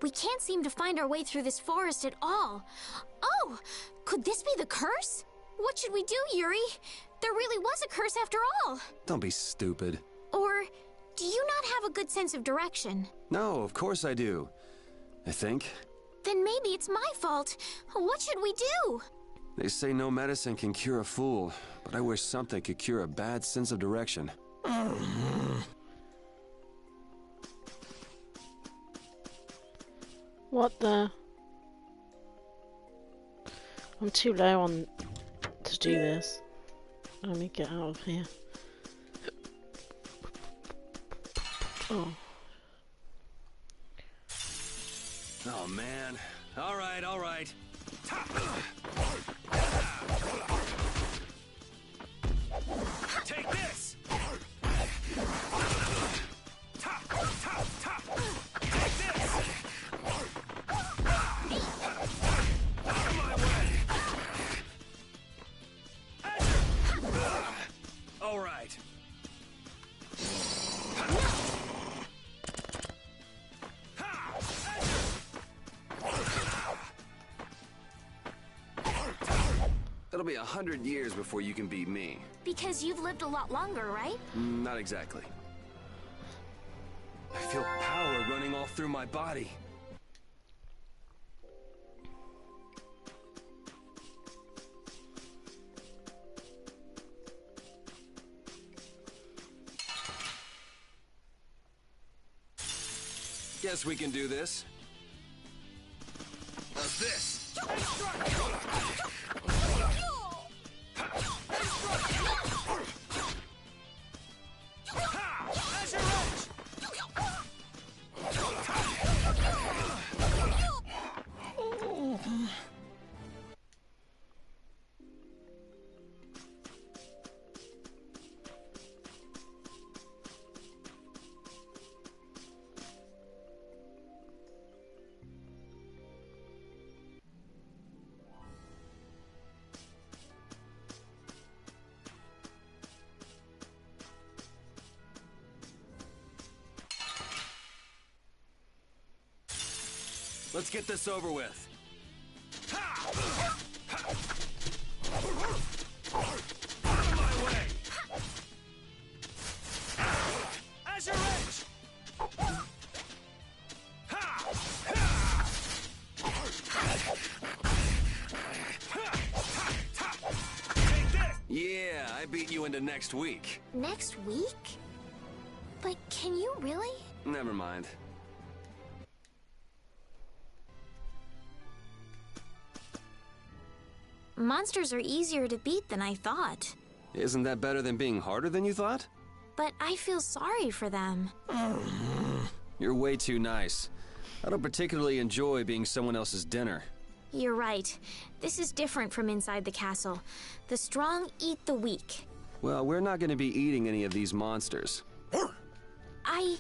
We can't seem to find our way through this forest at all. Oh, could this be the curse? What should we do, Yuri? There really was a curse after all. Don't be stupid. Or do you not have a good sense of direction? No, of course I do. I think. Then maybe it's my fault. What should we do? They say no medicine can cure a fool, but I wish something could cure a bad sense of direction. What the? I'm too low on to do this. Let me get out of here. Oh. Oh man. All right, all right. Take this. Take this. All right. It'll be 100 years before you can beat me. Because you've lived a lot longer, right? Not exactly. I feel power running all through my body. Guess we can do this. How's this? Let's get this over with. Out of my way! Azure Edge! Take this! Yeah, I beat you into next week. Next week? But can you really? Never mind. Monsters are easier to beat than I thought. Isn't that better than being harder than you thought? But I feel sorry for them. You're way too nice. I don't particularly enjoy being someone else's dinner. You're right. This is different from inside the castle. The strong eat the weak. Well, we're not going to be eating any of these monsters. I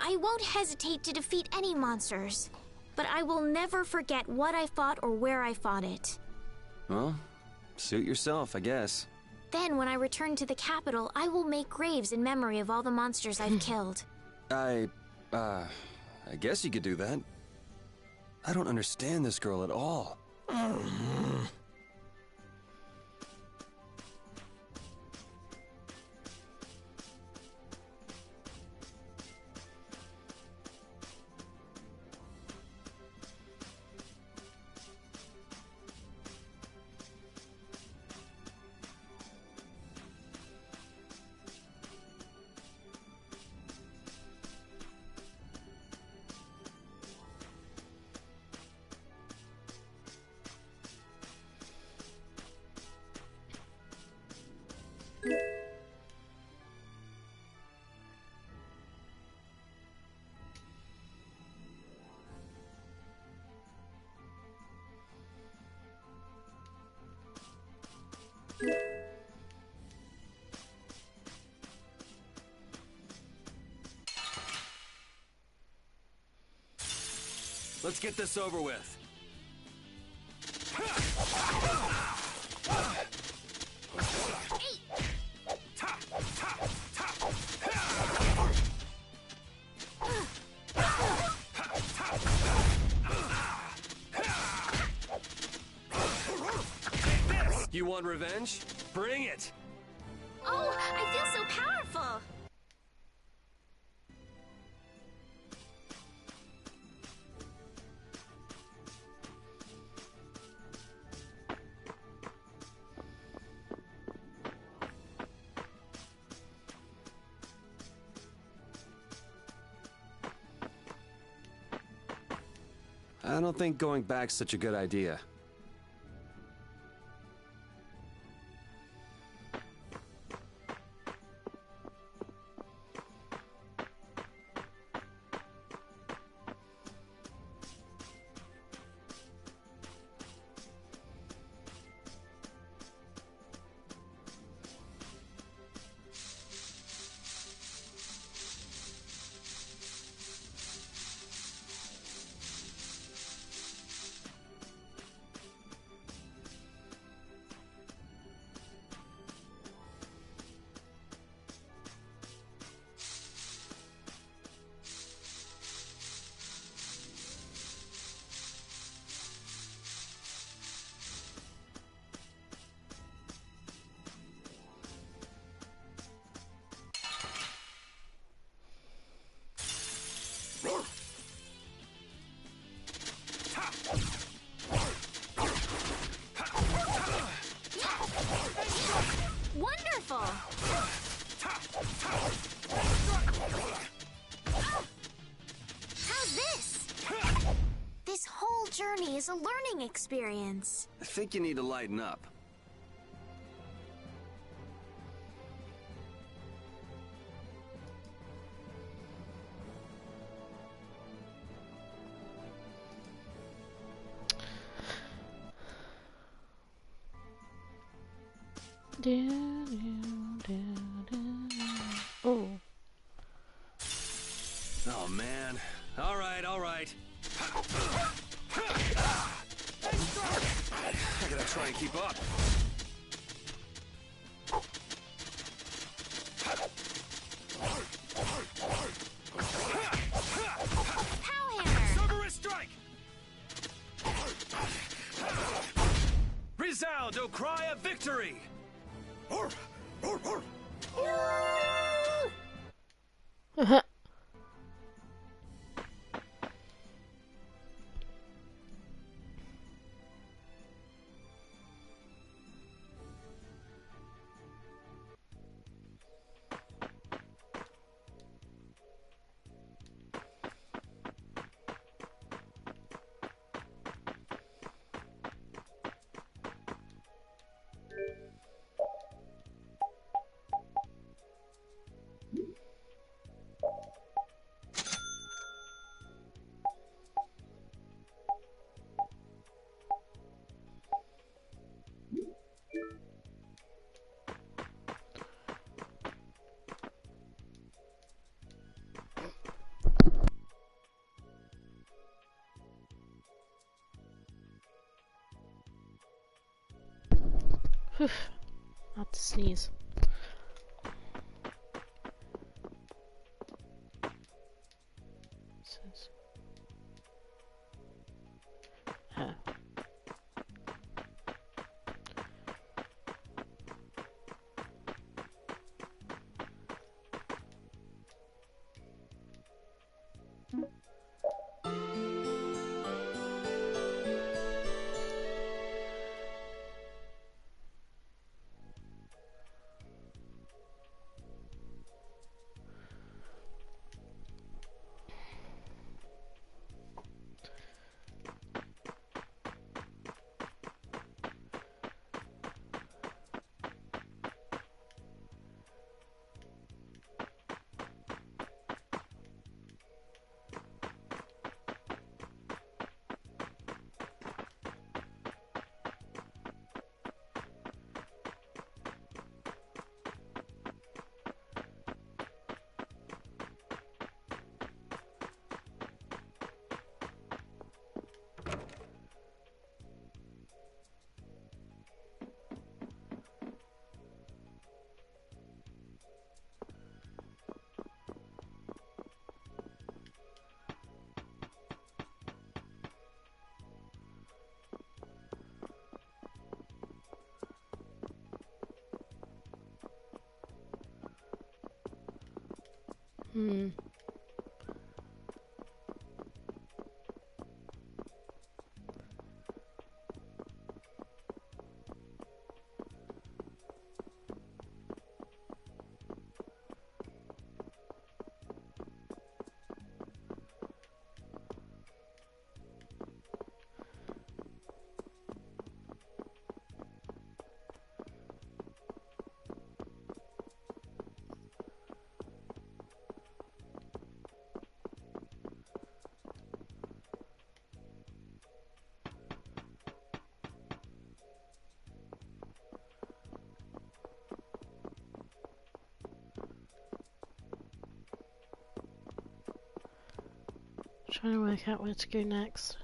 won't hesitate to defeat any monsters. But I will never forget what I fought or where I fought it. Well, suit yourself, I guess. Then, when I return to the capital, I will make graves in memory of all the monsters I've killed. I guess you could do that. I don't understand this girl at all. Let's get this over with. want revenge? Bring it! Oh, I feel so powerful! I don't think going back's such a good idea. Wonderful! How's this? This whole journey is a learning experience. I think you need to lighten up. Oh. Oh, man. All right, all right. I gotta try and keep up. Powhammer! Cerberus strike! Resound, O cry of victory! Whew. I had to sneeze. Hmm. Trying to work out where to go next.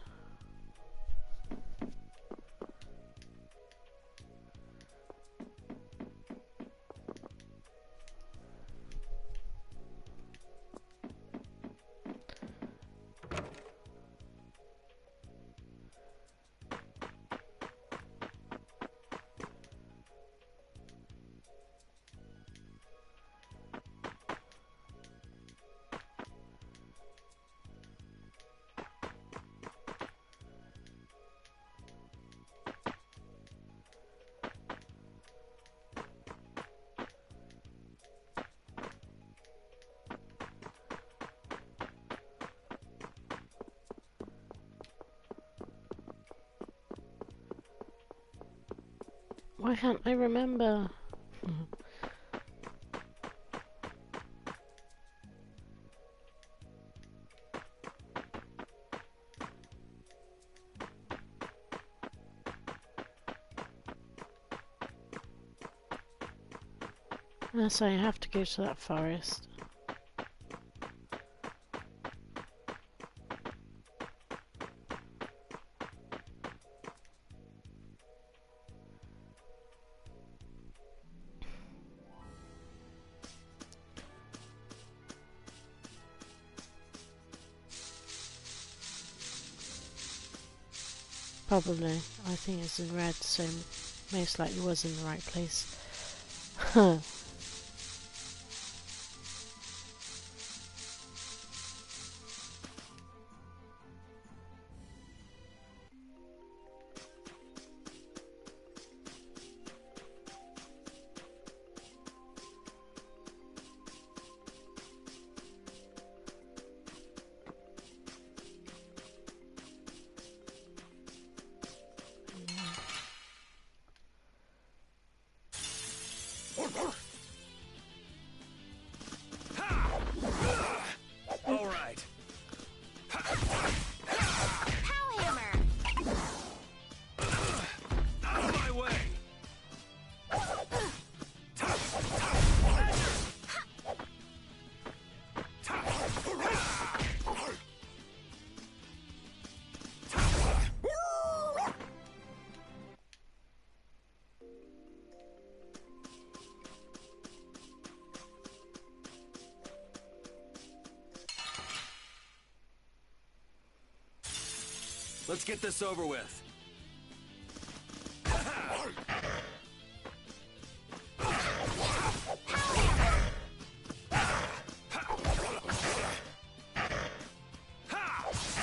Why can't I remember? So I have to go to that forest. Probably. I think it's in red, so most likely was in the right place. Huh. All right. Powhammer! Out of my way. Let's get this over with.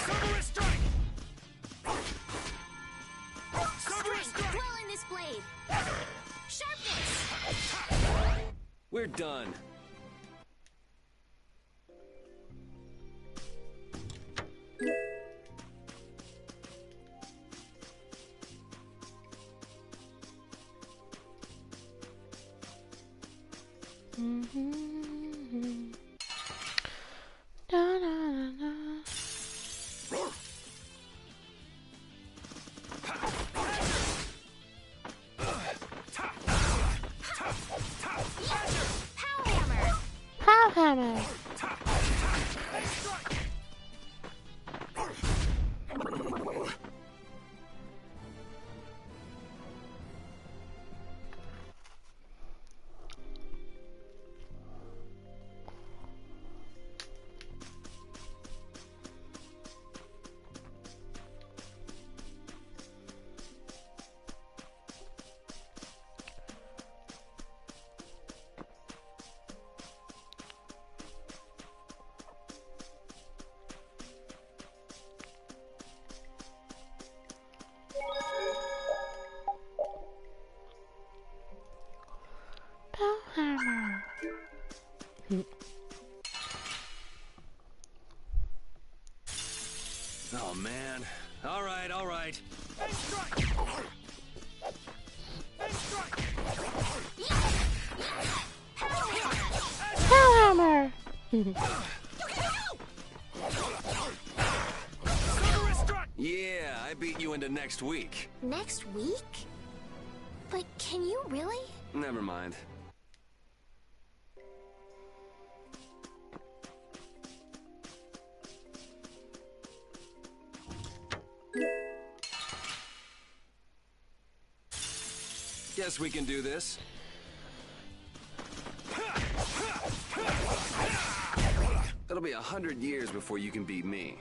Cerberus strike! Cerberus strike! Dwell in this blade! Sharpness! We're done. Da, da, da, da. Powhammer! Powhammer! Oh, man. All right, all right. Hellhammer! Yeah, I beat you into next week. Next week? But can you really? Never mind. Guess we can do this. It'll be 100 years before you can beat me.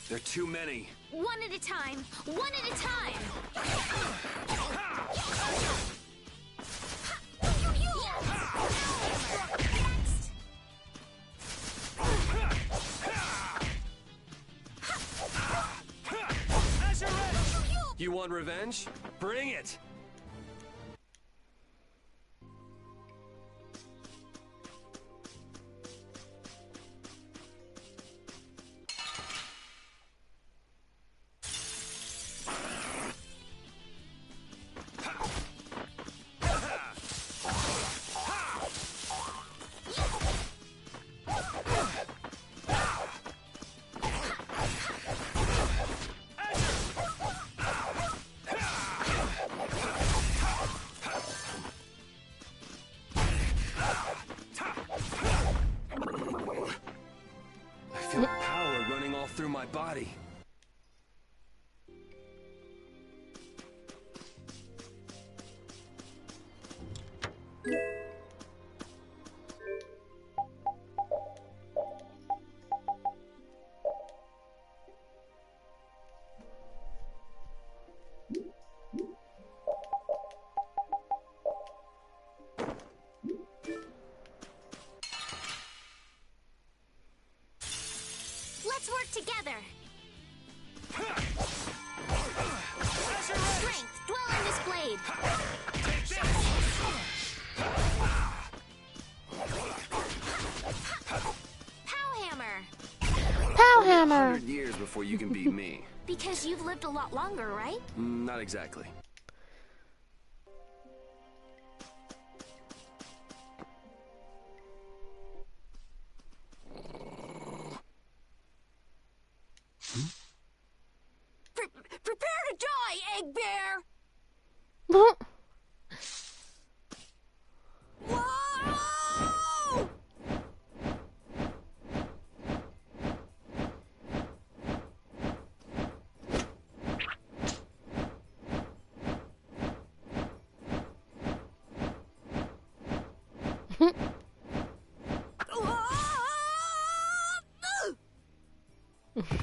There are too many. One at a time. One at a time. Next. You want revenge? Bring it! I feel power running all through my body. Let's work together. Strength, dwell on this blade. Powhammer. Powhammer! 100 years before you can beat me. Because you've lived a lot longer, right? Not exactly. Prepare to die, Egg Bear! Whoa!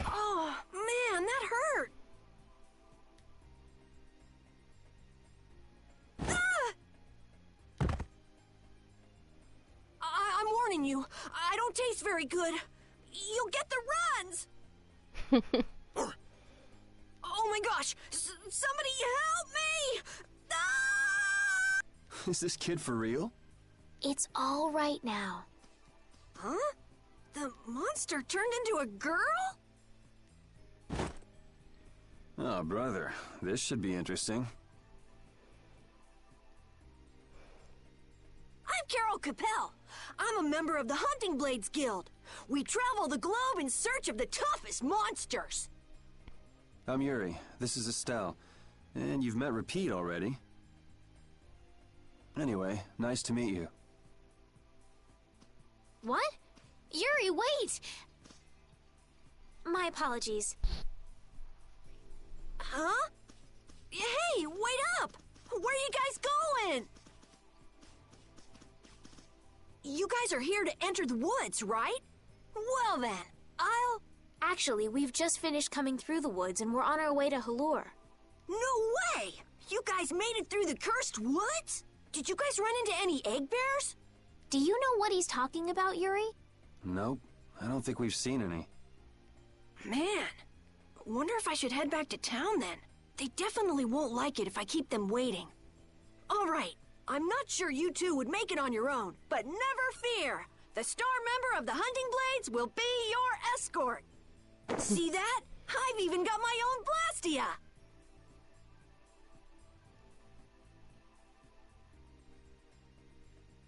Oh, man, that hurt. I'm warning you. I don't taste very good. You'll get the runs. Oh my gosh! Somebody help me! Ah! Is this kid for real? It's all right now. Huh? The monster turned into a girl? Oh, brother. This should be interesting. I'm Carol Capel. I'm a member of the Hunting Blades Guild. We travel the globe in search of the toughest monsters. I'm Yuri. This is Estelle. And you've met Repeat already. Anyway, nice to meet you. What? Yuri, wait! My apologies. Huh? Hey, wait up! Where are you guys going? You guys are here to enter the woods, right? Well then, Actually, we've just finished coming through the woods and we're on our way to Halure. No way! You guys made it through the cursed woods? Did you guys run into any egg bears? Do you know what he's talking about, Yuri? Nope, I don't think we've seen any. Man, wonder if I should head back to town then. They definitely won't like it if I keep them waiting. All right, I'm not sure you two would make it on your own, but never fear. The star member of the Hunting Blades will be your escort. See that? I've even got my own Blastia.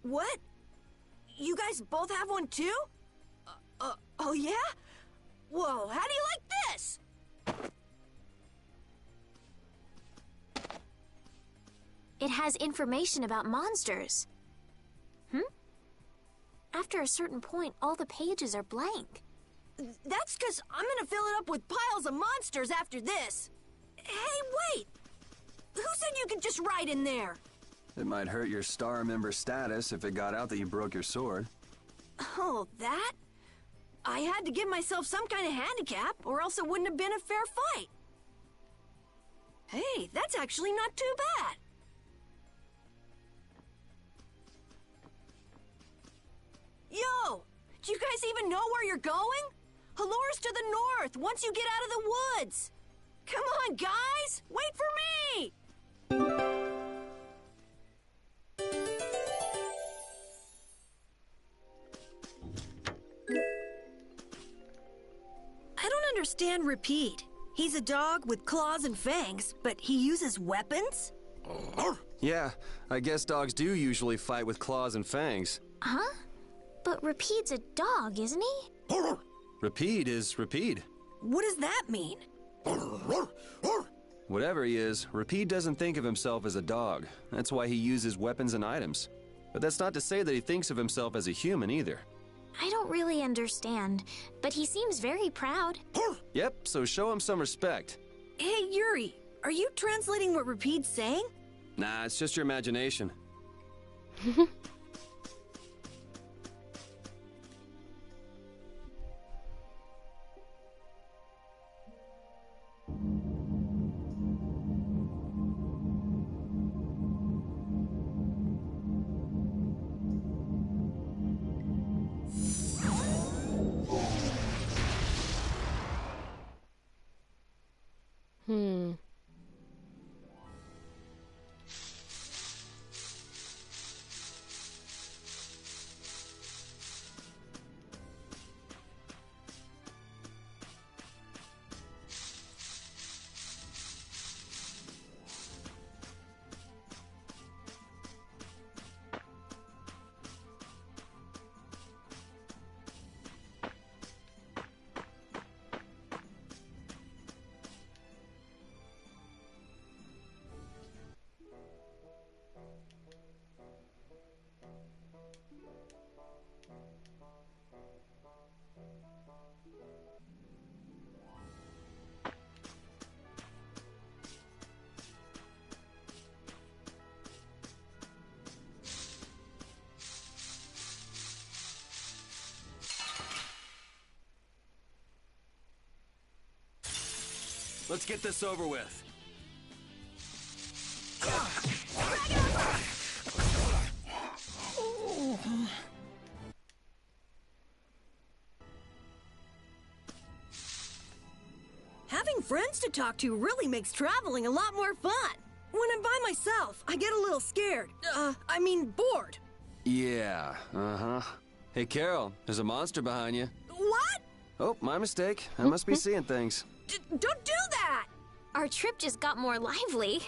What? You guys both have one too? Oh yeah? Whoa, how do you like this? It has information about monsters. After a certain point, all the pages are blank. That's because I'm gonna fill it up with piles of monsters after this. Hey, wait! Who said you could just write in there? It might hurt your star member status if it got out that you broke your sword. Oh, that? I had to give myself some kind of handicap, or else it wouldn't have been a fair fight. Hey, that's actually not too bad. Yo! Do you guys even know where you're going? Halure's to the north, once you get out of the woods. Come on, guys! Wait for me! I don't understand Repeat. He's a dog with claws and fangs, but he uses weapons? Yeah, I guess dogs do usually fight with claws and fangs. Huh? But Repeat's a dog, isn't he? Repeat is Repeat. What does that mean? Whatever he is, Repeat doesn't think of himself as a dog. That's why he uses weapons and items. But that's not to say that he thinks of himself as a human either. I don't really understand, but he seems very proud. Yep, so show him some respect. Hey, Yuri, are you translating what Repeat's saying? Nah, it's just your imagination. Let's get this over with. Having friends to talk to really makes traveling a lot more fun. When I'm by myself, I get a little scared. Bored. Yeah, uh-huh. Hey, Carol, there's a monster behind you. What? Oh, my mistake. I must be seeing things. Don't do that! Our trip just got more lively.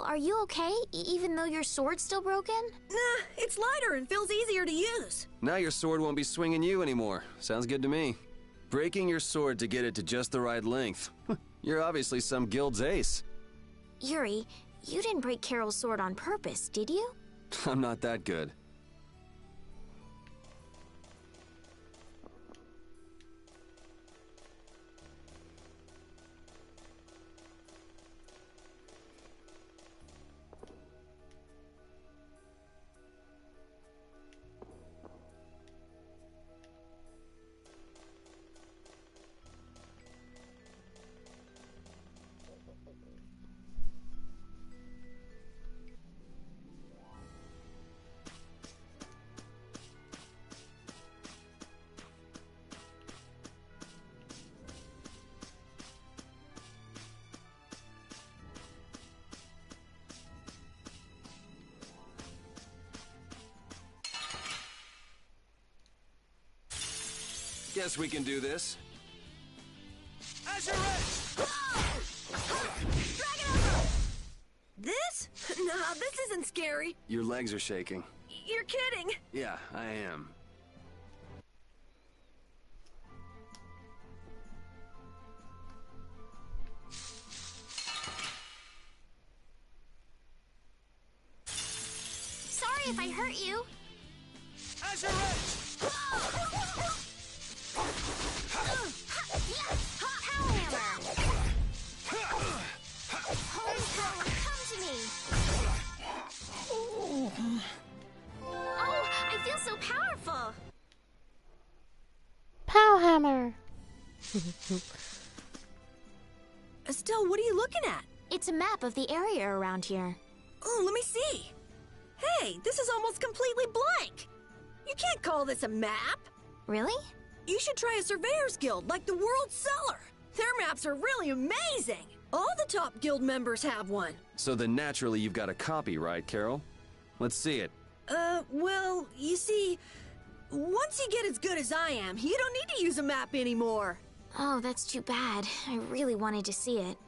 are you okay? Even though your sword's still broken? Nah, it's lighter and feels easier to use. Now your sword won't be swinging you anymore. Sounds good to me. Breaking your sword to get it to just the right length. You're obviously some guild's ace. Yuri, you didn't break Carol's sword on purpose, did you? I'm not that good. Guess we can do this. Azure Edge! This? Nah, this isn't scary. Your legs are shaking. You're kidding. Yeah, I am. Sorry if I hurt you. Azure Edge! Power hammer! Holy power, come to me! Oh, I feel so powerful! Power hammer! Estelle, what are you looking at? It's a map of the area around here. Oh, let me see. Hey, this is almost completely blank. You can't call this a map. Really? You should try a surveyor's guild like the World Cellar. Their maps are really amazing. All the top guild members have one. So then naturally you've got a copy, right, Carol? Let's see it. Well, you see, once you get as good as I am, you don't need to use a map anymore. Oh, that's too bad. I really wanted to see it.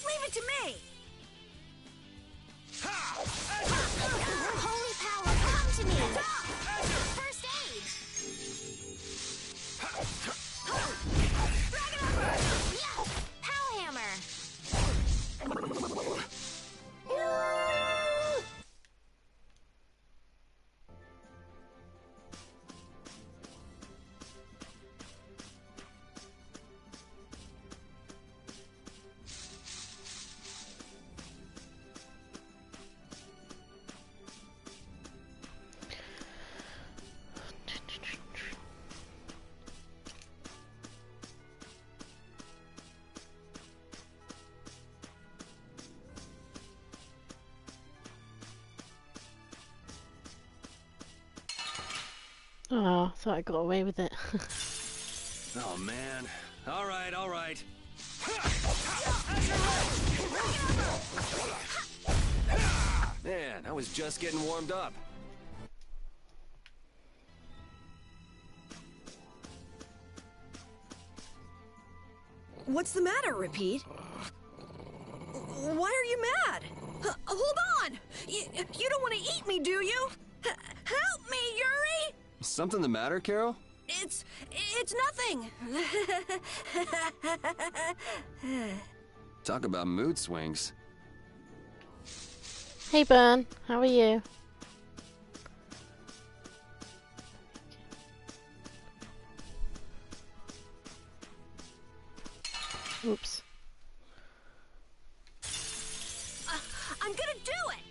Leave it to me. Holy power, come to me! First aid! Yeah! Power hammer! Oh, thought I got away with it. Oh, man. All right, all right. Man, I was just getting warmed up. What's the matter, Repeat? Why are you mad? Hold on! You don't want to eat me, do you? Help me, Yuri! Something the matter, Carol? It's nothing. Talk about mood swings. Hey Burn, how are you? Oops. I'm gonna do it!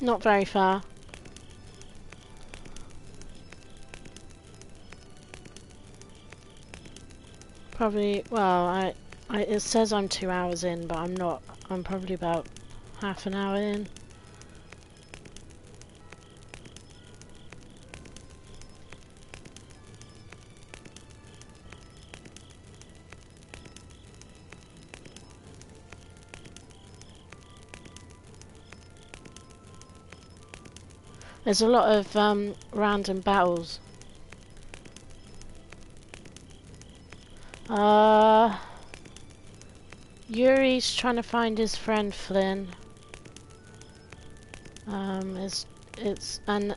Not very far. Probably, well, it says I'm 2 hours in, but I'm not. I'm probably about half an hour in. There's a lot of random battles. Yuri's trying to find his friend Flynn. And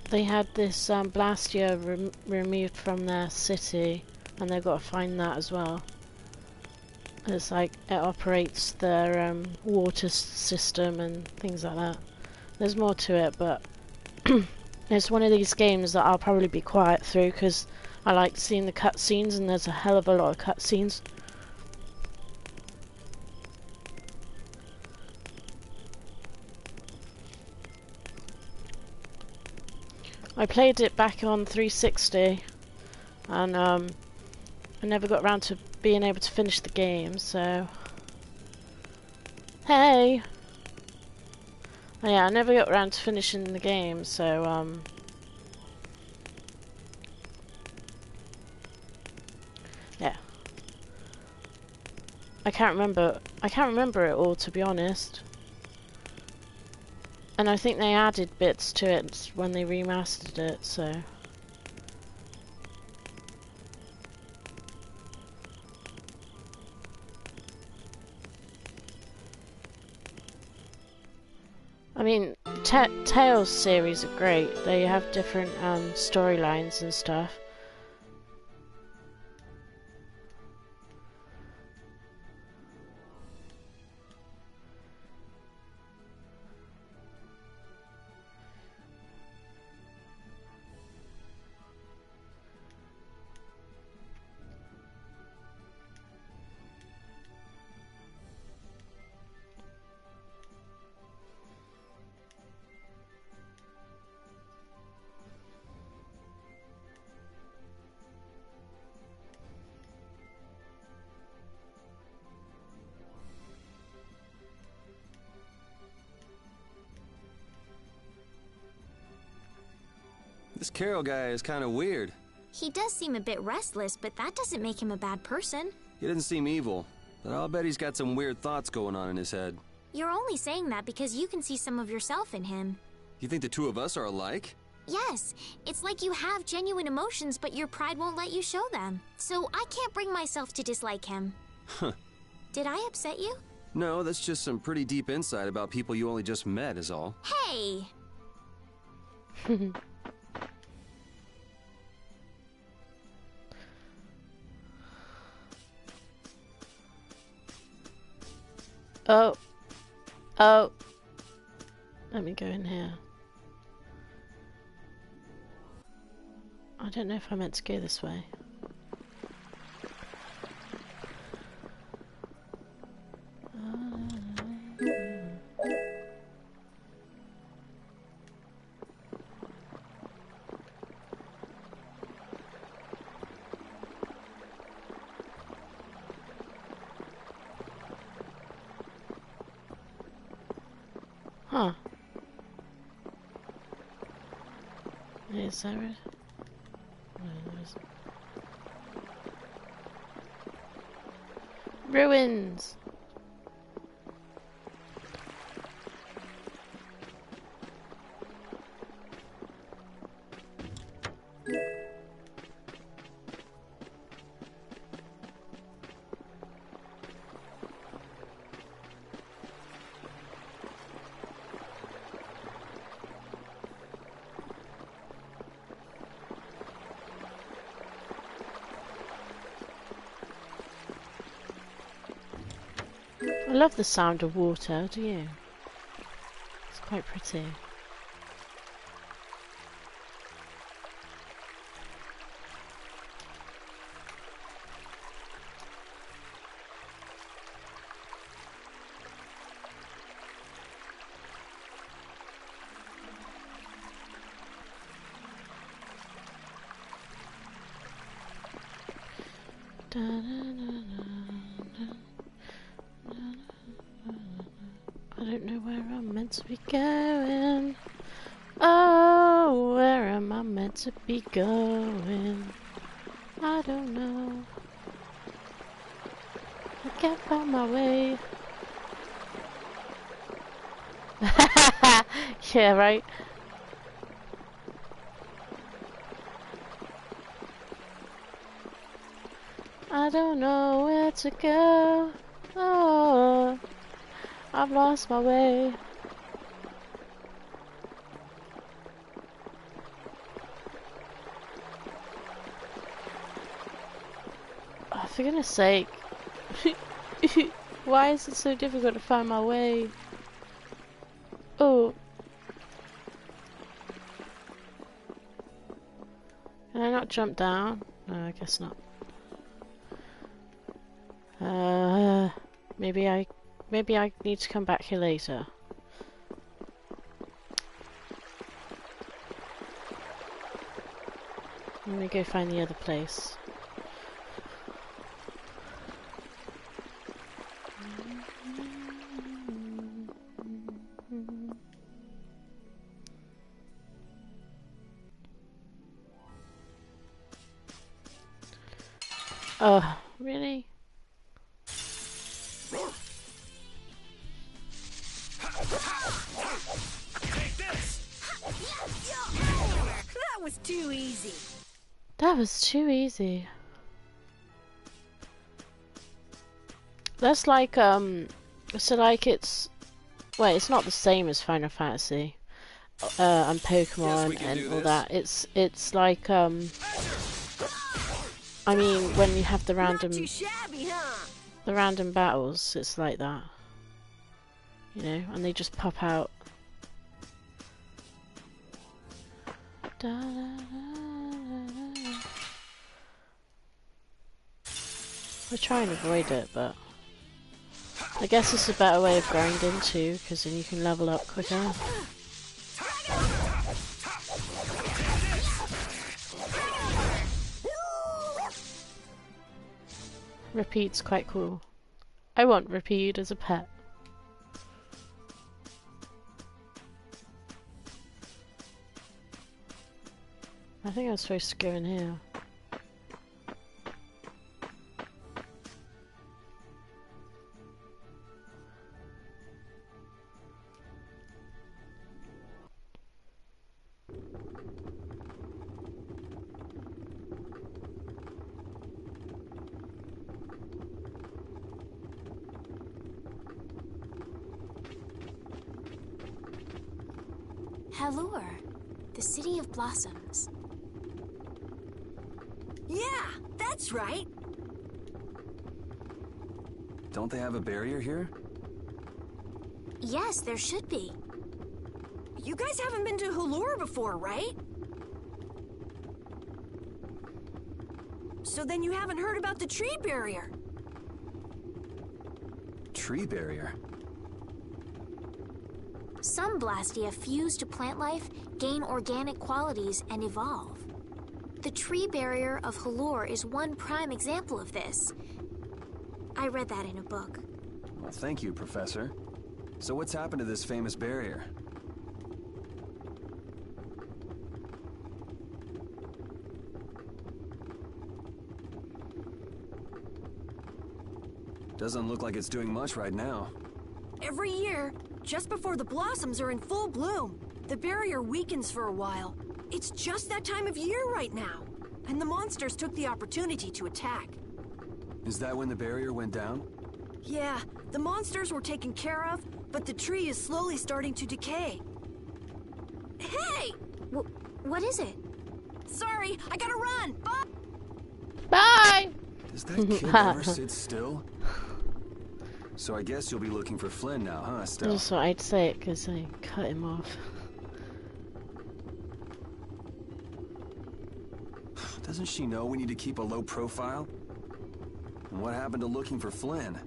they had this Blastia removed from their city, and they've got to find that as well. It's like it operates their water system and things like that. There's more to it, but it's one of these games that I'll probably be quiet through because I like seeing the cutscenes, and there's a hell of a lot of cutscenes. I played it back on 360, and I never got around to being able to finish the game, so... Hey! Oh, yeah, I never got around to finishing the game, so, yeah. I can't remember it all, to be honest. And I think they added bits to it when they remastered it, so... I mean, Tales series are great. They have different storylines and stuff. This Carol guy is kind of weird. He does seem a bit restless, but that doesn't make him a bad person. He doesn't seem evil, but I'll bet he's got some weird thoughts going on in his head. You're only saying that because you can see some of yourself in him. You think the two of us are alike? Yes, it's like you have genuine emotions, but your pride won't let you show them. So I can't bring myself to dislike him. Huh. Did I upset you? No, that's just some pretty deep insight about people you only just met is all. Hey! Oh. Oh. Let me go in here. I don't know if I meant to go this way. Huh. Is that right? No, there's... Ruins! I love the sound of water, do you? It's quite pretty. I don't know where I'm meant to be going. Oh, where am I meant to be going? I don't know. I can't find my way. Yeah, right. I don't know where to go. Oh, I've lost my way. Oh, for goodness sake. Why is it so difficult to find my way? Oh. Can I not jump down? No, I guess not. Maybe I need to come back here later. Let me go find the other place. Oh, really? That was too easy. That was too easy. That's like, so like it's not the same as Final Fantasy, and Pokemon and all that. It's like, I mean, when you have the Not too shabby, huh? random battles, it's like that. You know, and they just pop out. I try and avoid it, but I guess it's a better way of grinding too, because then you can level up quicker. Repeat's quite cool. I want Repeat as a pet. I think I was supposed to go in here. Halure, the city of blossoms. Yeah, that's right. Don't they have a barrier here? Yes, there should be. You guys haven't been to Halure before, right? So then you haven't heard about the tree barrier. Tree barrier? Some Blastia fuse to plant life, gain organic qualities, and evolve. The tree barrier of Halure is one prime example of this. I read that in a book. Well, thank you, Professor. So what's happened to this famous barrier? Doesn't look like it's doing much right now. Every year, just before the blossoms are in full bloom, the barrier weakens for a while. It's just that time of year right now, and the monsters took the opportunity to attack. Is that when the barrier went down? Yeah, the monsters were taken care of, but the tree is slowly starting to decay. Hey! What is it? Sorry, I gotta run! Bye! Bye! Does that kid ever sit still? So I guess you'll be looking for Flynn now, huh, I Estelle? just thought I'd say it because I cut him off. Doesn't she know we need to keep a low profile? And what happened to looking for Flynn?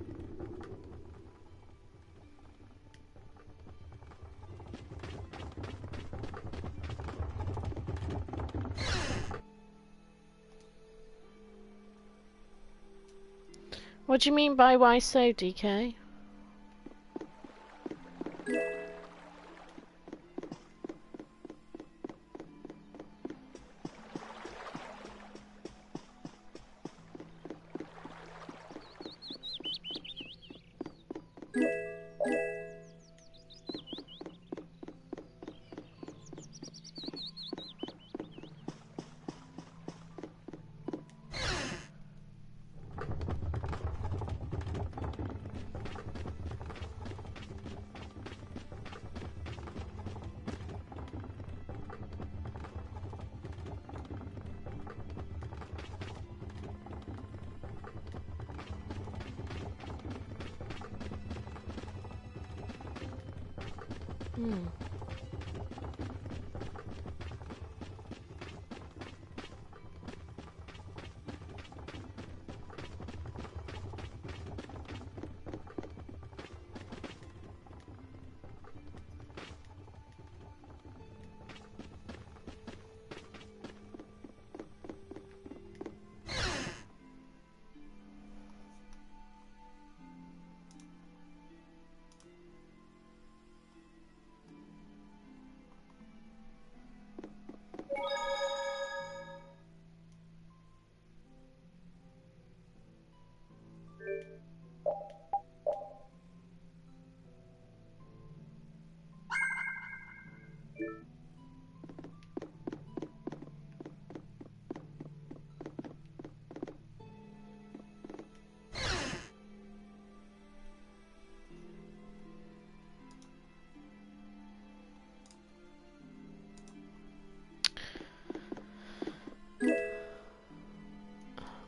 What do you mean by why so, DK?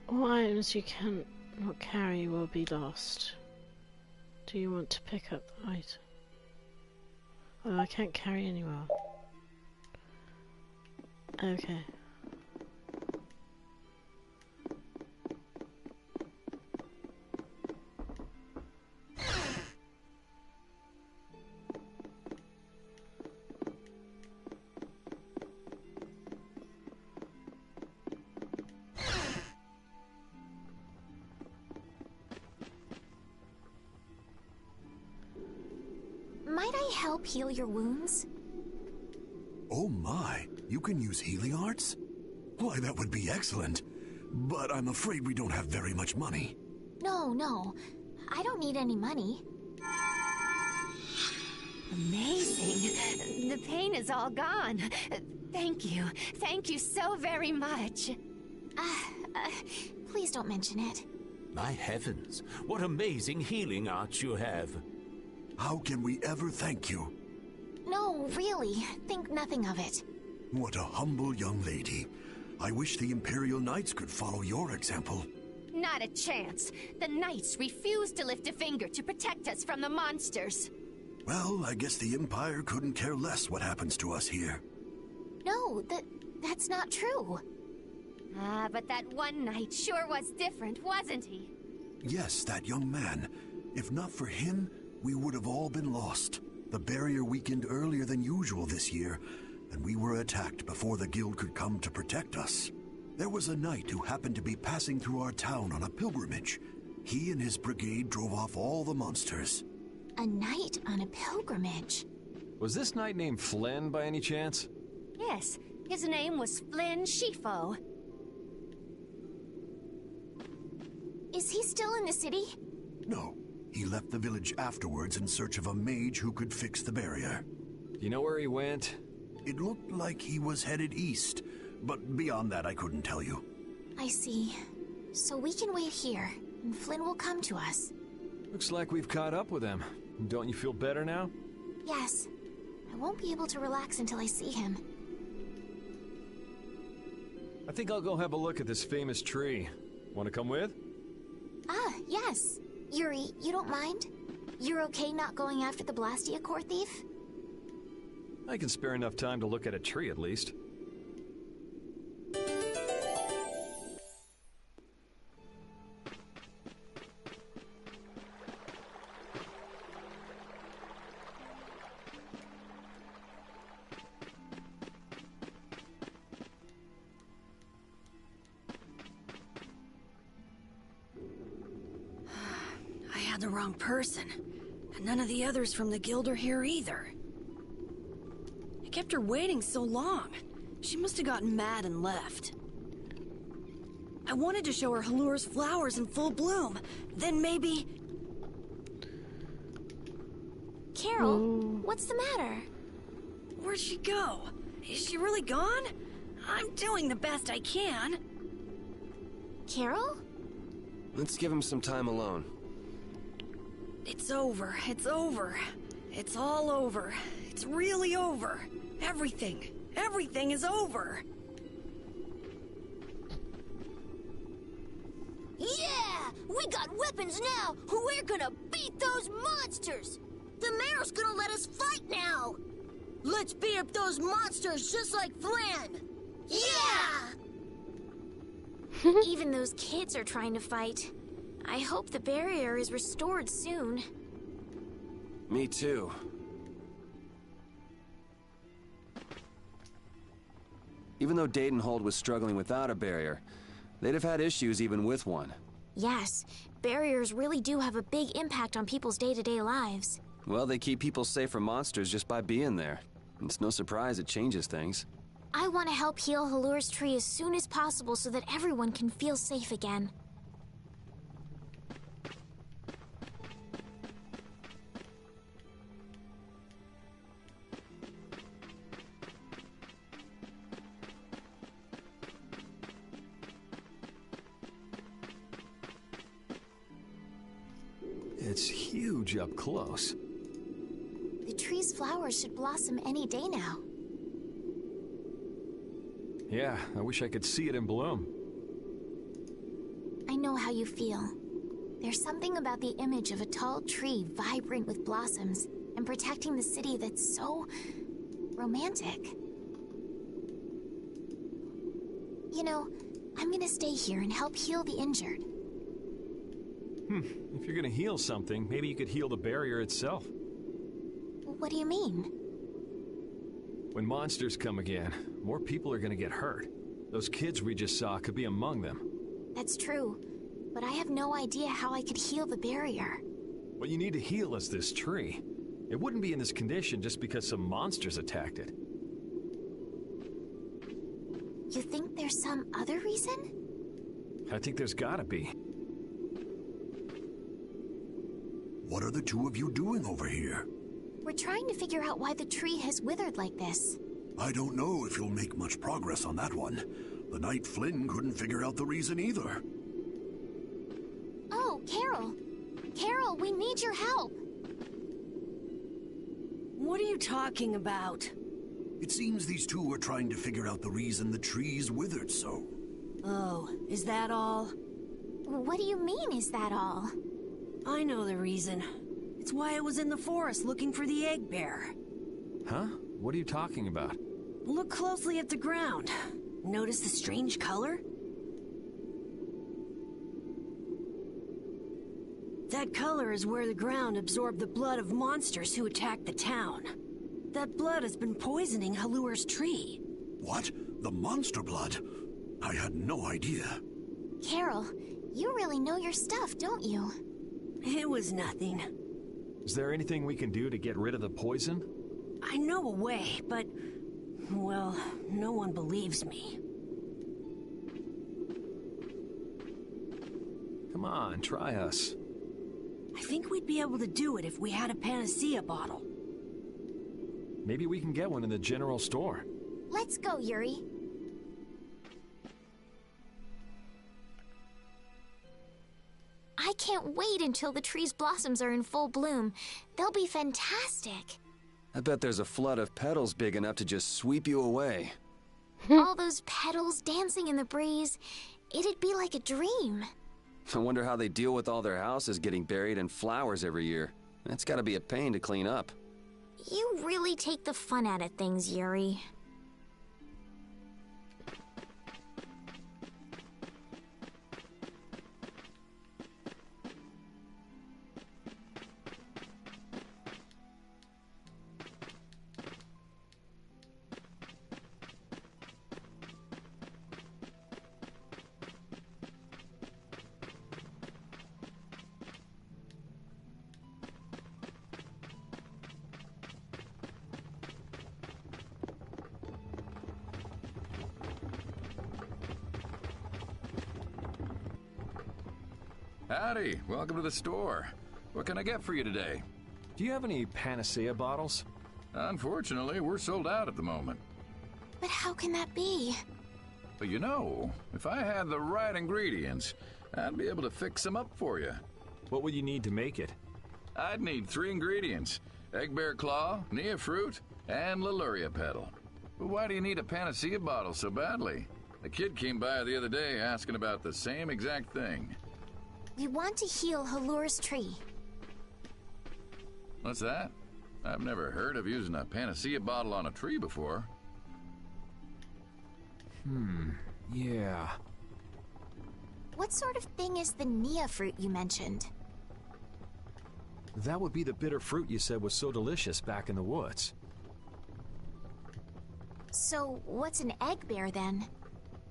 All items you can not carry will be lost. Do you want to pick up the item? Oh, I can't carry anymore. Okay. Might I help heal your wounds? Oh my, you can use healing arts? Why, that would be excellent. But I'm afraid we don't have very much money. No. I don't need any money. Amazing. The pain is all gone. Thank you. Thank you so very much. Please don't mention it. My heavens, what amazing healing arts you have. How can we ever thank you? No, really. Think nothing of it. What a humble young lady. I wish the Imperial Knights could follow your example. Not a chance. The Knights refuse to lift a finger to protect us from the monsters. Well, I guess the Empire couldn't care less what happens to us here. No, that's not true. But that one knight sure was different, wasn't he? Yes, that young man. If not for him, we would have all been lost. The barrier weakened earlier than usual this year, and we were attacked before the guild could come to protect us. There was a knight who happened to be passing through our town on a pilgrimage. He and his brigade drove off all the monsters. A knight on a pilgrimage? Was this knight named Flynn by any chance? Yes, his name was Flynn Scifo. Is he still in the city? No. He left the village afterwards in search of a mage who could fix the barrier. Do you know where he went? It looked like he was headed east, but beyond that I couldn't tell you. I see. So we can wait here, and Flynn will come to us. Looks like we've caught up with him. Don't you feel better now? Yes. I won't be able to relax until I see him. I think I'll go have a look at this famous tree. Want to come with? Yes. Yuri, you don't mind? You're okay not going after the Blastia core thief? I can spare enough time to look at a tree at least. the wrong person. And none of the others from the guild are here either. I kept her waiting so long. She must have gotten mad and left. I wanted to show her Halur's flowers in full bloom. Then maybe... Carol, what's the matter? Where'd she go? Is she really gone? I'm doing the best I can. Carol? Let's give him some time alone. It's over. It's over. It's all over. It's really over. Everything. Everything is over. Yeah! We got weapons now! We're gonna beat those monsters! The mayor's gonna let us fight now! Let's beat up those monsters just like Flan! Yeah! Even those kids are trying to fight. I hope the barrier is restored soon. Me too. Even though Deadenhold was struggling without a barrier, they'd have had issues even with one. Yes, barriers really do have a big impact on people's day-to-day lives. Well, they keep people safe from monsters just by being there. It's no surprise it changes things. I want to help heal Halur's tree as soon as possible so that everyone can feel safe again. It's huge up close. The tree's flowers should blossom any day now. Yeah, I wish I could see it in bloom. I know how you feel. There's something about the image of a tall tree vibrant with blossoms and protecting the city that's so romantic. You know, I'm gonna stay here and help heal the injured. If you're gonna heal something, maybe you could heal the barrier itself. What do you mean? When monsters come again, more people are gonna get hurt. Those kids we just saw could be among them. That's true, but I have no idea how I could heal the barrier. What you need to heal is this tree. It wouldn't be in this condition just because some monsters attacked it. You think there's some other reason? I think there's gotta be. What are the two of you doing over here? We're trying to figure out why the tree has withered like this. I don't know if you'll make much progress on that one. The Knight Flynn couldn't figure out the reason either. Oh, Carol! Carol, we need your help! What are you talking about? It seems these two are trying to figure out the reason the trees withered so. Oh, is that all? What do you mean, is that all? I know the reason. It's why I was in the forest looking for the egg bear. Huh? What are you talking about? Look closely at the ground. Notice the strange color? That color is where the ground absorbed the blood of monsters who attacked the town. That blood has been poisoning Halur's tree. What? The monster blood? I had no idea. Carol, you really know your stuff, don't you? It was nothing. Is there anything we can do to get rid of the poison? I know a way, but... well, no one believes me. Come on, try us. I think we'd be able to do it if we had a panacea bottle. Maybe we can get one in the general store. Let's go, Yuri. I can't wait until the tree's blossoms are in full bloom. They'll be fantastic. I bet there's a flood of petals big enough to just sweep you away. All those petals dancing in the breeze. It'd be like a dream. I wonder how they deal with all their houses getting buried in flowers every year. That's gotta be a pain to clean up. You really take the fun out of things, Yuri. Howdy, welcome to the store. What can I get for you today? Do you have any Panacea bottles? Unfortunately, we're sold out at the moment. But how can that be? But you know, if I had the right ingredients, I'd be able to fix them up for you. What would you need to make it? I'd need 3 ingredients. Egg bear claw, Nia fruit, and Leluria petal. But why do you need a Panacea bottle so badly? A kid came by the other day asking about the same exact thing. We want to heal Halur's tree. What's that? I've never heard of using a Panacea bottle on a tree before. Yeah. What sort of thing is the Nia fruit you mentioned? That would be the bitter fruit you said was so delicious back in the woods. So, what's an egg bear then?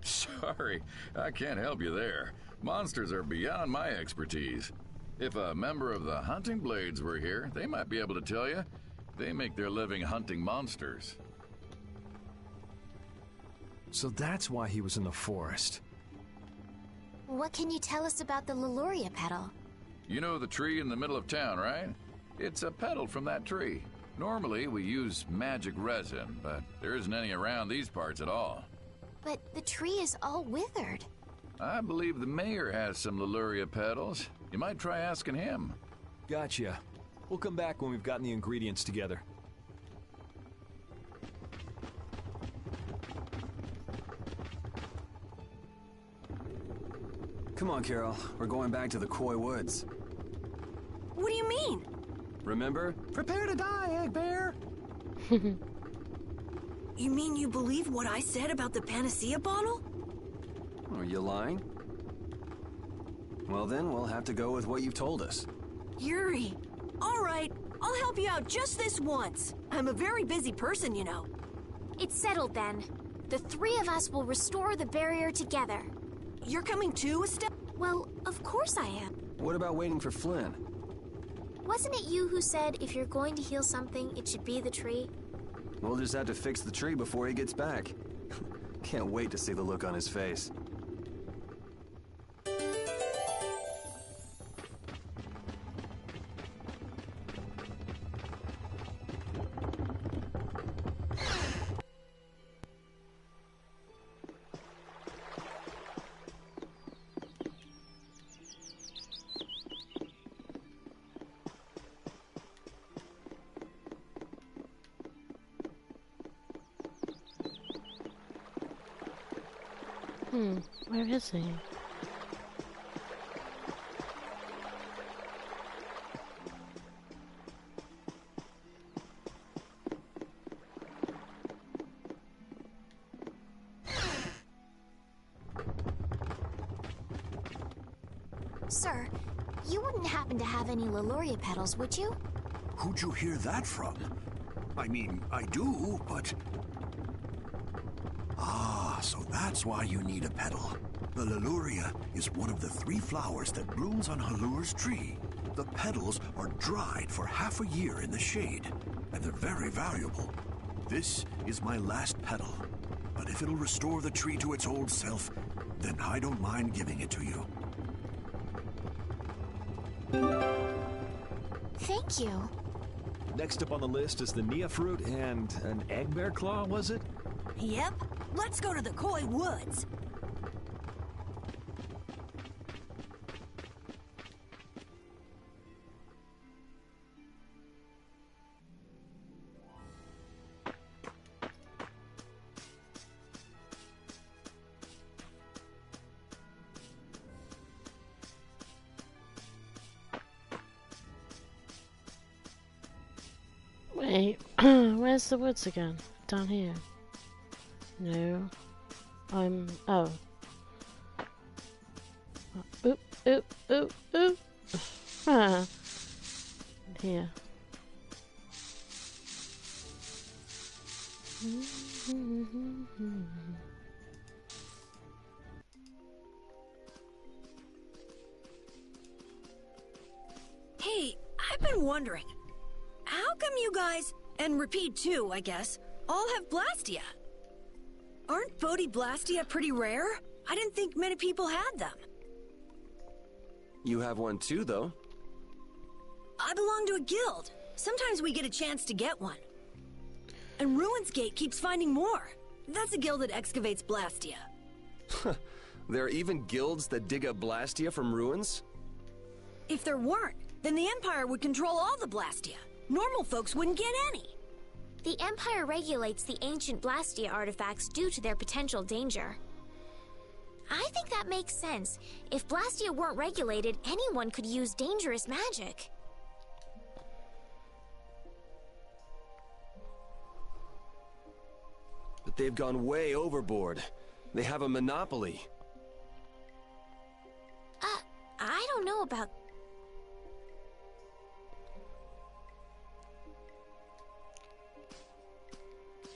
Sorry, I can't help you there. Monsters are beyond my expertise. If a member of the Hunting Blades were here, they might be able to tell you. They make their living hunting monsters. So that's why he was in the forest. What can you tell us about the Leluria petal? You know the tree in the middle of town, right? It's a petal from that tree. Normally, we use magic resin, but there isn't any around these parts at all. But the tree is all withered. I believe the mayor has some Leluria petals. You might try asking him. Gotcha. We'll come back when we've gotten the ingredients together. Come on, Carol. We're going back to the Koi Woods. What do you mean? Remember? Prepare to die, Egg Bear! You mean you believe what I said about the Panacea bottle? Are you lying? Well then, we'll have to go with what you've told us. Yuri. All right, I'll help you out just this once. I'm a very busy person, you know. It's settled then. The 3 of us will restore the barrier together. You're coming too, Estelle? Well, of course I am. What about waiting for Flynn? Wasn't it you who said if you're going to heal something, it should be the tree? We'll just have to fix the tree before he gets back. Can't wait to see the look on his face. Where is he? Sir, you wouldn't happen to have any Leluria petals, would you? Who'd you hear that from? I mean, I do, but... Ah, so that's why you need a petal. The Leluria is one of the 3 flowers that blooms on Halur's tree. The petals are dried for half a year in the shade, and they're very valuable. This is my last petal, but if it'll restore the tree to its old self, then I don't mind giving it to you. Thank you. Next up on the list is the Nia fruit and an egg bear claw, was it? Yep. Let's go to the Koi Woods. Wait, where's the woods again? Down here? No. Oh. Oop, oop, oop, oop. Ah. Here. Hey, I've been wondering, how come you guys, and Repeat too, I guess, all have Blastia? Aren't Bodhi Blastia pretty rare? I didn't think many people had them. You have one too, though. I belong to a guild. Sometimes we get a chance to get one. And Ruins Gate keeps finding more. That's a guild that excavates Blastia. There are even guilds that dig up Blastia from ruins? If there weren't, then the Empire would control all the Blastia. Normal folks wouldn't get any. The Empire regulates the ancient Blastia artifacts due to their potential danger. I think that makes sense. If Blastia weren't regulated, anyone could use dangerous magic. But they've gone way overboard. They have a monopoly. I don't know about...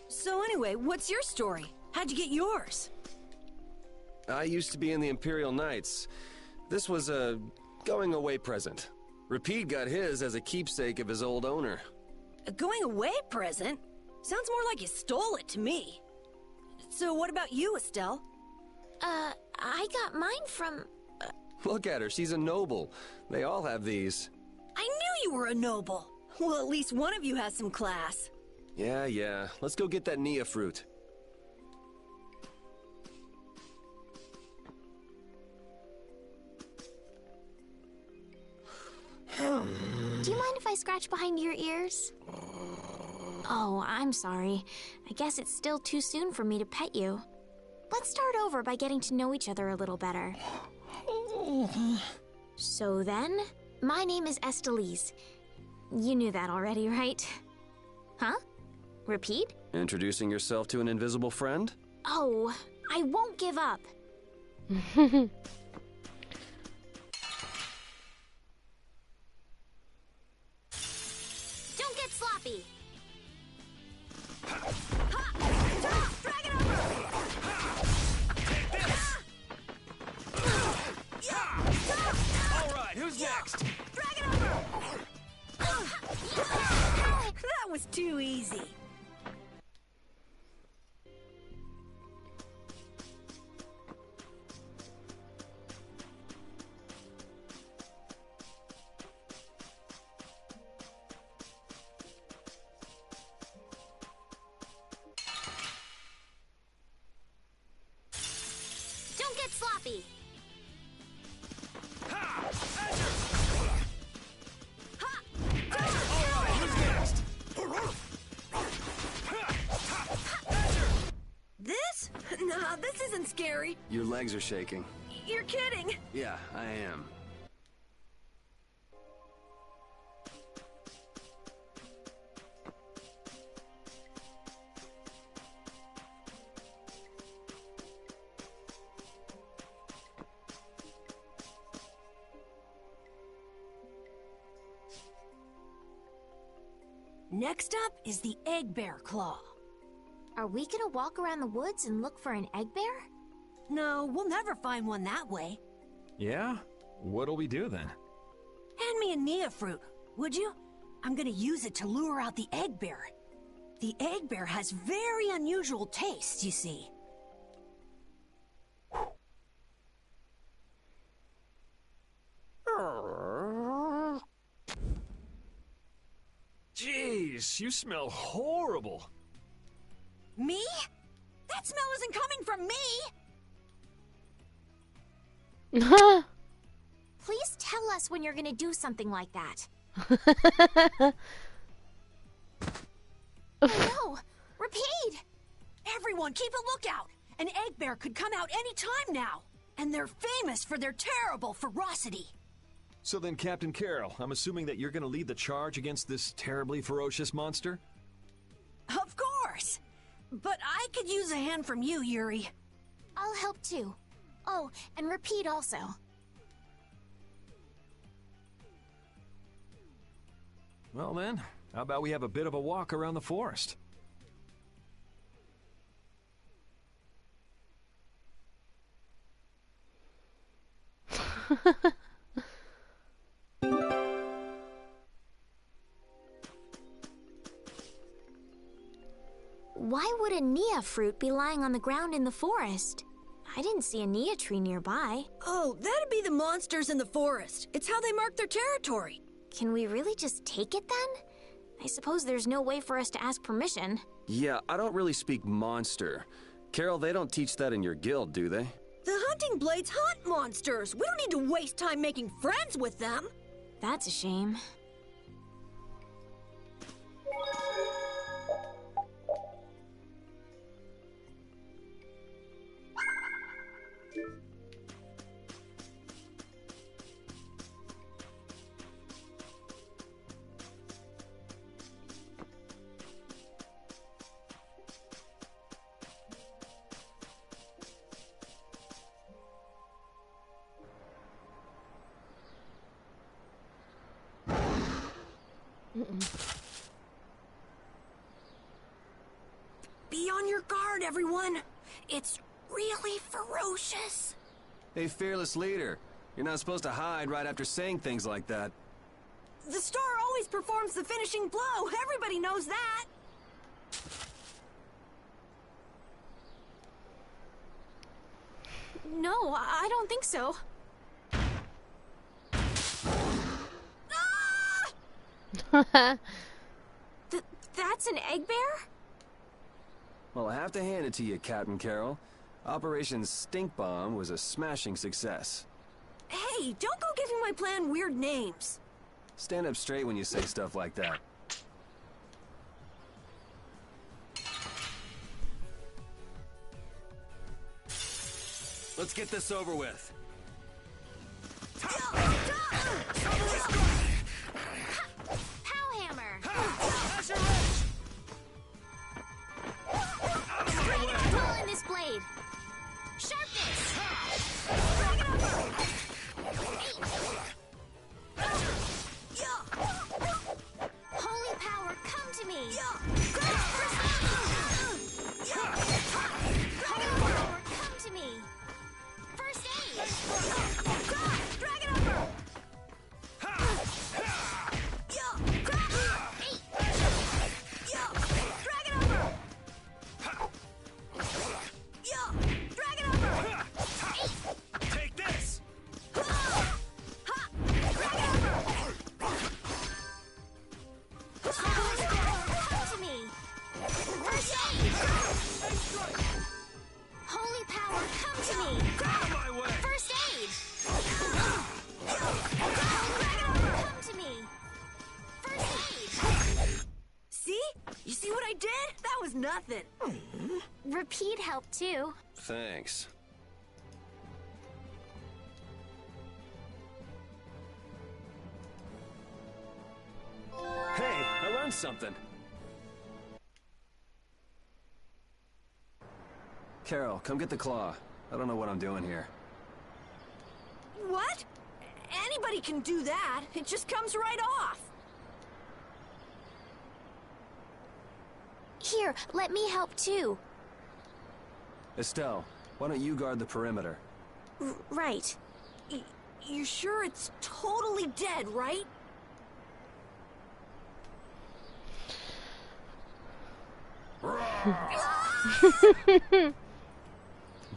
So anyway, what's your story? How'd you get yours? I used to be in the Imperial Knights. This was a going-away present. Rapide got his as a keepsake of his old owner. A going-away present? Sounds more like you stole it to me. So what about you, Estelle? I got mine from... Look at her, she's a noble. They all have these. I knew you were a noble. Well, at least one of you has some class. Yeah. Let's go get that Nia fruit. Do you mind if I scratch behind your ears? Oh, I'm sorry. I guess it's still too soon for me to pet you. Let's start over by getting to know each other a little better. So then, my name is Estellise. You knew that already, right? Huh? Repeat? Introducing yourself to an invisible friend? Oh, I won't give up. Don't get sloppy. Alright, who's next? That was too easy. Don't get sloppy. This? Nah, this isn't scary. Your legs are shaking. You're kidding. Yeah, I am. Next up is the Egg Bear Claw. Are we gonna walk around the woods and look for an egg bear? No, we'll never find one that way. Yeah? What'll we do then? Hand me a Nia fruit, would you? I'm gonna use it to lure out the egg bear. The egg bear has very unusual tastes, you see. Jeez, you smell horrible. Me? That smell isn't coming from me! Please tell us when you're gonna do something like that. Oh no! Repeat! Everyone, keep a lookout! An egg bear could come out any time now! And they're famous for their terrible ferocity. So then, Captain Carol, I'm assuming that you're gonna lead the charge against this terribly ferocious monster? Of course! But I could use a hand from you, Yuri. I'll help too. Oh, and Repeat also. Well then, how about we have a bit of a walk around the forest? Why would a Nia fruit be lying on the ground in the forest? I didn't see a Nia tree nearby. Oh, that'd be the monsters in the forest. It's how they mark their territory. Can we really just take it then? I suppose there's no way for us to ask permission. Yeah, I don't really speak monster. Carol, they don't teach that in your guild, do they? The hunting blades hunt monsters. We don't need to waste time making friends with them. That's a shame. Be on your guard, everyone. It's really ferocious. Hey, fearless leader. You're not supposed to hide right after saying things like that. The star always performs the finishing blow. Everybody knows that. No, I don't think so. That's an egg bear? Well, I have to hand it to you, Captain Carol. Operation Stink Bomb was a smashing success. Hey, don't go giving my plan weird names. Stand up straight when you say stuff like that. Let's get this over with. Pow hammer! Pull in this blade! Sharpness! Holy power, come to me! Holy power, come to me! First aid! Dragon Upper! Take this! Come to me! First aid! Holy power, come to me! My way! First aid! Come to me! First aid! See? You see what I did? That was nothing. Repeat help too. Thanks. Hey, I learned something. Carol, come get the claw. I don't know what I'm doing here. What? Anybody can do that. It just comes right off. Here, let me help too. Estelle, why don't you guard the perimeter? Right. You sure it's totally dead, right?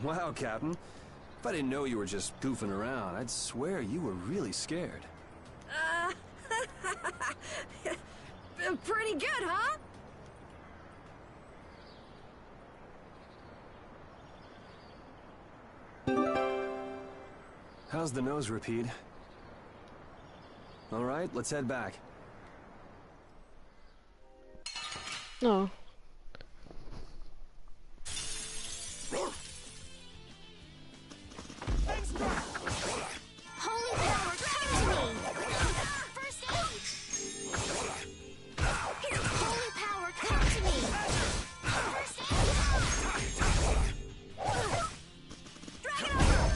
Wow, Captain. If I didn't know you were just goofing around, I'd swear you were really scared. Pretty good, huh? How's the nose, Rapide? All right, let's head back. Oh. Holy power, come to me! First aid! Holy power, come to me! First aid! Dragon Upper!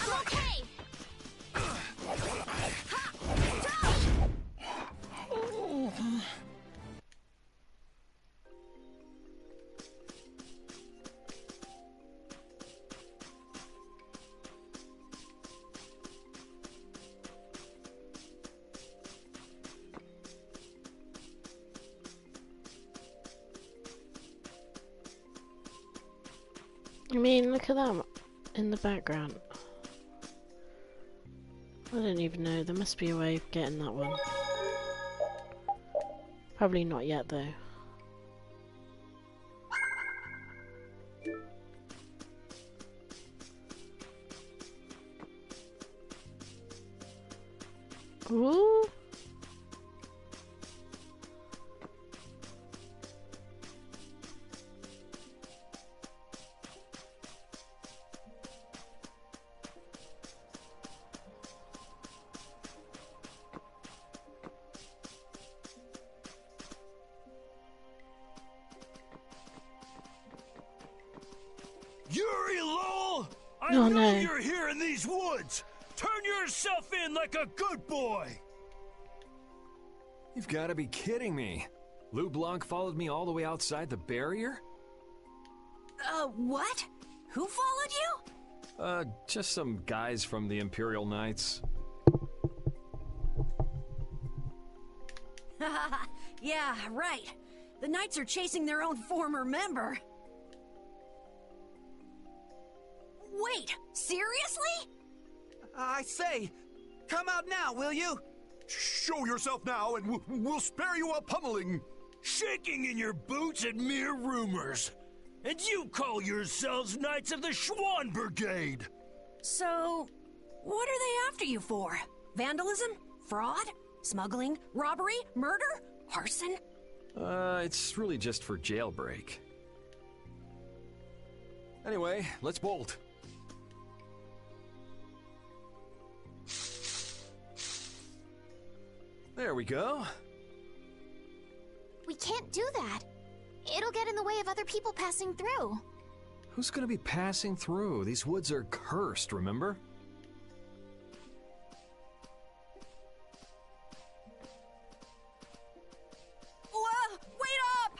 I'm okay! I mean, look at that in the background. I don't even know. There must be a way of getting that one. Probably not yet, though. Ooh. Yuri Lowell! I Oh, know no. you're here in these woods! Turn yourself in like a good boy! You've got to be kidding me. Lou Blanc followed me all the way outside the barrier? What? Who followed you? Just some guys from the Imperial Knights. Yeah, right. The Knights are chasing their own former member. Wait, seriously? I say, come out now, will you? Show yourself now, and we'll spare you a pummeling. Shaking in your boots at mere rumors. And you call yourselves Knights of the Schwann Brigade! So, what are they after you for? Vandalism? Fraud? Smuggling? Robbery? Murder? Arson? It's really just for jailbreak. Anyway, let's bolt. There we go. We can't do that. It'll get in the way of other people passing through. Who's gonna be passing through? These woods are cursed, remember? Whoa! Wait up!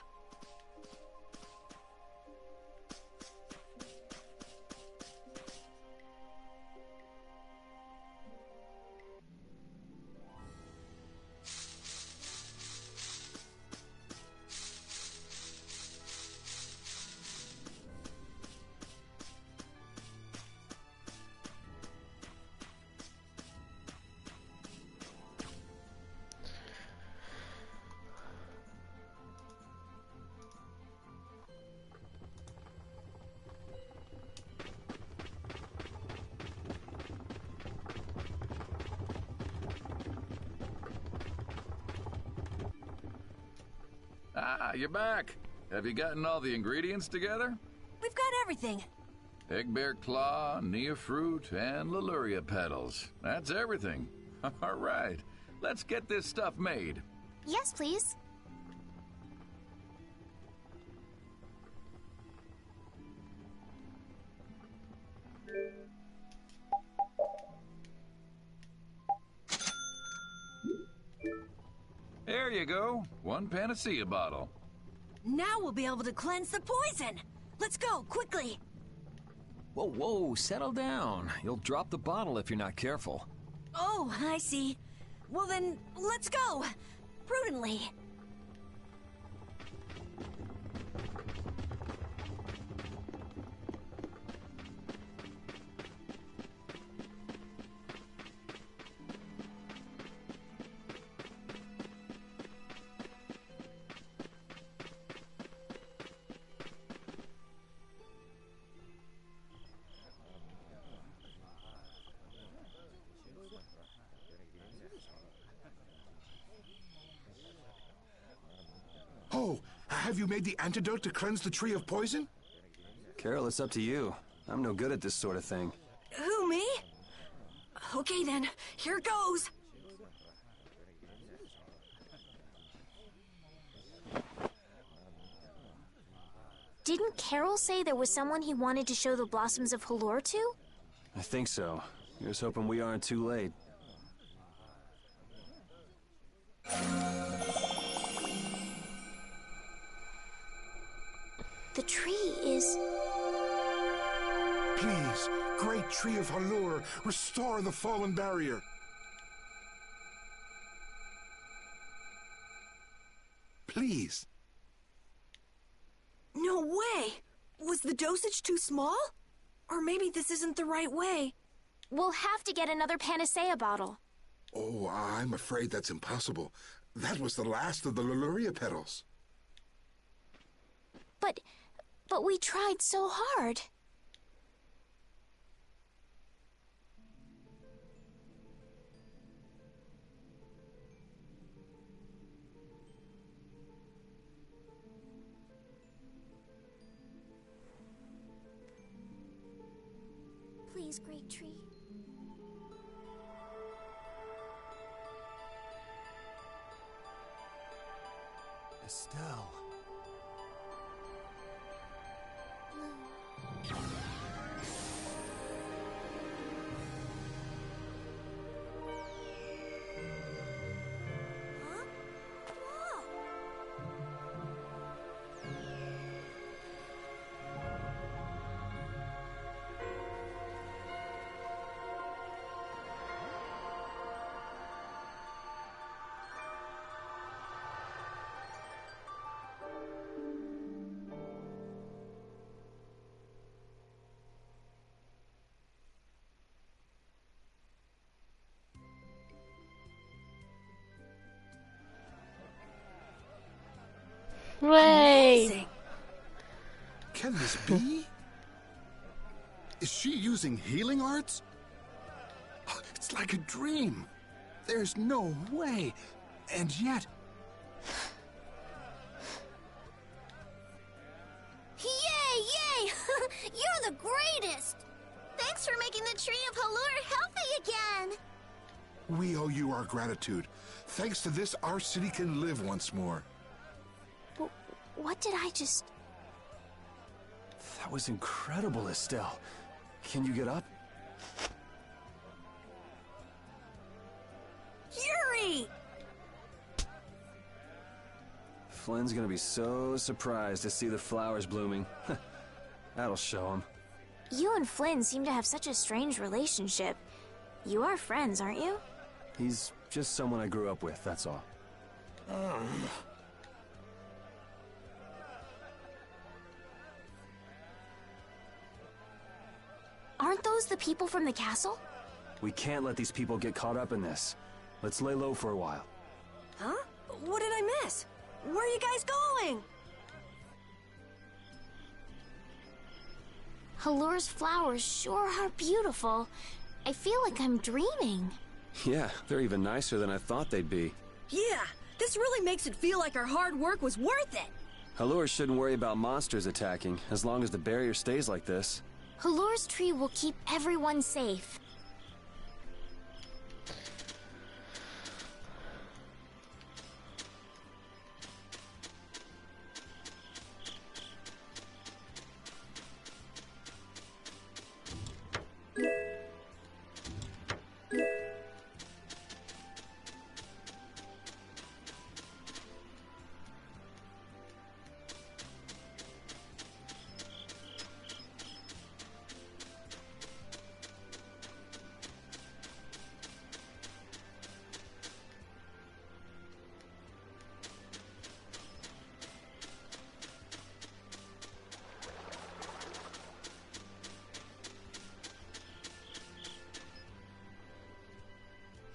Ah, you're back. Have you gotten all the ingredients together? We've got everything. Egg bear claw, Nia fruit, and Leluria petals. That's everything. All right, let's get this stuff made. Yes, please. There you go. One panacea bottle. Now we'll be able to cleanse the poison. Let's go, quickly. Whoa, whoa, settle down. You'll drop the bottle if you're not careful. Oh, I see. Well then, let's go. Prudently. Oh, have you made the antidote to cleanse the tree of poison? Carol, it's up to you. I'm no good at this sort of thing. Who, me? Okay then, here goes. Didn't Carol say there was someone he wanted to show the blossoms of Halor to? I think so. Here's hoping we aren't too late. The tree is... Please, great tree of Halur, restore the fallen barrier. Please. No way! Was Was the dosage too small? Or maybe this isn't the right way. We'll have to get another Panacea bottle. Oh, I'm afraid that's impossible. That was the last of the Leluria petals. But we tried so hard. Please, Great Tree. Estelle. Hooray! Amazing. Can this be? Is she using healing arts? Oh, it's like a dream. There's no way. And yet... Yay, yay! You're the greatest! Thanks for making the Tree of Halure healthy again! we owe you our gratitude. Thanks to this, our city can live once more. What did I just... That was incredible, Estelle. Can you get up? Yuri! Flynn's gonna be so surprised to see the flowers blooming. That'll show him. You and Flynn seem to have such a strange relationship. You are friends, aren't you? He's just someone I grew up with, that's all. Aren't those the people from the castle? We can't let these people get caught up in this. Let's lay low for a while. Huh? What did I miss? Where are you guys going? Halure's flowers sure are beautiful. I feel like I'm dreaming. Yeah, they're even nicer than I thought they'd be. Yeah, this really makes it feel like our hard work was worth it. Halure shouldn't worry about monsters attacking, as long as the barrier stays like this. Halure's tree will keep everyone safe.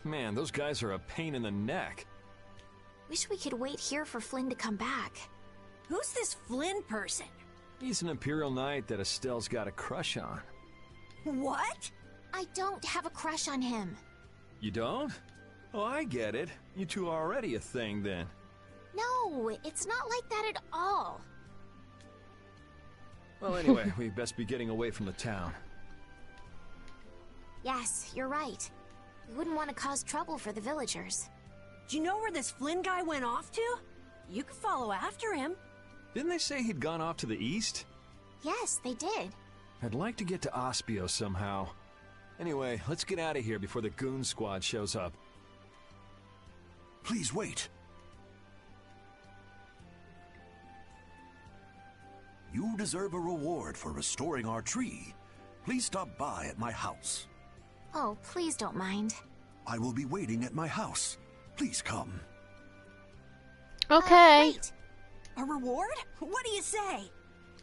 Man, those guys are a pain in the neck. Wish we could wait here for Flynn to come back. Who's this Flynn person? He's an Imperial Knight that Estelle's got a crush on. What? I don't have a crush on him. You don't? Oh, I get it. You two are already a thing, then. No, it's not like that at all. Well, anyway, we best be getting away from the town. Yes, you're right. We wouldn't want to cause trouble for the villagers. Do you know where this Flynn guy went off to? You could follow after him. Didn't they say he'd gone off to the east? Yes, they did. I'd like to get to Aspio somehow. Anyway, let's get out of here before the goon squad shows up. Please wait. You deserve a reward for restoring our tree. Please stop by at my house. Oh, please don't mind. I will be waiting at my house. Please come. Okay. Wait. A reward? What do you say?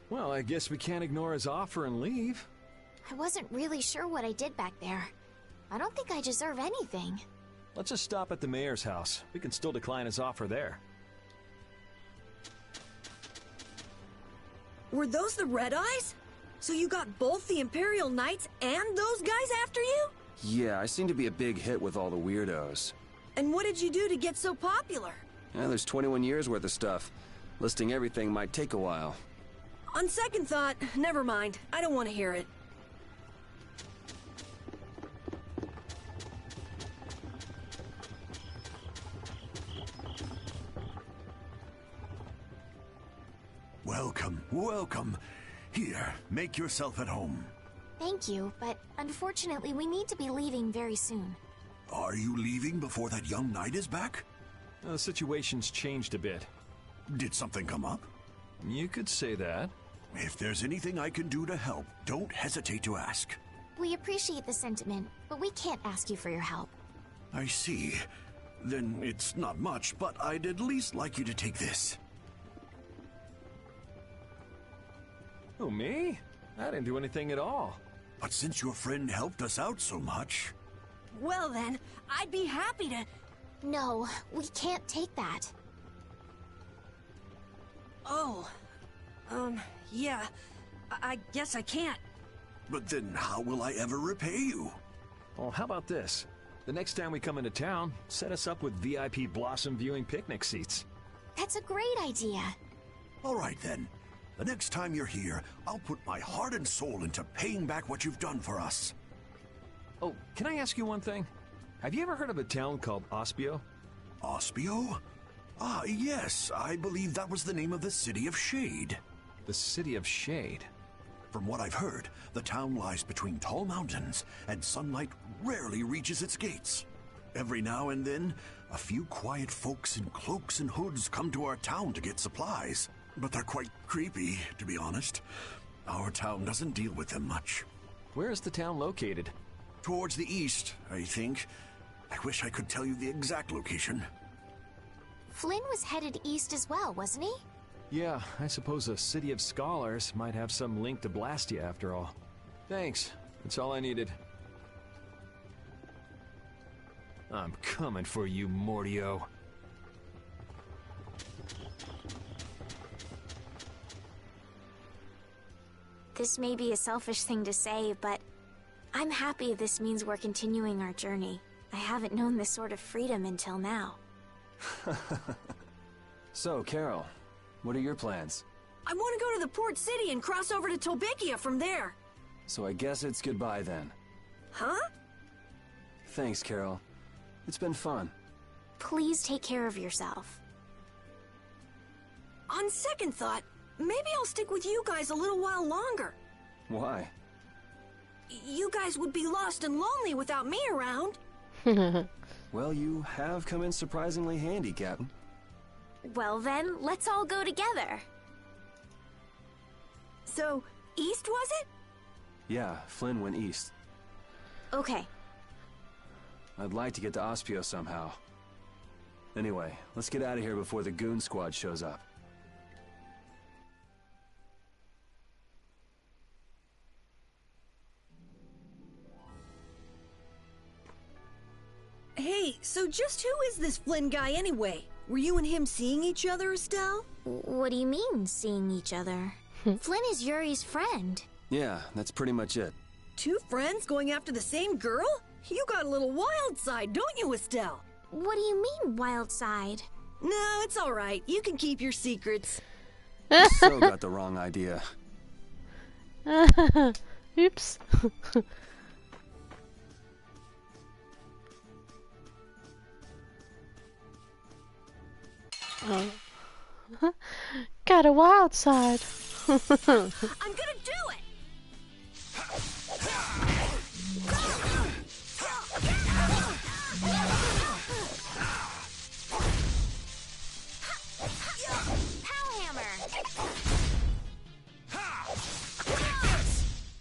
Well, I guess we can't ignore his offer and leave. I wasn't really sure what I did back there. I don't think I deserve anything. Let's just stop at the mayor's house. We can still decline his offer there. Were those the Red Eyes? So you got both the Imperial Knights and those guys after you? Yeah, I seem to be a big hit with all the weirdos. And what did you do to get so popular? Yeah, there's 21 years worth of stuff. Listing everything might take a while. On second thought, never mind. I don't want to hear it. Welcome, welcome. Here, make yourself at home. Thank you, but unfortunately we need to be leaving very soon. Are you leaving before that young knight is back? The situation's changed a bit. Did something come up? You could say that. If there's anything I can do to help, don't hesitate to ask. We appreciate the sentiment, but we can't ask you for your help. I see. Then it's not much, but I'd at least like you to take this. Oh, me? I didn't do anything at all. But since your friend helped us out so much... Well then, I'd be happy to... No, we can't take that. Oh. Yeah. I guess I can't. But then how will I ever repay you? Well, how about this? The next time we come into town, set us up with VIP blossom viewing picnic seats. That's a great idea. All right then. The next time you're here, I'll put my heart and soul into paying back what you've done for us. Oh, can I ask you one thing? Have you ever heard of a town called Ospio? Ospio? Ah, yes. I believe that was the name of the City of Shade. The City of Shade? From what I've heard, the town lies between tall mountains, and sunlight rarely reaches its gates. Every now and then, a few quiet folks in cloaks and hoods come to our town to get supplies. But they're quite creepy, to be honest. Our town doesn't deal with them much. Where is the town located? Towards the east, I think. I wish I could tell you the exact location. Flynn was headed east as well, wasn't he? Yeah, I suppose a City of Scholars might have some link to Blastia after all. Thanks. That's all I needed. I'm coming for you, Mordio. This may be a selfish thing to say, but I'm happy this means we're continuing our journey. I haven't known this sort of freedom until now. So, Carol, what are your plans? I want to go to the port city and cross over to Tolbikia from there. So I guess it's goodbye then. Huh? Thanks, Carol. It's been fun. Please take care of yourself. On second thought, maybe I'll stick with you guys a little while longer. Why? You guys would be lost and lonely without me around. Well, you have come in surprisingly handy, Captain. Well then, let's all go together. So, east was it? Yeah, Flynn went east. Okay. I'd like to get to Ospio somehow. Anyway, let's get out of here before the goon squad shows up. Hey, so just who is this Flynn guy anyway? Were you and him seeing each other, Estelle? What do you mean, seeing each other? Flynn is Yuri's friend. Yeah, that's pretty much it. Two friends going after the same girl? You got a little wild side, don't you, Estelle? What do you mean, wild side? No, it's all right. You can keep your secrets. So got the wrong idea. Oops. Oh. Got a wild side. I'm gonna do it!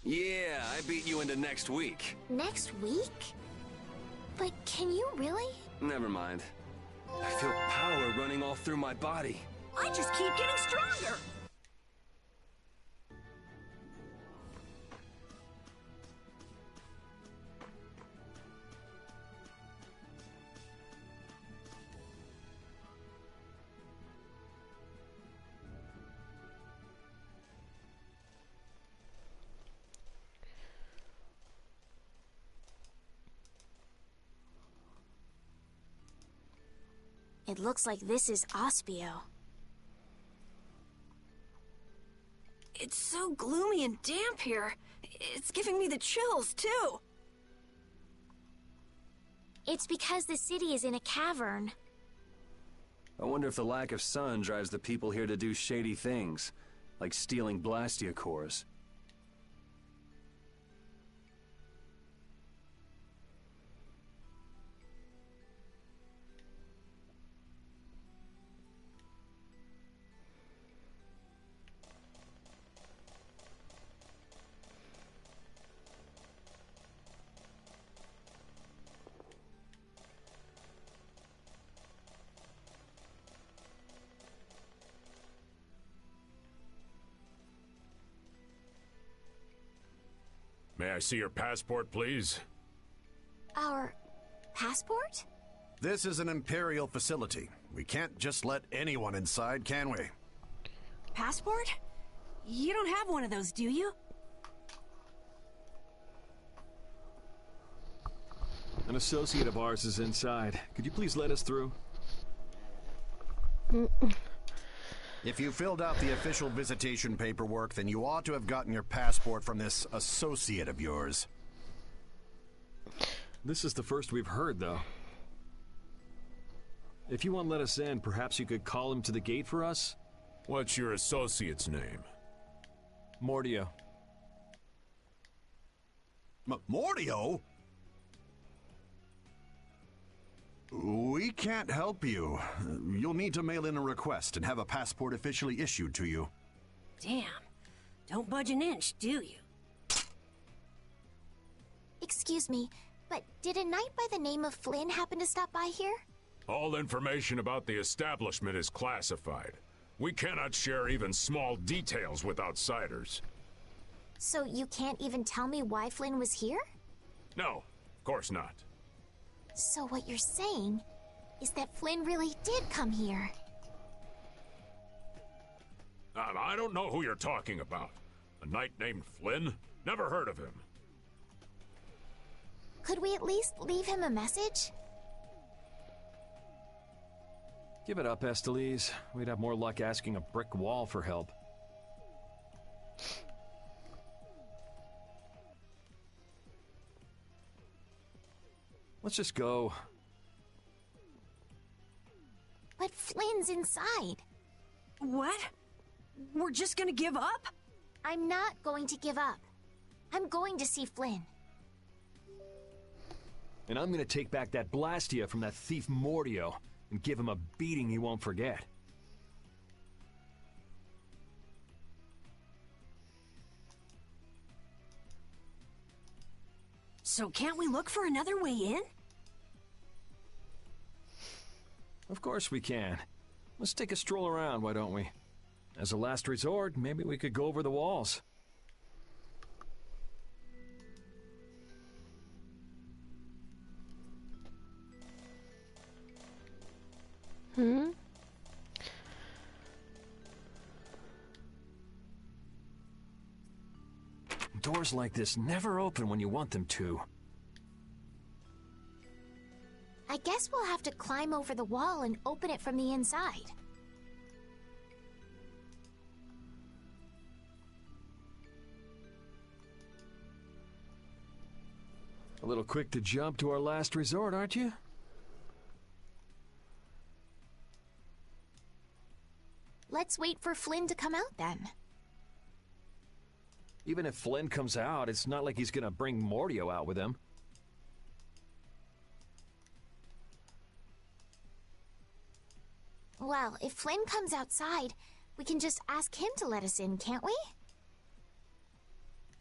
Yeah, I beat you into next week. Next week? But can you really? Never mind. I feel power running all through my body. I just keep getting stronger! It looks like this is Aspio. It's so gloomy and damp here. It's giving me the chills, too. It's because the city is in a cavern. I wonder if the lack of sun drives the people here to do shady things, like stealing Blastia cores. May I see your passport, please? Our passport? This is an Imperial facility. We can't just let anyone inside, can we? Passport? You don't have one of those, do you? An associate of ours is inside. Could you please let us through? If you filled out the official visitation paperwork, then you ought to have gotten your passport from this associate of yours. This is the first we've heard, though. If you won't let us in, perhaps you could call him to the gate for us? What's your associate's name? Mordio. Mordio? We can't help you. You'll need to mail in a request and have a passport officially issued to you. Damn. Don't budge an inch, do you? Excuse me, but did a knight by the name of Flynn happen to stop by here? All information about the establishment is classified. We cannot share even small details with outsiders. So you can't even tell me why Flynn was here? No, of course not. So what you're saying is that Flynn really did come here. I don't know who you're talking about. A knight named Flynn? Never heard of him. Could we at least leave him a message? Give it up, Estelise. We'd have more luck asking a brick wall for help. Let's just go. But Flynn's inside. What? We're just gonna give up? I'm not going to give up. I'm going to see Flynn. And I'm gonna take back that Blastia from that thief Mordio and give him a beating he won't forget. So can't we look for another way in? Of course we can. Let's take a stroll around, why don't we? As a last resort, maybe we could go over the walls. Doors like this never open when you want them to. I guess we'll have to climb over the wall and open it from the inside. A little quick to jump to our last resort, aren't you? Let's wait for Flynn to come out then. Even if Flynn comes out, it's not like he's gonna bring Mordio out with him. Well, if Flynn comes outside, we can just ask him to let us in, can't we?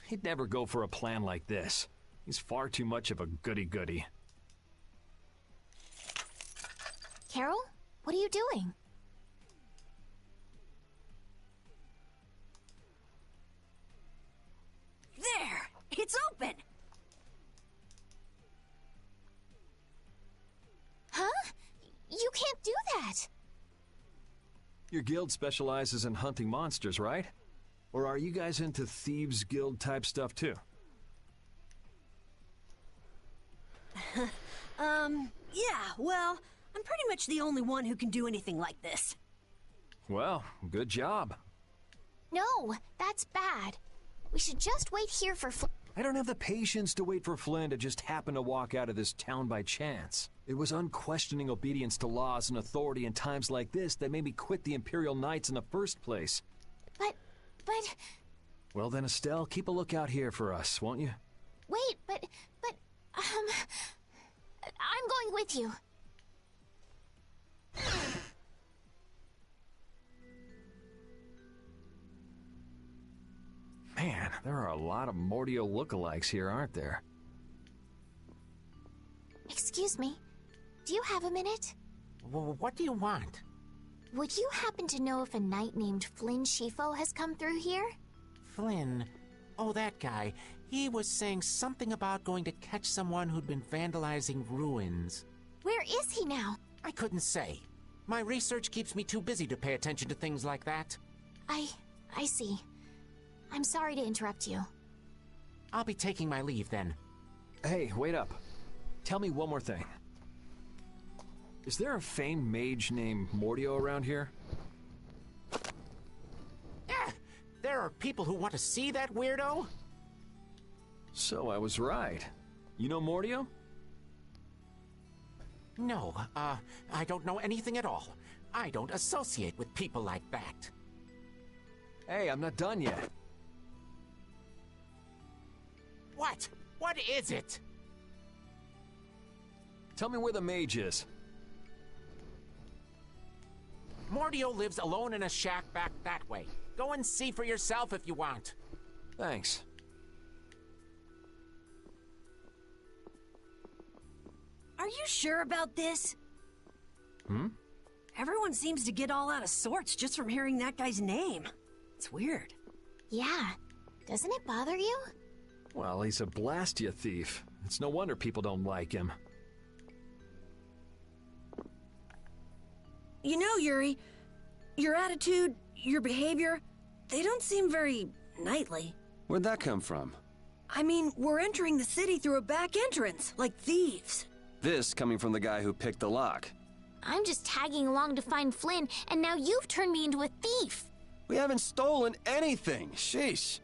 He'd never go for a plan like this. He's far too much of a goody-goody. Carol, what are you doing? There! It's open! Huh? You can't do that! Your guild specializes in hunting monsters, right? Or are you guys into Thieves Guild type stuff too? Yeah, well, I'm pretty much the only one who can do anything like this. Well, good job. No, that's bad. We should just wait here for I don't have the patience to wait for Flynn to just happen to walk out of this town by chance. It was unquestioning obedience to laws and authority in times like this that made me quit the Imperial Knights in the first place. But... Well then, Estelle, keep a lookout here for us, won't you? Wait, I'm going with you. Man, there are a lot of Mordio lookalikes here, aren't there? Excuse me. Do you have a minute? What do you want? Would you happen to know if a knight named Flynn Scifo has come through here? Flynn? Oh, that guy. He was saying something about going to catch someone who'd been vandalizing ruins. Where is he now? I couldn't say. My research keeps me too busy to pay attention to things like that. I see. I'm sorry to interrupt you. I'll be taking my leave then. Hey, wait up. Tell me one more thing. Is there a famed mage named Mordio around here? There are people who want to see that weirdo? So I was right. You know Mordio? No, I don't know anything at all. I don't associate with people like that. Hey, I'm not done yet. What? What is it? Tell me where the mage is. Mordio lives alone in a shack back that way. Go and see for yourself if you want. Thanks. Are you sure about this? Hmm? Everyone seems to get all out of sorts just from hearing that guy's name. It's weird. Yeah. Doesn't it bother you? Well, he's a Blastia thief. It's no wonder people don't like him. You know, Yuri, your attitude, your behavior, they don't seem very knightly. Where'd that come from? I mean, we're entering the city through a back entrance, like thieves. This coming from the guy who picked the lock. I'm just tagging along to find Flynn, and now you've turned me into a thief. We haven't stolen anything. Sheesh.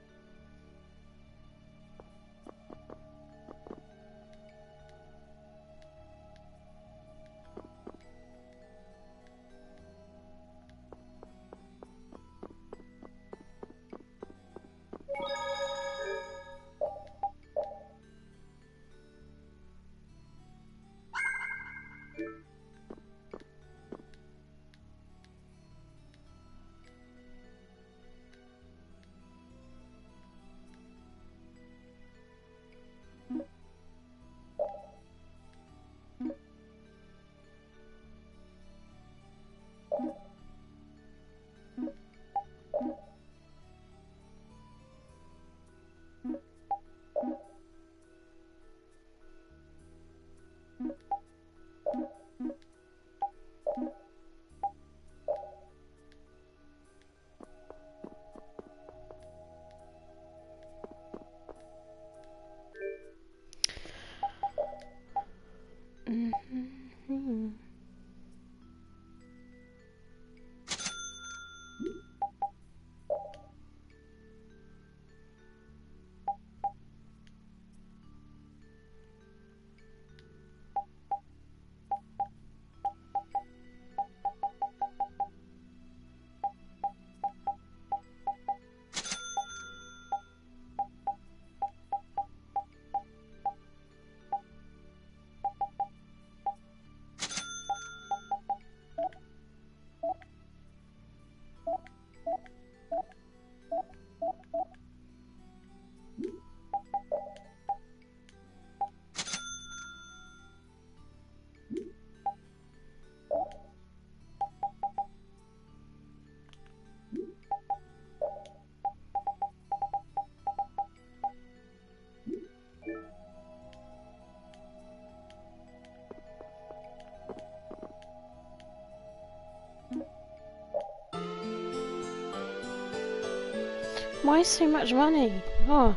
Why so much money? Oh.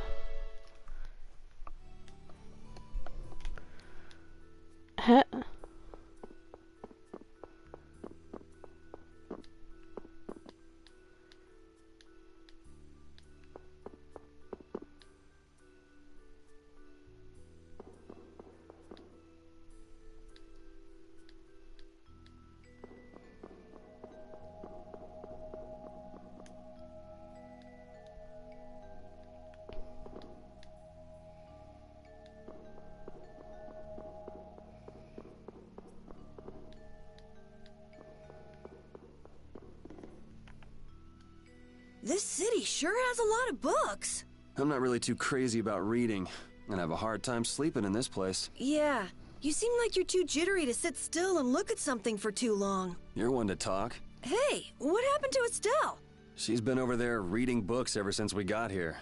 This city sure has a lot of books. I'm not really too crazy about reading, and I have a hard time sleeping in this place. Yeah, you seem like you're too jittery to sit still and look at something for too long. You're one to talk. Hey, what happened to Estelle? She's been over there reading books ever since we got here.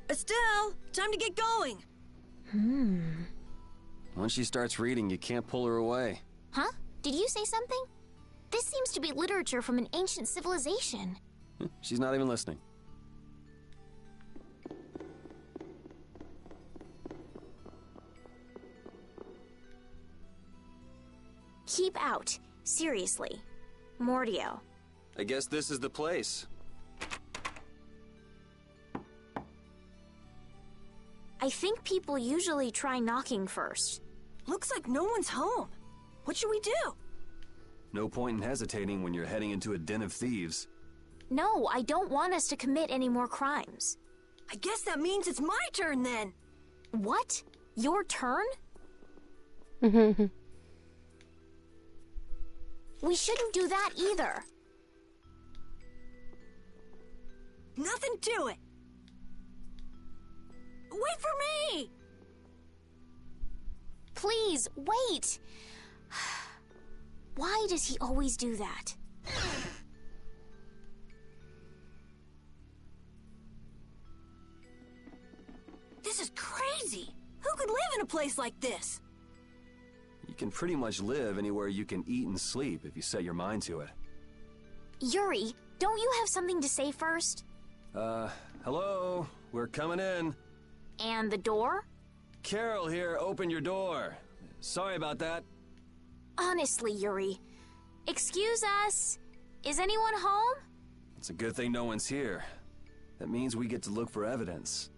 Estelle, time to get going. Once she starts reading, you can't pull her away. Huh? Did you say something? This seems to be literature from an ancient civilization. She's not even listening. Keep out. Seriously. Mordio. I guess this is the place. I think people usually try knocking first. Looks like no one's home. What should we do? No point in hesitating when you're heading into a den of thieves. No, I don't want us to commit any more crimes. I guess that means it's my turn then. What? Your turn? We shouldn't do that either. Nothing to it. Wait for me! Please, wait! Why does he always do that? This is crazy! Who could live in a place like this? You can pretty much live anywhere you can eat and sleep if you set your mind to it. Yuri, don't you have something to say first? Hello? We're coming in. And the door? Carol here, open your door. Sorry about that. Honestly, Yuri. Excuse us. Is anyone home? It's a good thing no one's here. That means we get to look for evidence.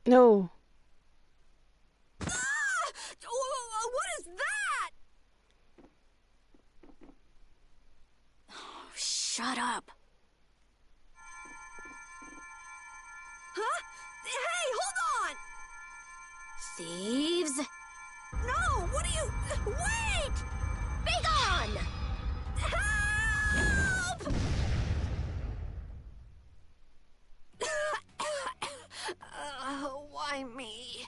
No. Ah! What is that? Oh, shut up. Huh? Hey, hold on! Thieves? No, what are you... Wait! Be gone! Help! Why me?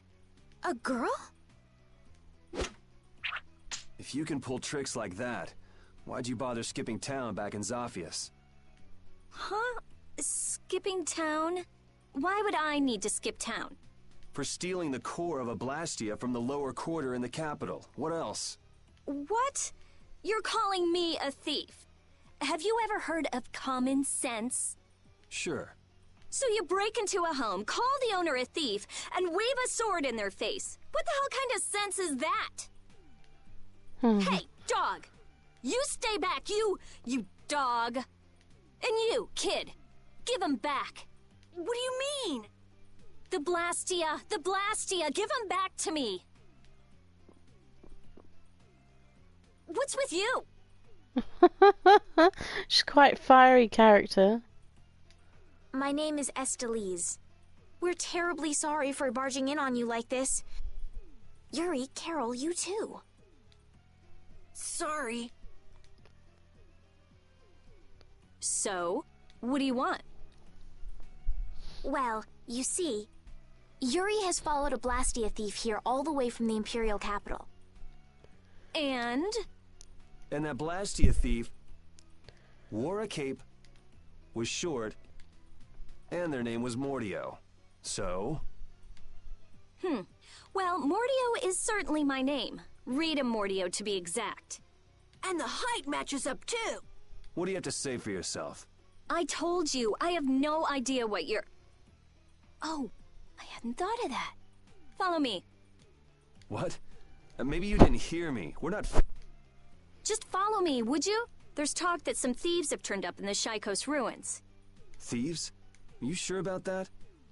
A girl? If you can pull tricks like that, why'd you bother skipping town back in Zaphias? Huh? Skipping town? Why would I need to skip town? For stealing the core of a Blastia from the lower quarter in the capital. What else? What? You're calling me a thief? Have you ever heard of common sense? Sure. So you break into a home, call the owner a thief, and wave a sword in their face. What the hell kind of sense is that? Hey, dog! You stay back, you dog! And you, kid, give him back. What do you mean? The Blastia, give him back to me. What's with you? She's quite a fiery character. My name is Estellise. We're terribly sorry for barging in on you like this. Yuri, Carol, you too. Sorry. So, what do you want? Well, you see, Yuri has followed a Blastia thief here all the way from the Imperial capital. And? And that Blastia thief wore a cape, was short, and their name was Mordio. So? Well, Mordio is certainly my name. Rita Mordio, to be exact. And the height matches up too. What do you have to say for yourself? I told you, I have no idea what you're... Oh, I hadn't thought of that. Follow me. What? Maybe you didn't hear me. We're not... Just follow me, would you? There's talk that some thieves have turned up in the Shaikos ruins. Thieves? Are you sure about that?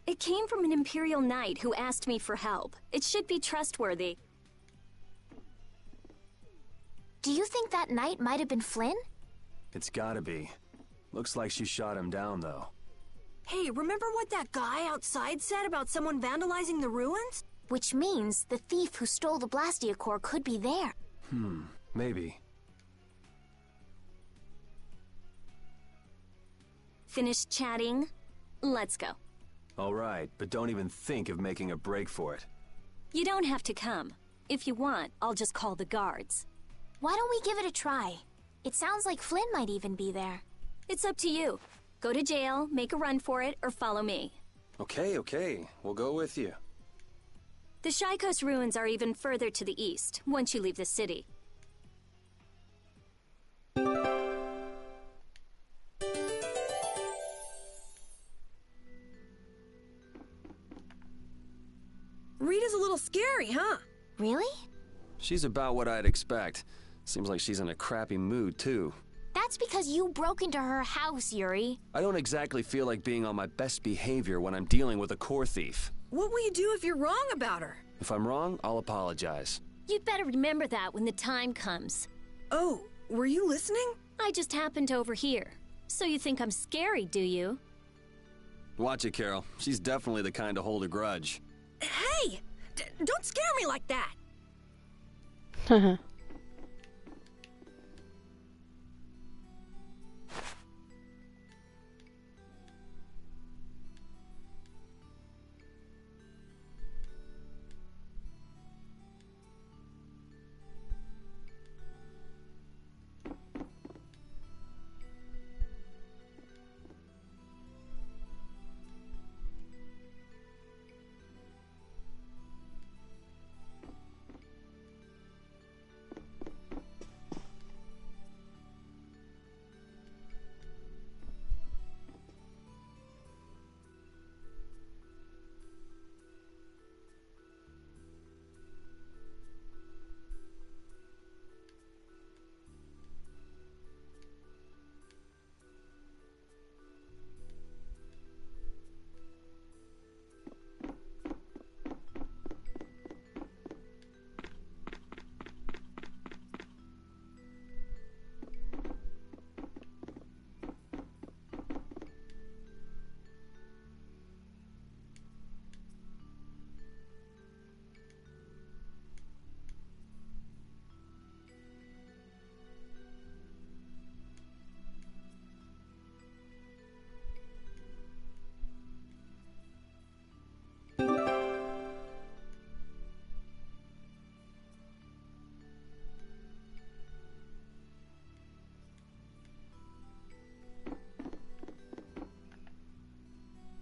It came from an Imperial Knight who asked me for help. It should be trustworthy. Do you think that knight might have been Flynn? It's gotta be. Looks like she shot him down, though. Hey, remember what that guy outside said about someone vandalizing the ruins? Which means the thief who stole the Blastia core could be there. Maybe. Finished chatting? Let's go. All right, but don't even think of making a break for it. You don't have to come. If you want, I'll just call the guards. Why don't we give it a try? It sounds like Flynn might even be there. It's up to you. Go to jail, make a run for it, or follow me. Okay. We'll go with you. The Shaikos ruins are even further to the east, once you leave the city. Rita's a little scary, huh? Really? She's about what I'd expect. Seems like she's in a crappy mood, too. That's because you broke into her house, Yuri. I don't exactly feel like being on my best behavior when I'm dealing with a core thief. What will you do if you're wrong about her? If I'm wrong, I'll apologize. You'd better remember that when the time comes. Oh, were you listening? I just happened to overhear. So you think I'm scary, do you? Watch it, Carol. She's definitely the kind to hold a grudge. Hey! Don't scare me like that!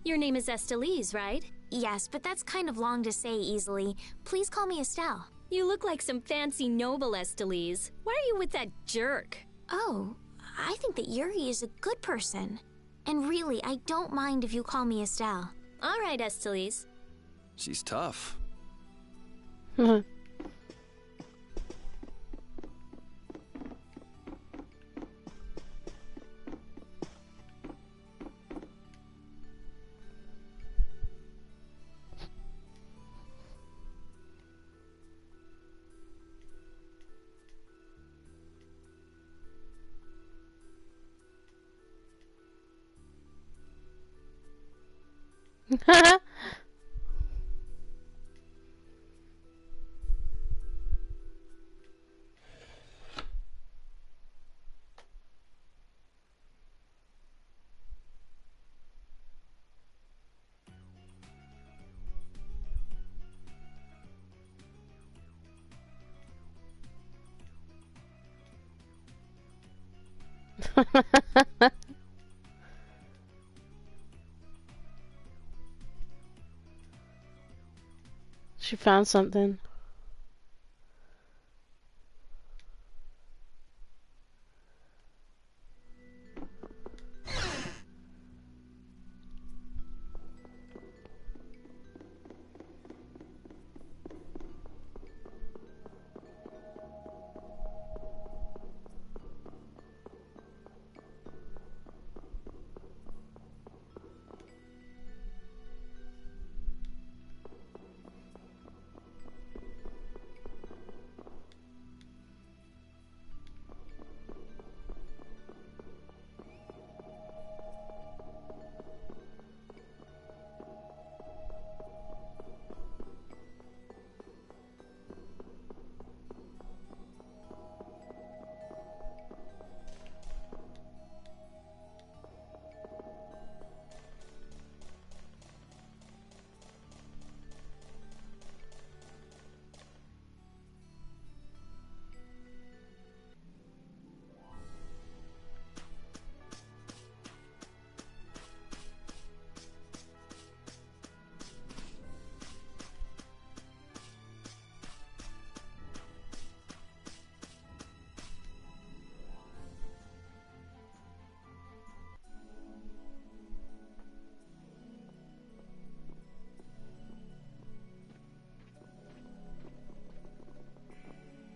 Your name is Estellise, right? Yes, but that's kind of long to say easily. Please call me Estelle. You look like some fancy noble, Estellise. Why are you with that jerk? Oh, I think that Yuri is a good person. And really, I don't mind if you call me Estelle. All right, Estellise. She's tough. She found something.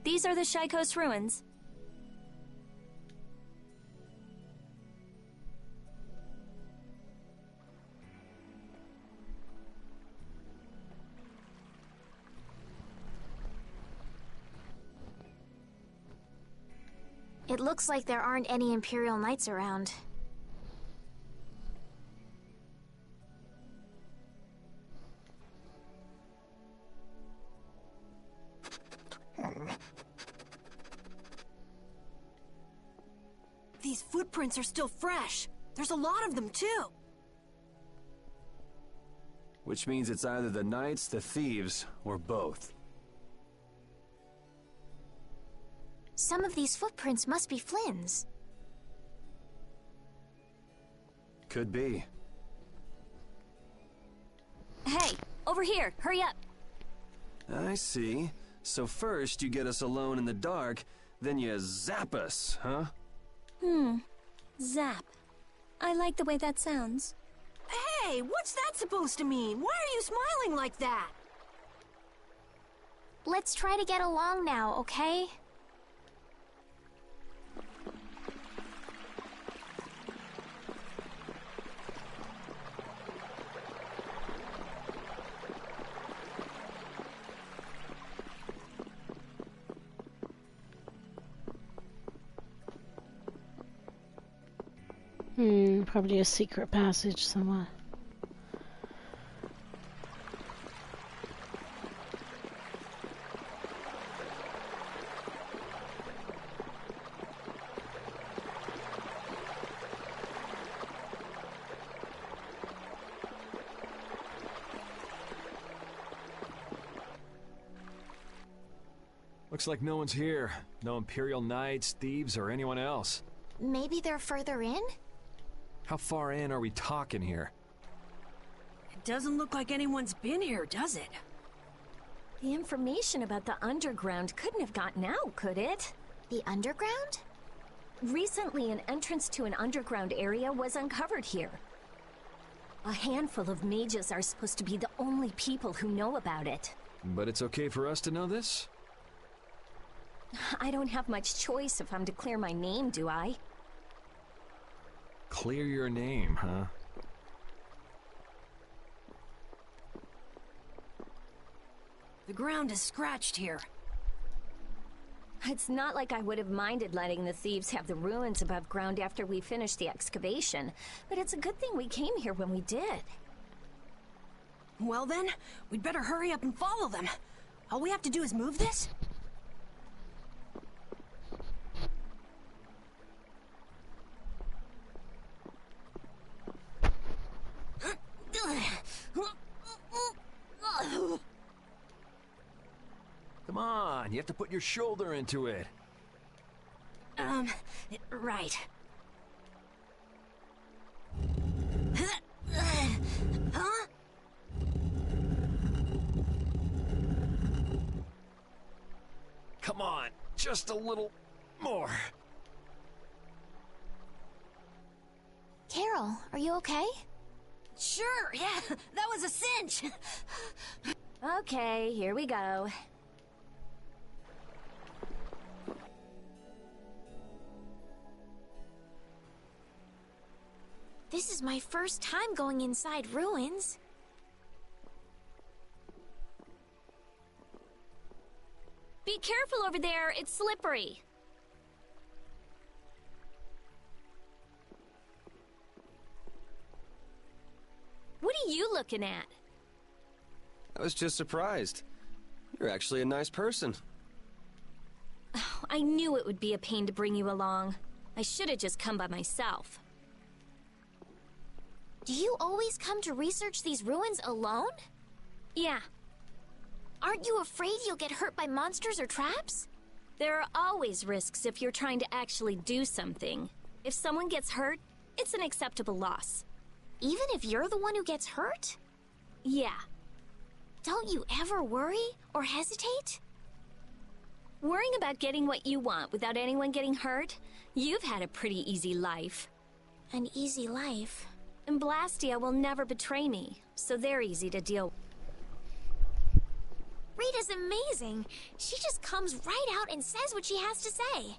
These are the Shaikos ruins. It looks like there aren't any Imperial Knights around. These footprints are still fresh. There's a lot of them, too. Which means it's either the Knights, the thieves, or both. Some of these footprints must be Flynn's. Could be. Hey, over here, hurry up. I see. So first you get us alone in the dark, then you zap us, huh? Zap. I like the way that sounds. Hey, what's that supposed to mean? Why are you smiling like that? Let's try to get along now, okay? Probably a secret passage somewhere. Looks like no one's here. No Imperial Knights, thieves, or anyone else. Maybe they're further in? How far in are we talking here? It doesn't look like anyone's been here, does it? The information about the underground couldn't have gotten out, could it? The underground? Recently, an entrance to an underground area was uncovered here. A handful of mages are supposed to be the only people who know about it. But it's okay for us to know this? I don't have much choice if I'm to clear my name, do I? Clear your name, huh? The ground is scratched here. It's not like I would have minded letting the thieves have the ruins above ground after we finished the excavation, but it's a good thing we came here when we did. Well then, we'd better hurry up and follow them. All we have to do is move this? Come on, you have to put your shoulder into it. Right. Come on, just a little more. Carol, are you okay? Sure, yeah, that was a cinch. Okay, here we go. This is my first time going inside ruins. Be careful over there, it's slippery. What are you looking at? I was just surprised. You're actually a nice person. Oh, I knew it would be a pain to bring you along. I should have just come by myself. Do you always come to research these ruins alone? Yeah. Aren't you afraid you'll get hurt by monsters or traps? There are always risks if you're trying to actually do something. If someone gets hurt, it's an acceptable loss. Even if you're the one who gets hurt? Yeah. Don't you ever worry or hesitate? Worrying about getting what you want without anyone getting hurt? You've had a pretty easy life. An easy life? And Blastia will never betray me, so they're easy to deal with. Rita's amazing. She just comes right out and says what she has to say.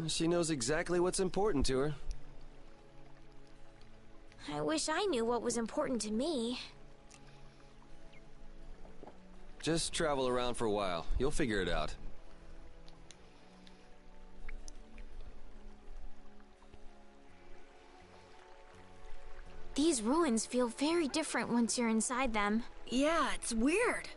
She knows exactly what's important to her. I wish I knew what was important to me. Just travel around for a while. You'll figure it out. These ruins feel very different once you're inside them. Yeah, it's weird.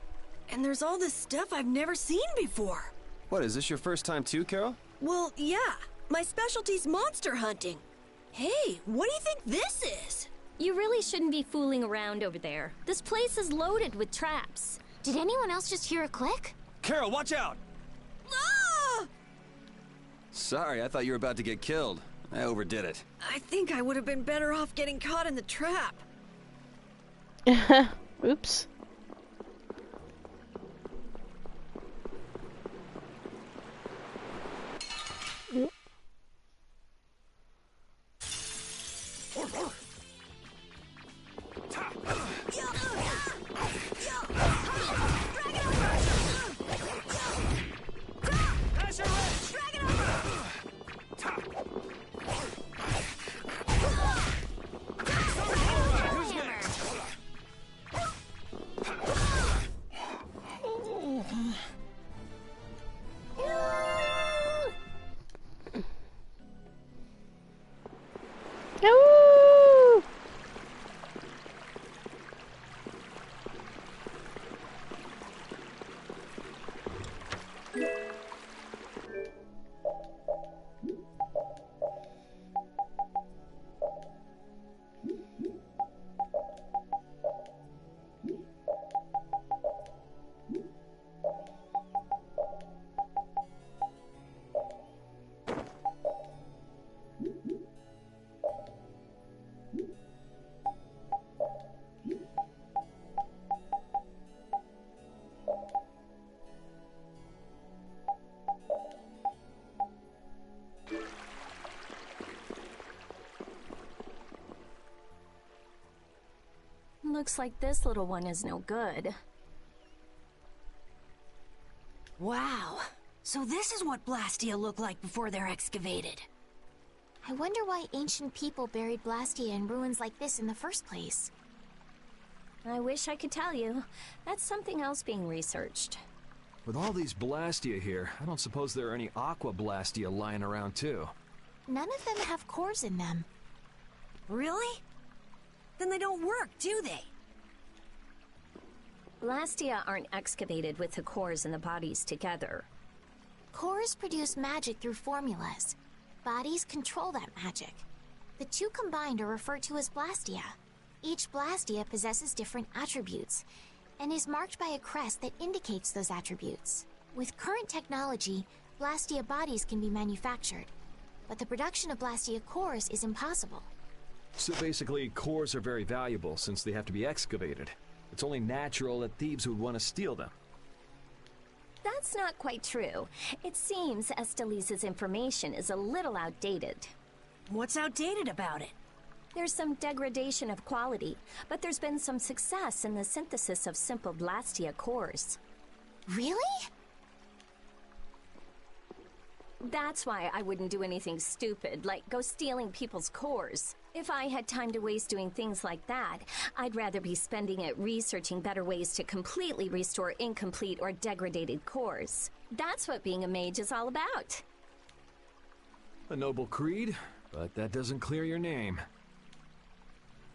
And there's all this stuff I've never seen before. What, is this your first time too, Carol? Well, yeah. My specialty's monster hunting. Hey, what do you think this is? You really shouldn't be fooling around over there. This place is loaded with traps. Did anyone else just hear a click? Carol, watch out! Ah! Sorry, I thought you were about to get killed. I overdid it. I think I would have been better off getting caught in the trap. Oops. Looks like this little one is no good. Wow. So this is what Blastia looked like before they're excavated. I wonder why ancient people buried Blastia in ruins like this in the first place. I wish I could tell you. That's something else being researched. With all these Blastia here, I don't suppose there are any Aqua Blastia lying around too. None of them have cores in them. Really? Then they don't work, do they? Blastia aren't excavated with the cores and the bodies together. Cores produce magic through formulas. Bodies control that magic. The two combined are referred to as Blastia. Each Blastia possesses different attributes, and is marked by a crest that indicates those attributes. With current technology, Blastia bodies can be manufactured, but the production of Blastia cores is impossible. So basically, cores are very valuable since they have to be excavated. It's only natural that thieves would want to steal them. That's not quite true. It seems Estelisa's information is a little outdated. What's outdated about it? There's some degradation of quality, but there's been some success in the synthesis of simple Blastia cores. Really? That's why I wouldn't do anything stupid, like go stealing people's cores. If I had time to waste doing things like that, I'd rather be spending it researching better ways to completely restore incomplete or degraded cores. That's what being a mage is all about. A noble creed, but that doesn't clear your name.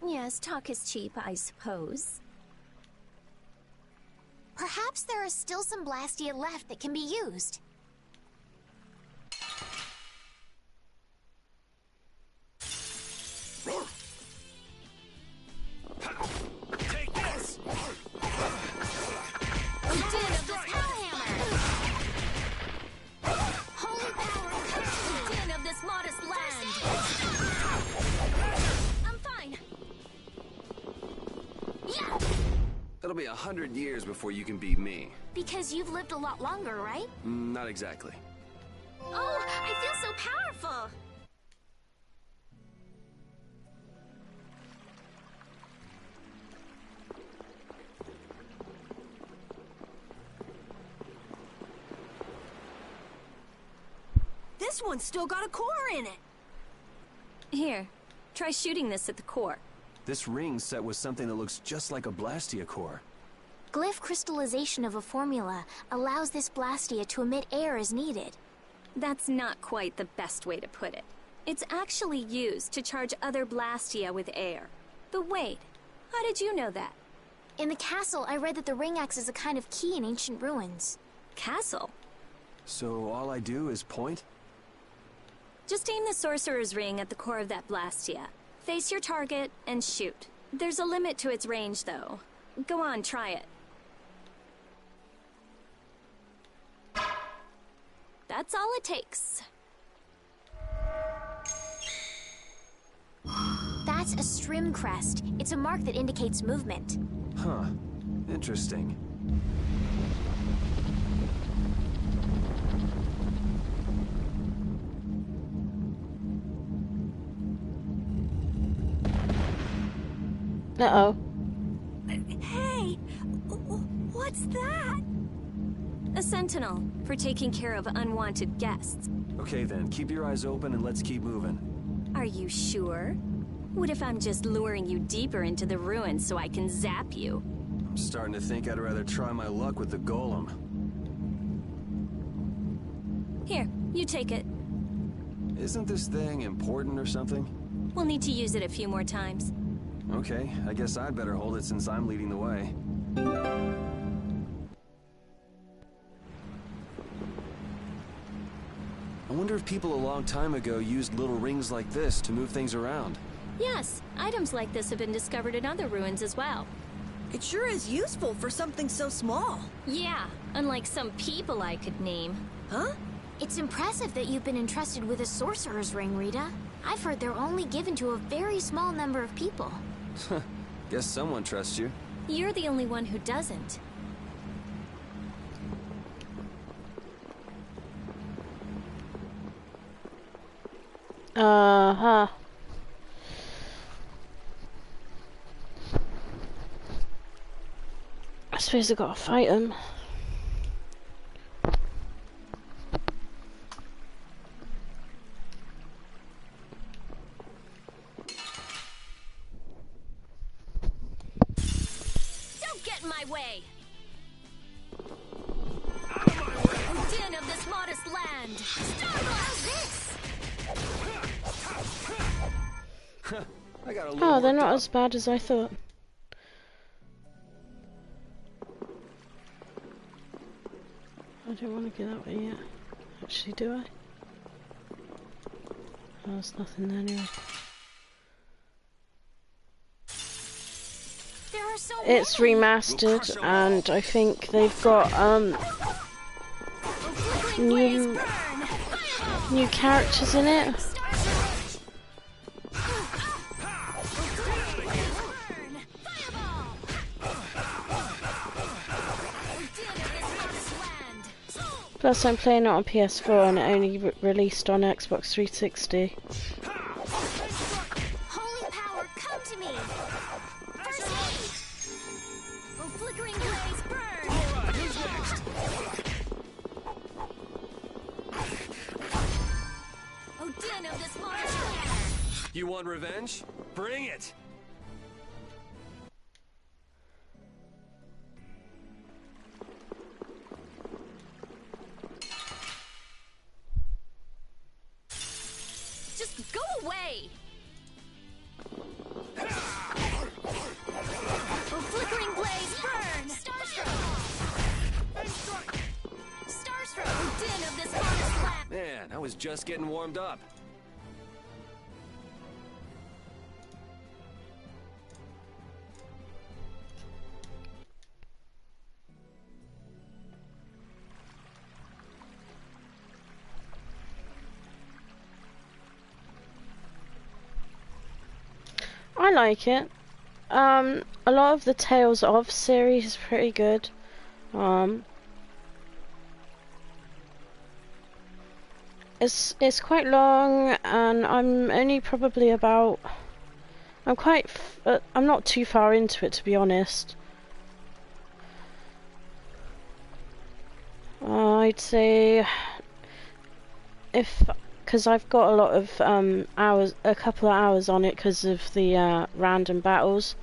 Yes, talk is cheap, I suppose. Perhaps there are still some Blastia left that can be used. Take this! Din of this Hellhammer! Holy power comes to the din of this modest land! I'm fine. Yeah! It'll be 100 years before you can beat me. Because you've lived a lot longer, right? Not exactly. Oh, I feel so powerful! This one's still got a core in it. Here, try shooting this at the core. This ring's set with something that looks just like a Blastia core. Glyph crystallization of a formula allows this Blastia to emit air as needed. That's not quite the best way to put it. It's actually used to charge other Blastia with air. But wait, how did you know that? In the castle, I read that the ring acts as a kind of key in ancient ruins. Castle? So all I do is point? Just aim the Sorcerer's Ring at the core of that Blastia. Face your target and shoot. There's a limit to its range, though. Go on, try it. That's all it takes. That's a Strim crest. It's a mark that indicates movement. Huh. Interesting. Uh-oh. Hey! What's that? A sentinel, for taking care of unwanted guests. Okay then, keep your eyes open and let's keep moving. Are you sure? What if I'm just luring you deeper into the ruins so I can zap you? I'm starting to think I'd rather try my luck with the golem. Here, you take it. Isn't this thing important or something? We'll need to use it a few more times. Okay, I guess I'd better hold it since I'm leading the way. I wonder if people a long time ago used little rings like this to move things around. Yes, items like this have been discovered in other ruins as well. It sure is useful for something so small. Yeah, unlike some people I could name. Huh? It's impressive that you've been entrusted with a sorcerer's ring, Rita. I've heard they're only given to a very small number of people. Guess someone trusts you. You're the only one who doesn't. Uh-huh. I suppose I gotta fight him. Don't get in my way! Din of this modest land! Starlight this! I got a Oh, they're not as bad as I thought. I don't want to go that way yet. Actually, do I? Oh, there's nothing there anyway. There are so It's remastered, and I think they've got new characters in it. Plus, I'm playing it on PS4 and it only released on Xbox 360. Holy power, come to me! First aid! Oh, flickering blaze, burn! Alright, who's next? Oh, den of this monster! You want revenge? Bring it! Just go away! Oh, flickering blaze, burn! Starstroke! Starstroke! Oh, den of this monster! Man, I was just getting warmed up. I like it. A lot of the Tales of series is pretty good. It's quite long, and I'm only probably about. I'm not too far into it, to be honest. I'd say because I've got a lot of hours, a couple of hours on it because of the random battles.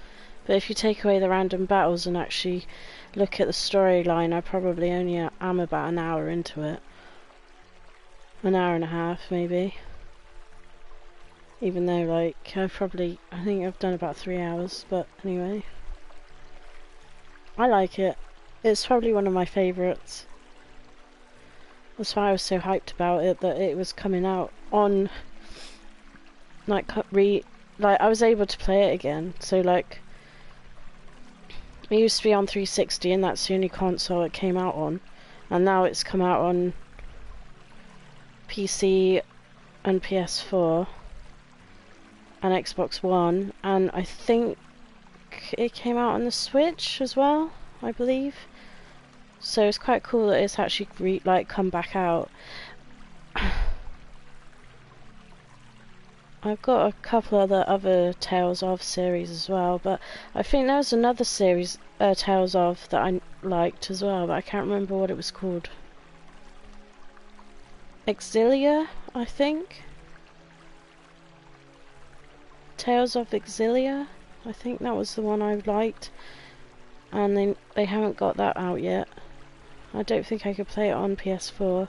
But if you take away the random battles and actually look at the storyline, I probably only am about an hour into it. An hour and a half, maybe. Even though, like, I think I've done about 3 hours, but anyway. I like it. It's probably one of my favourites. That's why I was so hyped about it, that it was coming out on, like, I was able to play it again. So, like, it used to be on 360, and that's the only console it came out on. And now it's come out on PC and PS4 and Xbox One, and I think it came out on the Switch as well, I believe. So it's quite cool that it's actually come back out. I've got a couple of the other Tales of series as well, but I think there was another series, Tales of, that I liked as well, but I can't remember what it was called. Exilia, I think. Tales of Exilia, I think that was the one I liked, and they haven't got that out yet. I don't think I could play it on PS4.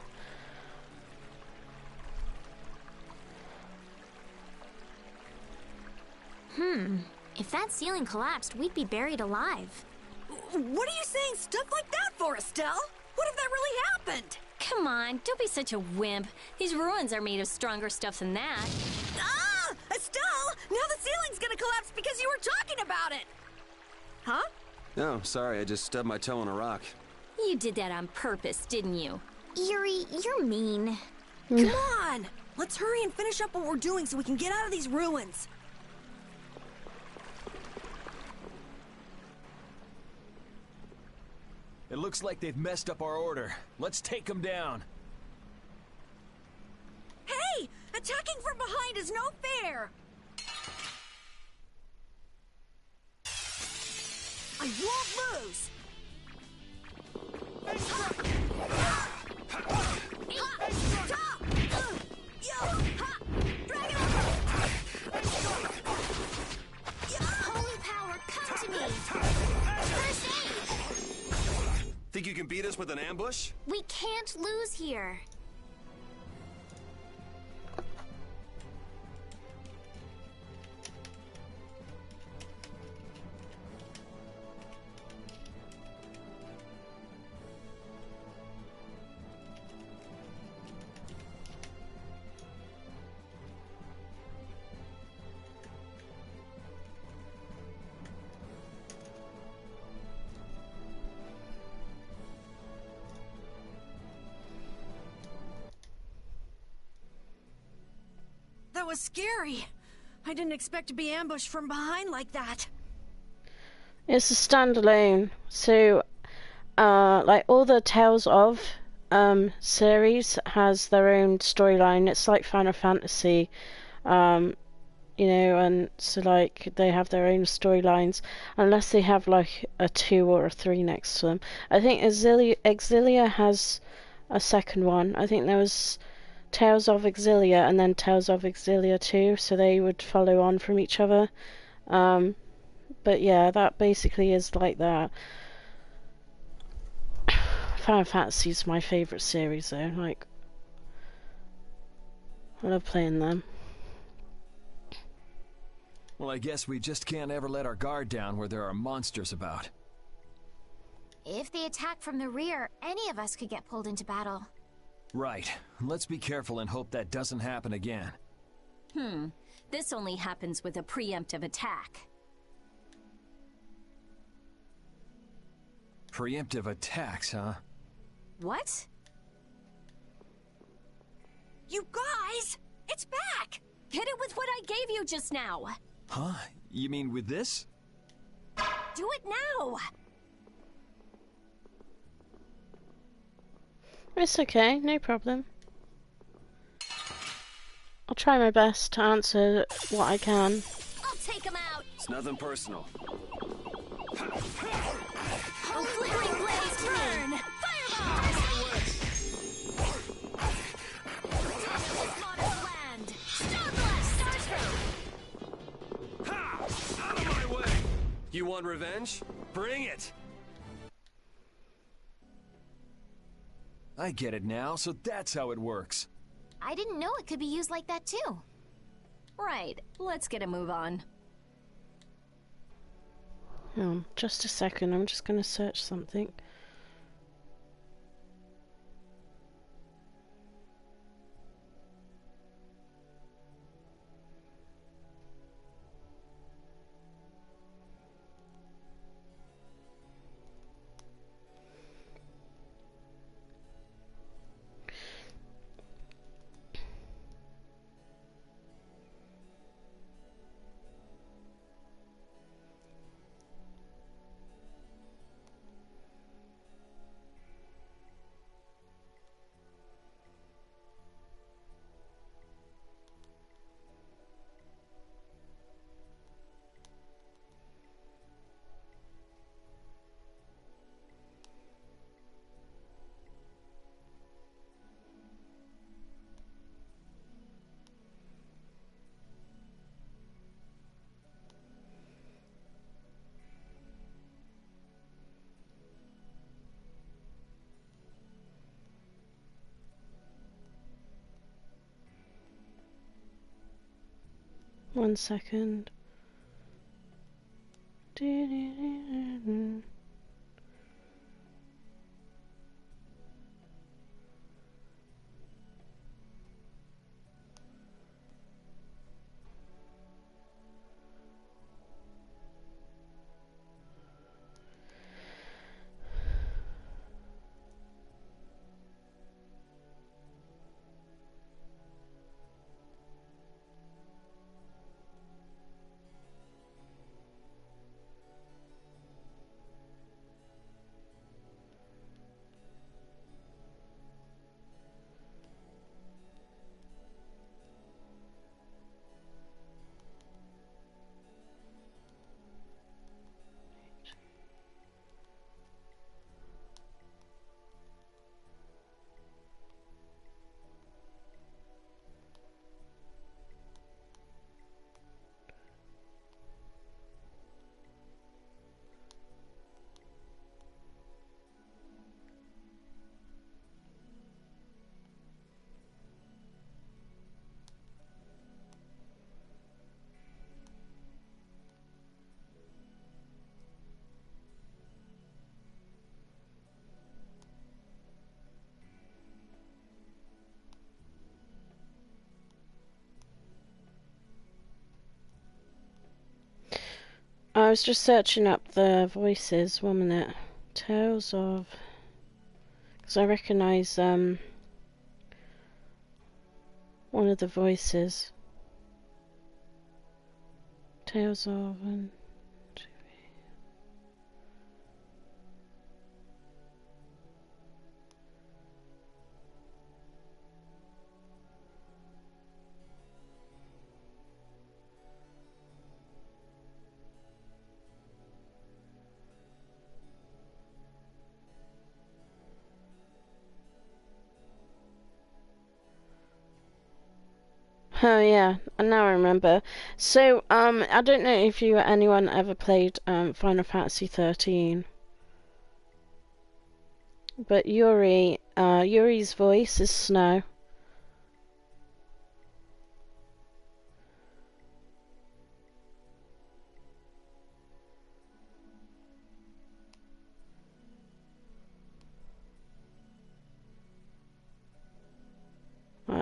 If that ceiling collapsed, we'd be buried alive. What are you saying stuff like that for, Estelle? What if that really happened? Come on, don't be such a wimp. These ruins are made of stronger stuff than that. Ah! Estelle! Now the ceiling's gonna collapse because you were talking about it! Huh? No, sorry, I just stubbed my toe on a rock. You did that on purpose, didn't you? Yuri, you're mean. Come on! Let's hurry and finish up what we're doing so we can get out of these ruins. It looks like they've messed up our order. Let's take them down. Hey! Attacking from behind is no fair! I won't lose! Holy power, come to me! First aid! Think you can beat us with an ambush? We can't lose here. That was scary. I didn't expect to be ambushed from behind like that. It's a standalone, so like all the Tales of series has their own storyline. It's like Final Fantasy, you know, and so like they have their own storylines unless they have like a 2 or a 3 next to them. I think Exilia has a second one. I think there was Tales of Exilia and then Tales of Exilia 2, so they would follow on from each other. But yeah, that basically is like that. Final Fantasy is my favourite series though, like I love playing them. Well, I guess we just can't ever let our guard down where there are monsters about. If they attack from the rear, any of us could get pulled into battle. Right. Let's be careful and hope that doesn't happen again. This only happens with a preemptive attack. Preemptive attacks, huh? What? You guys! It's back! Hit it with what I gave you just now! Huh? You mean with this? Do it now! It's okay, no problem. I'll try my best to answer what I can. I'll take him out! It's nothing personal. Flickering blaze turn! Fireball! Land! Star blast! Starstroke! Ha! Out of my way! You want revenge? Bring it! I get it now, so that's how it works. I didn't know it could be used like that too. Right, let's get a move on. Just a second, I'm just going to search something. One second. I was just searching up the voices, 1 minute. Tales of... because I recognise one of the voices. Tales of... Oh yeah, and now I remember. So, I don't know if anyone ever played Final Fantasy 13, but Yuri's voice is Snow.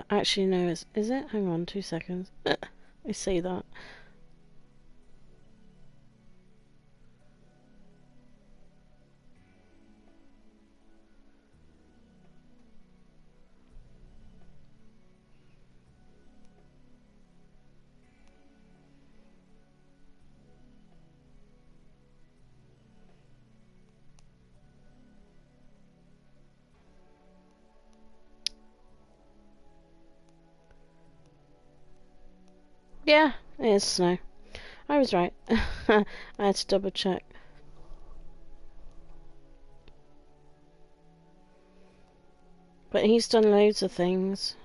Actually, no, is it? Hang on 2 seconds. I see that. Yeah, it is Snow. I was right. I had to double check. But he's done loads of things.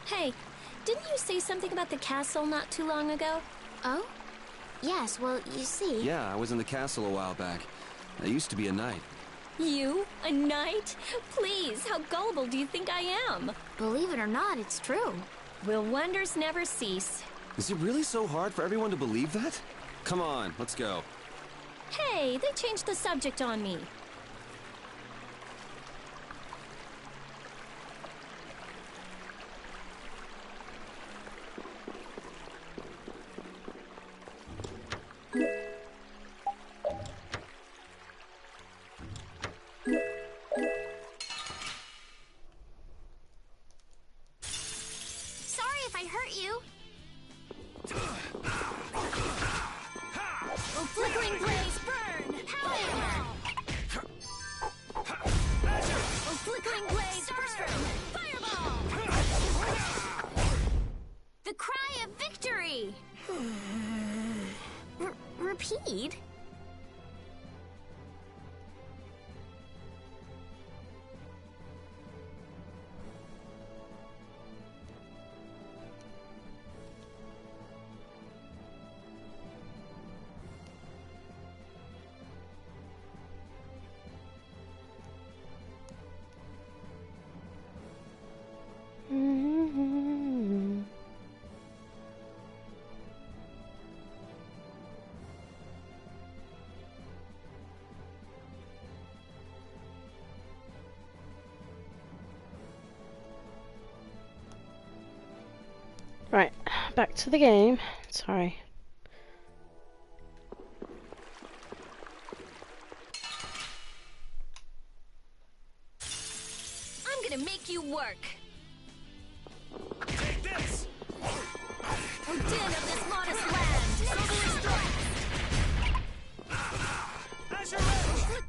Hey, didn't you say something about the castle not too long ago? Oh? Yes, well, you see... Yeah, I was in the castle a while back. I used to be a knight. You? A knight? Please, how gullible do you think I am? Believe it or not, it's true. Will wonders never cease? Is it really so hard for everyone to believe that? Come on, let's go. Hey, they changed the subject on me. Sorry if I hurt you. Oh, flickering blaze, burn! Power! Oh, flickering blaze, burn! Fireball! The cry of victory! Repeat? Right, back to the game. Sorry. I'm gonna make you work. Take this! Oh, din of this modest land!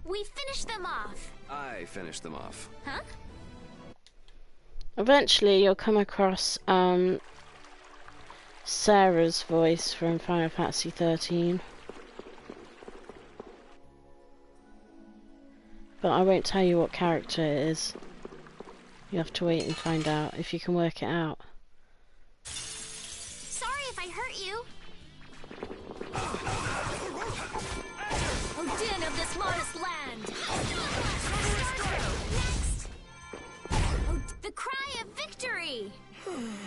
We finished them off. I finished them off. Huh? Eventually you'll come across Sarah's voice from Final Fantasy 13. But I won't tell you what character it is. You have to wait and find out if you can work it out. Sorry if I hurt you. Oh, din of this modest land! Flickering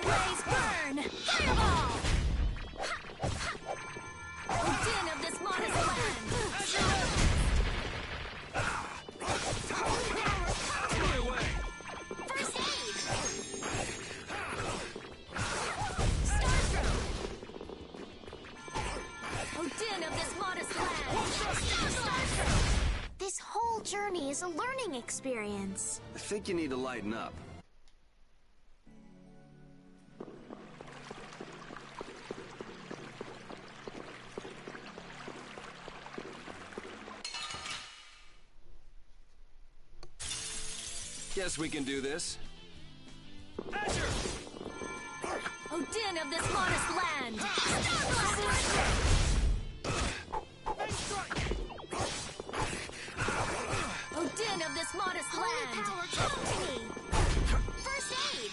blaze, burn! Fireball! Din of this modest land! First aid! Starstrom! Oh, din of this modest land! Starstrom! This whole journey is a learning experience. I think you need to lighten up. Guess we can do this. Oh, din of this modest land! Oh, din of this modest land! First aid!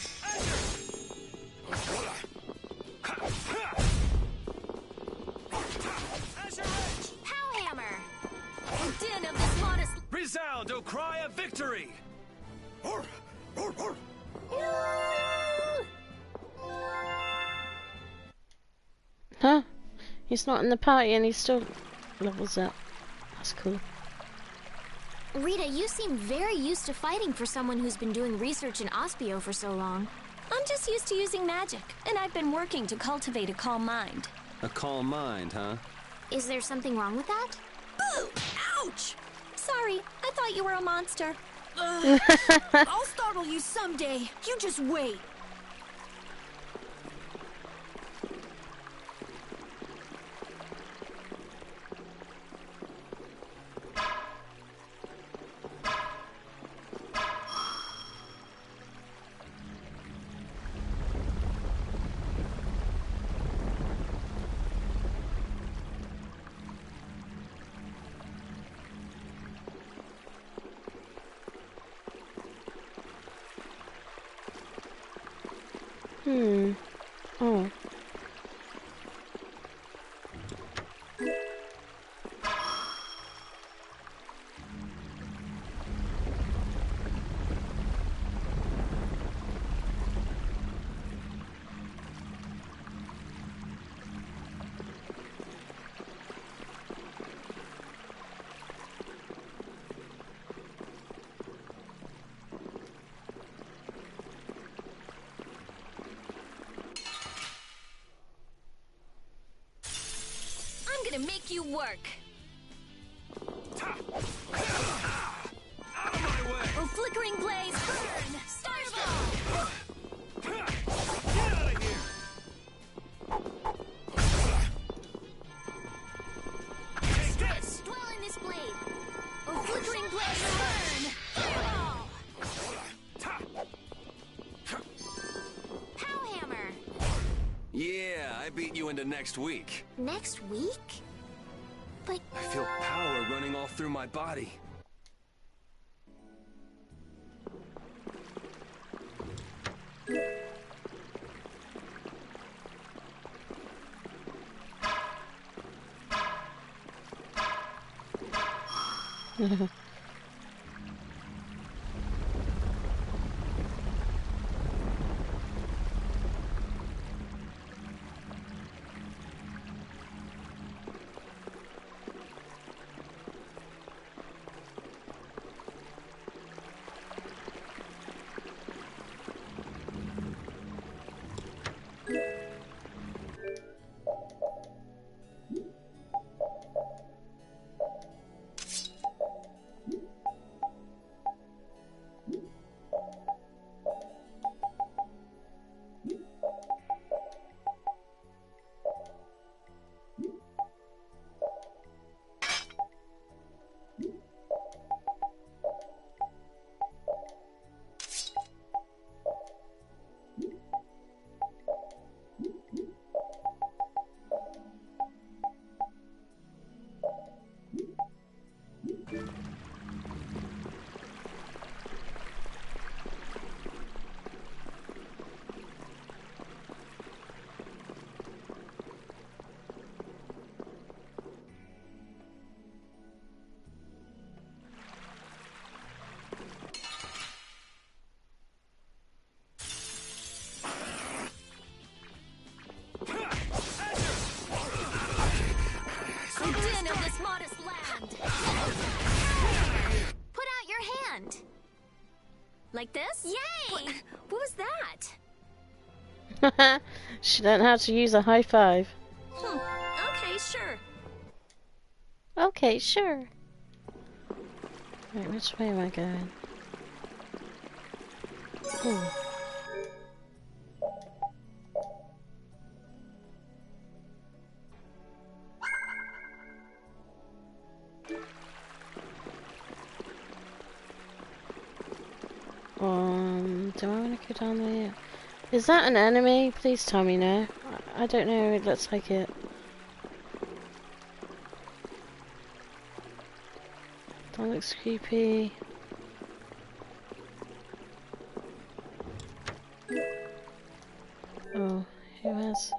Pow hammer! Oh, din of this modest... Resound, O cry of victory! Huh? He's not in the party and he still levels up. That's cool. Rita, you seem very used to fighting for someone who's been doing research in Ospio for so long. I'm just used to using magic, and I've been working to cultivate a calm mind. A calm mind, huh? Is there something wrong with that? Boo! Ouch! Sorry, I thought you were a monster. I'll startle you someday. You just wait. Oh. I'm gonna make you work. Oh, flickering blaze, burn! Starstrom! Get out of here! Take this! Dwell in this blade. Oh, flickering blaze, burn! Fireball! Pow hammer. Yeah, I beat you into next week. Next week? But I feel power running all through my body. this modest land. Put out your hand. Like this? Yay! What was that? She learned how to use a high five. Okay, sure. Okay, sure. Right, which way am I going? Do I want to go down there? Is that an enemy? Please tell me no. I don't know, it looks like it. That looks creepy. Oh, who has...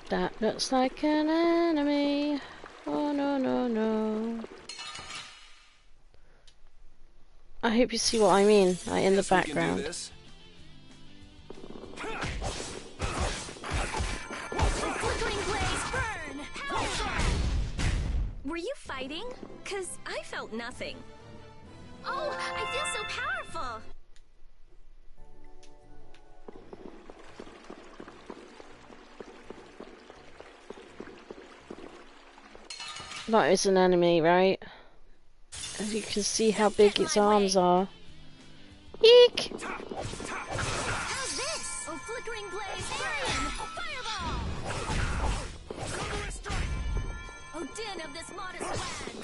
That looks like an enemy. Oh no, no, no. I hope you see what I mean, like in the background. Were you fighting? 'Cause I felt nothing. Oh, I feel so powerful. That is an enemy, right? As you can see how big its arms are. Eek! How's this? Oh, flickering blaze, burn! Fireball! Oh, din of this modest land!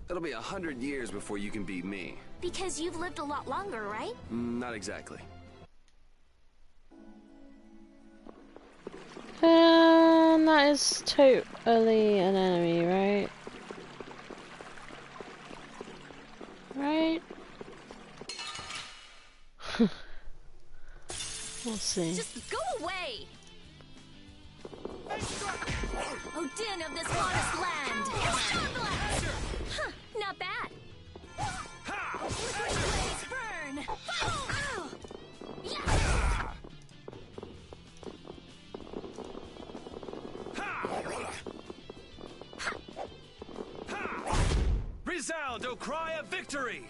It'll be 100 years before you can beat me. Because you've lived a lot longer, right? Not exactly. That is totally an enemy, right? Right? We'll see. Just go away! Oh, din of this modest land! Huh, not bad. Flickering blaze, burn! Ow! Yeah! Resound, O cry of victory!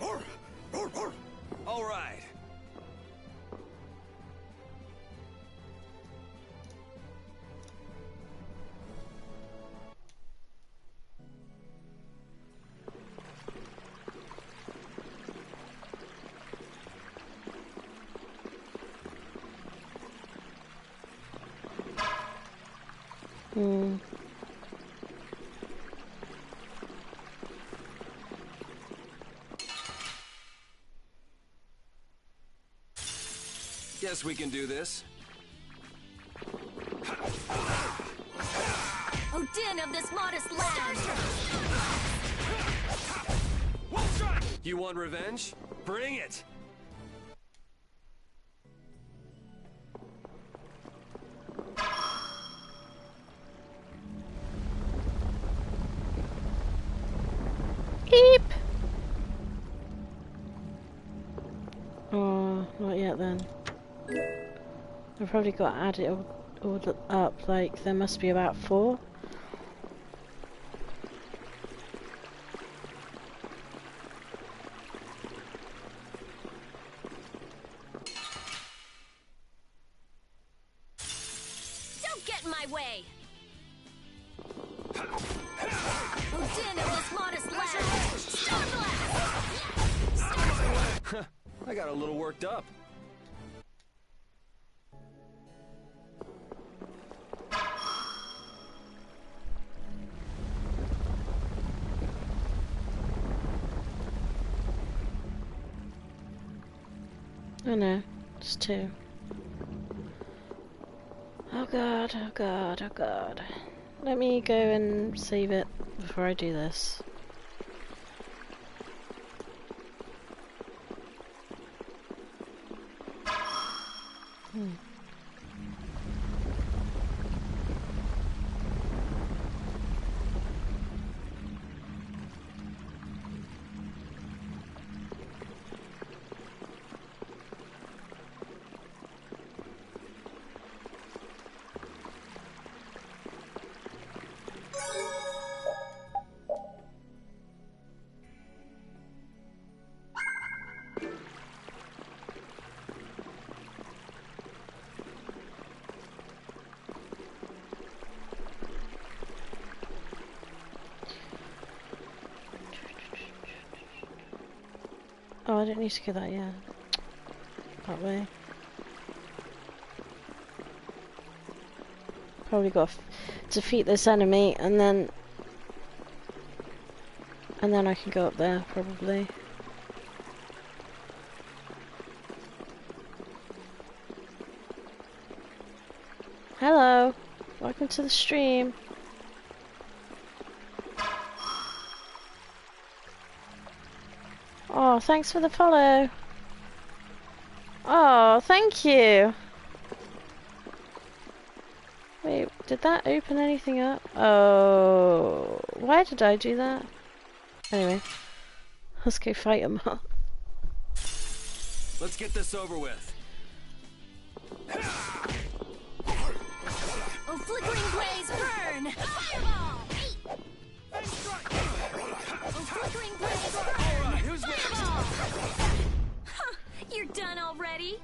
All right. Guess we can do this. Oh, din of this modest land! You want revenge? Bring it! Eep! Oh, not yet then. I've probably got to add it all up, like there must be about 4. Don't get in my way! Oh, din of this modest land! Star blast! I got a little worked up. Oh no, it's 2. Oh god, oh god, oh god. Let me go and save it before I do this. Oh, I didn't need to go that yet. That way. Probably got to defeat this enemy and then I can go up there probably. Hello, welcome to the stream. Oh, thanks for the follow. Oh, thank you. Wait, did that open anything up? Oh, why did I do that? Anyway, let's go fight him up. Let's get this over with. Oh, flickering blaze, burn! Fireball! Oh, flickering blaze, burn! All right, who's next? Fireball! Huh, you're done already?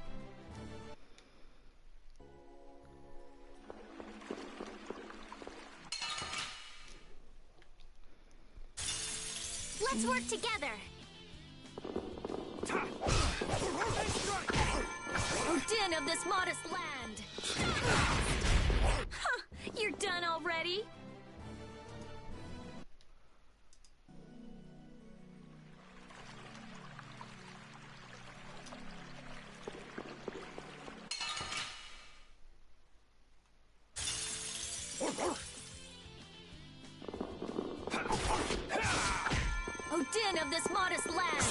Let's work together. Oh, din of this modest land! Huh, you're done already? Oh, din of this modest land!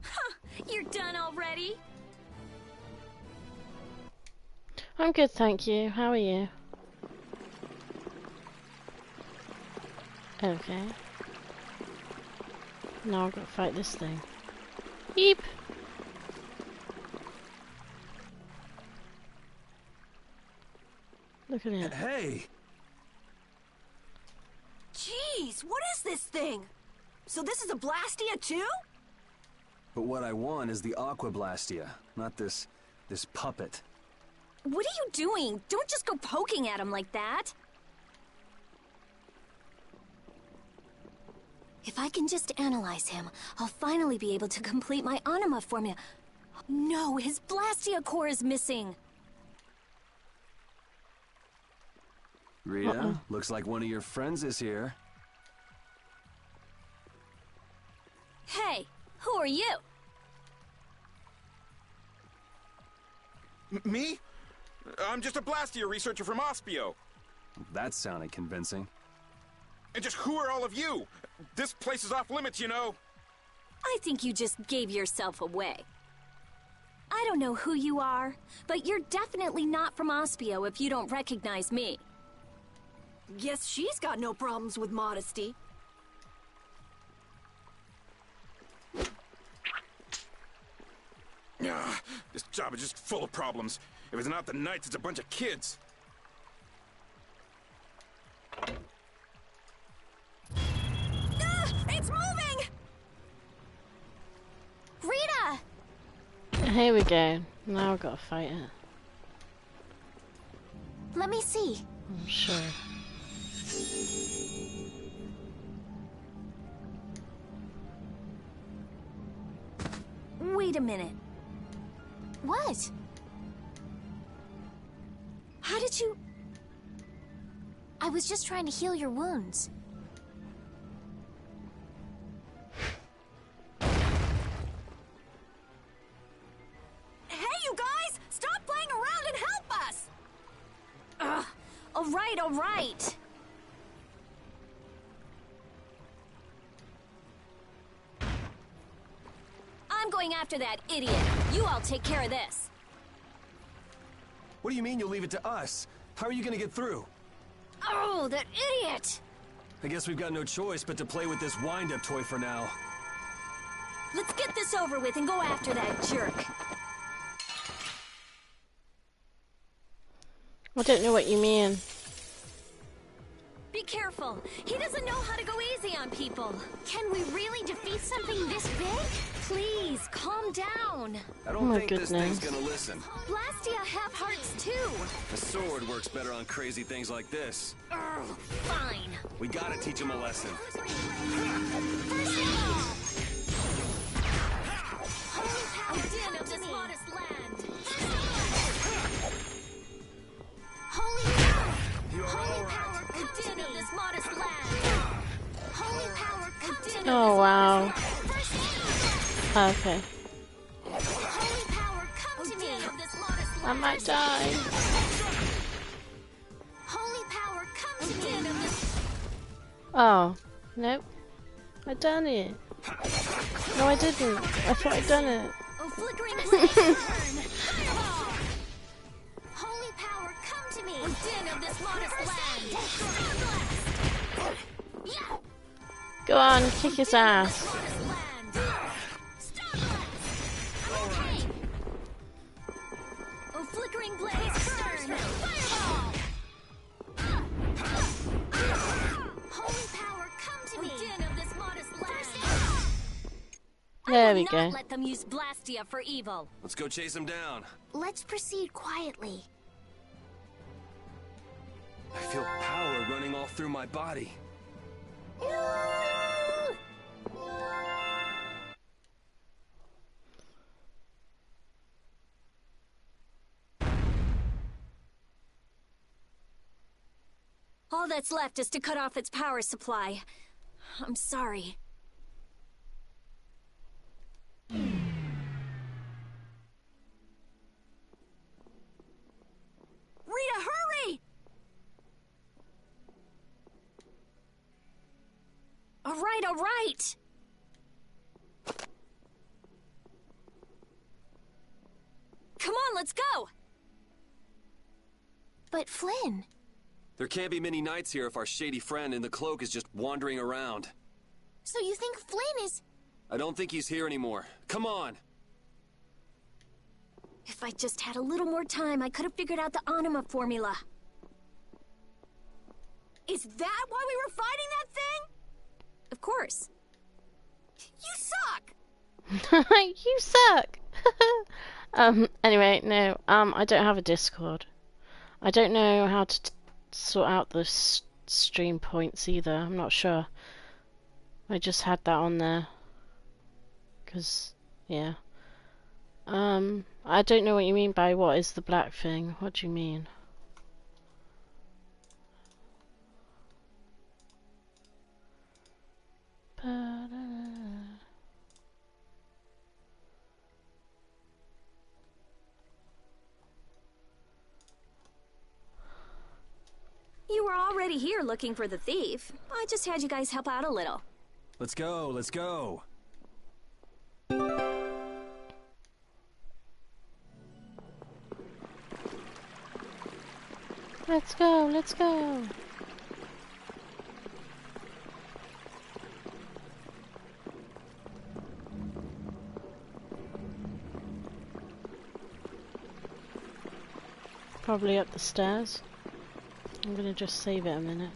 Huh, you're done already? I'm good, thank you. How are you? Okay. Now I've got to fight this thing. Beep! Look at it. Hey! Jeez, what is this thing? So this is a Blastia too? But what I want is the Aqua Blastia, not this puppet. What are you doing? Don't just go poking at him like that. If I can just analyze him, I'll finally be able to complete my Anima formula. No, his Blastia core is missing. Rita, looks like one of your friends is here. Hey, who are you? Me? I'm just a Blastia researcher from Ospio. That sounded convincing. And just who are all of you? This place is off limits, you know. I think you just gave yourself away. I don't know who you are, but you're definitely not from Ospio if you don't recognize me. Guess she's got no problems with modesty. This job is just full of problems. If it's not the Knights, it's a bunch of kids. It's moving! Rita! Here we go. Now I've got to fight it. Let me see. I'm sure. Wait a minute. What? How did you... I was just trying to heal your wounds. Hey, you guys! Stop playing around and help us! Ugh. All right. I'm going after that idiot. You all take care of this. What do you mean you'll leave it to us? How are you gonna get through? Oh, that idiot! I guess we've got no choice but to play with this wind-up toy for now. Let's get this over with and go after that jerk. I don't know what you mean. Be careful. He doesn't know how to go easy on people. Can we really defeat something this big? Please, calm down. I don't think this thing's gonna listen. Blastia have hearts too. The sword works better on crazy things like this. Fine. We gotta teach him a lesson. Oh wow. Okay. I might die. Holy power, come to me. Oh, nope. I done it. No, I didn't. I thought I'd done it. Oh, flickering blaze, burn. Fireball. Holy power, come to me. Din of this modest land. Yeah. Go on, kick his ass. Oh, flickering blaze, burn. Fireball. Holy power, come to me. Din of this modest land. There we Not go. let them use Blastia for evil. Let's go chase him down. Let's proceed quietly. I feel power running all through my body. All that's left is to cut off its power supply. I'm sorry. Rita, hurry! All right. Come on, let's go! But Flynn... There can't be many nights here if our shady friend in the cloak is just wandering around. So you think Flynn is... I don't think he's here anymore. Come on! If I just had a little more time, I could have figured out the Anima formula. Is that why we were fighting that thing? Of course. You suck! You suck! Anyway, no, I don't have a Discord. I don't know how to sort out the stream points either, I'm not sure. I just had that on there. 'Cause, yeah. I don't know what you mean by what is the black thing. What do you mean? You were already here looking for the thief. I just had you guys help out a little. Let's go, let's go. Let's go, let's go. Probably up the stairs. I'm gonna just save it a minute.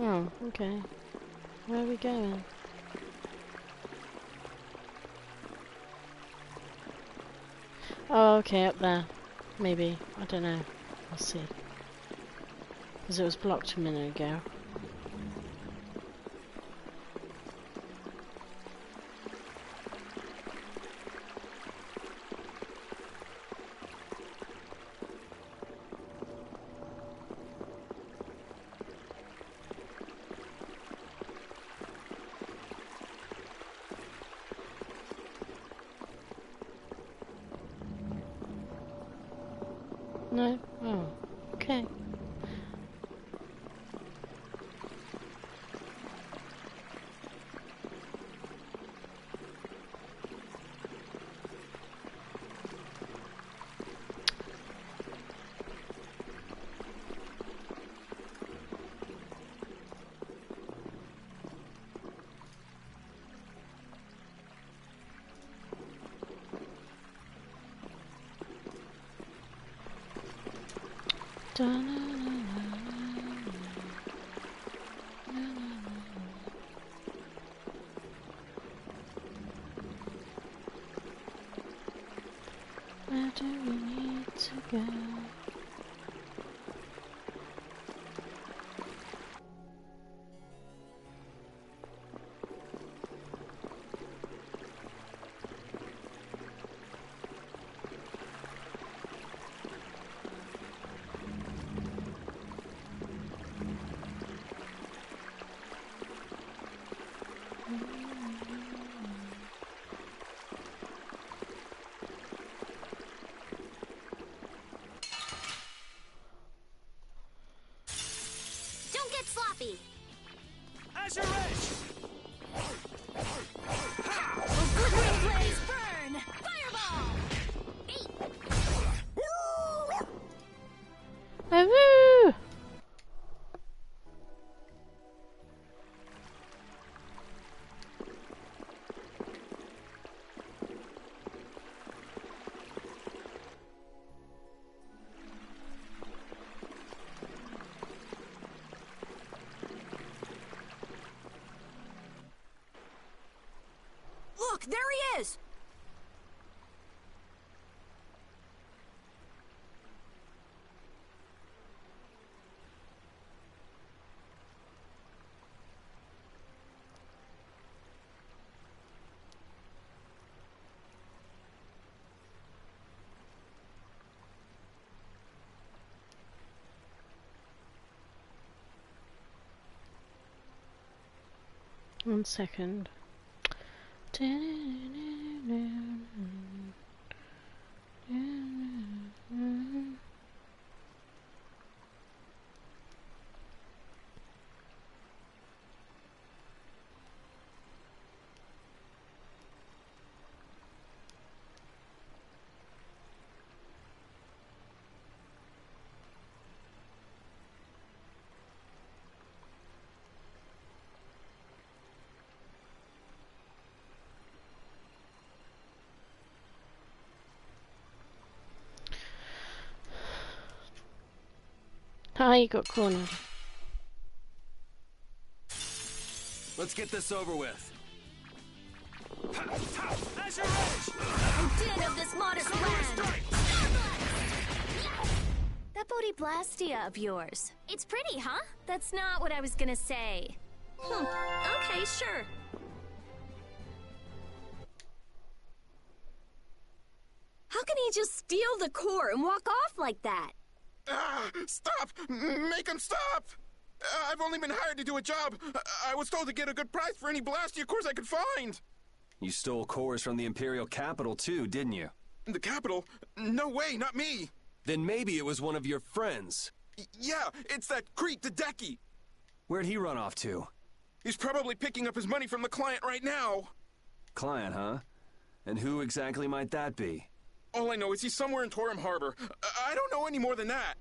Oh, okay. Where are we going? Oh, okay, up there. Maybe. I don't know. We'll see. Because it was blocked a minute ago. No? Oh, okay. Where do we need to go? happy. Azure Edge! Flickering blaze, burn! Fireball! Woo! Look, there he is! One second. Ah, you got cornered. Let's get this over with. Azure Edge! Odin of this modest land! That Bodhi-Blastia of yours. It's pretty, huh? That's not what I was gonna say. Okay, sure. How can he just steal the core and walk off like that? Stop! Make him stop! I've only been hired to do a job. I was told to get a good price for any Blastia cores I could find. You stole cores from the Imperial capital too, didn't you? The capital? No way, not me. Then maybe it was one of your friends. Yeah, it's that creep, Hideki. Where'd he run off to? He's probably picking up his money from the client right now. Client, huh? And who exactly might that be? All I know is he's somewhere in Torim Harbor. I don't know any more than that.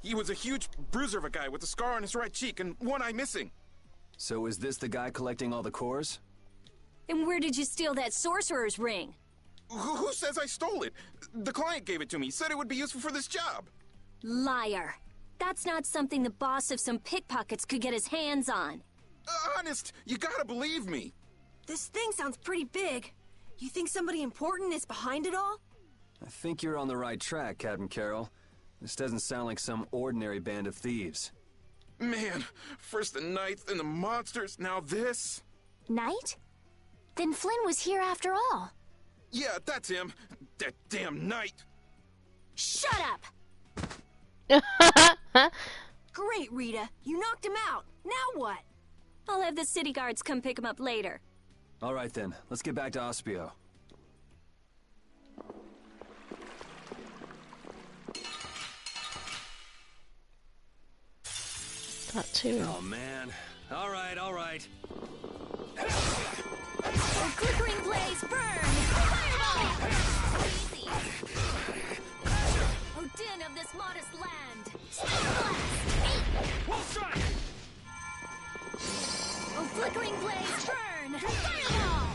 He was a huge bruiser of a guy with a scar on his right cheek and one eye missing. So is this the guy collecting all the cores? And where did you steal that sorcerer's ring? Who says I stole it? The client gave it to me, said it would be useful for this job. Liar. That's not something the boss of some pickpockets could get his hands on. Honest, you gotta believe me. This thing sounds pretty big. You think somebody important is behind it all? I think you're on the right track, Captain Carroll. This doesn't sound like some ordinary band of thieves. Man, first the knights, then the monsters, now this. Knight? Then Flynn was here after all. Yeah, that's him. That damn knight. Shut up! Great, Rita. You knocked him out. Now what? I'll have the city guards come pick him up later. All right then, let's get back to Aspio. That too. Oh man. All right, all right. Oh, flickering blaze, burn! Fireball! Odin of this modest land! Wolf strike! Oh, flickering blaze, burn! Fireball!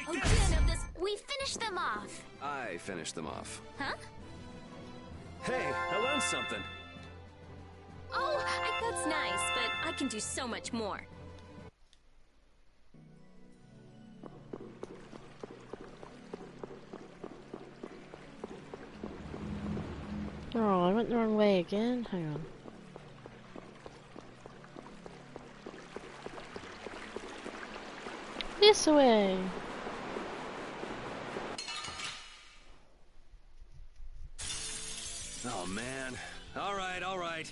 Odin of this... We finished them off. I finished them off. Huh? Hey, I learned something. Oh, that's nice, but I can do so much more. Oh, I went the wrong way again. Hang on. This way. Oh man. All right, all right.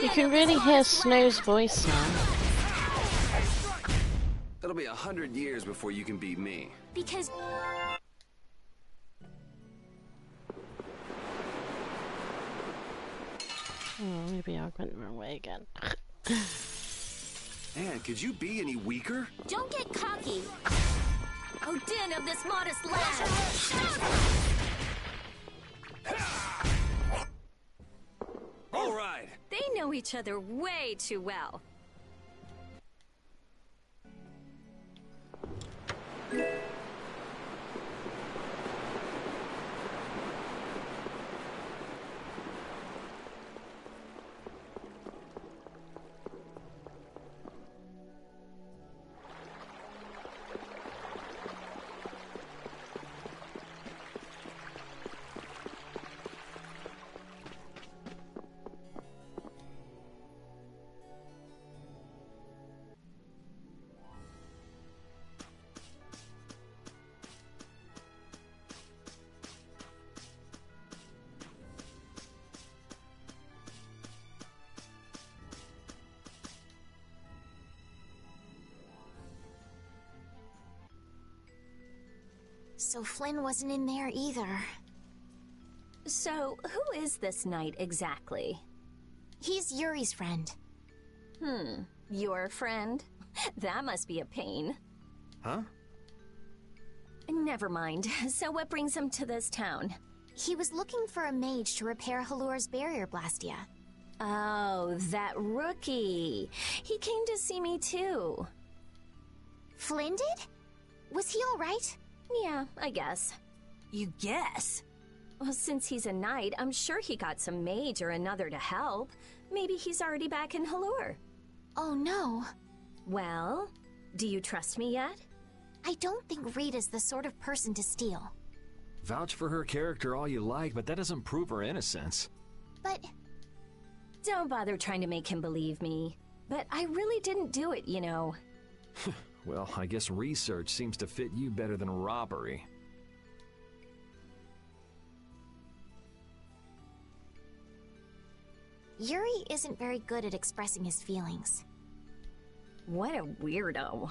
You can really hear Snow's voice now. It'll be 100 years before you can beat me. Because... Oh, maybe I went the wrong way again. Man, could you be any weaker? Don't get cocky. Oh, din of this modest lad. All right. They know each other way too well. So Flynn wasn't in there either. So, who is this knight exactly? He's Yuri's friend. Your friend? That must be a pain. Huh? Never mind. So what brings him to this town? He was looking for a mage to repair Halur's barrier, Blastia. Oh, that rookie. He came to see me too. Flynn did? Was he all right? Yeah, I guess. You guess? Well, since he's a knight, I'm sure he got some mage or another to help. Maybe he's already back in Halur. Oh no. Well, do you trust me yet? I don't think Rita's the sort of person to steal. Vouch for her character all you like, but that doesn't prove her innocence. But... Don't bother trying to make him believe me. But I really didn't do it, you know. Well, I guess research seems to fit you better than robbery. Yuri isn't very good at expressing his feelings. What a weirdo.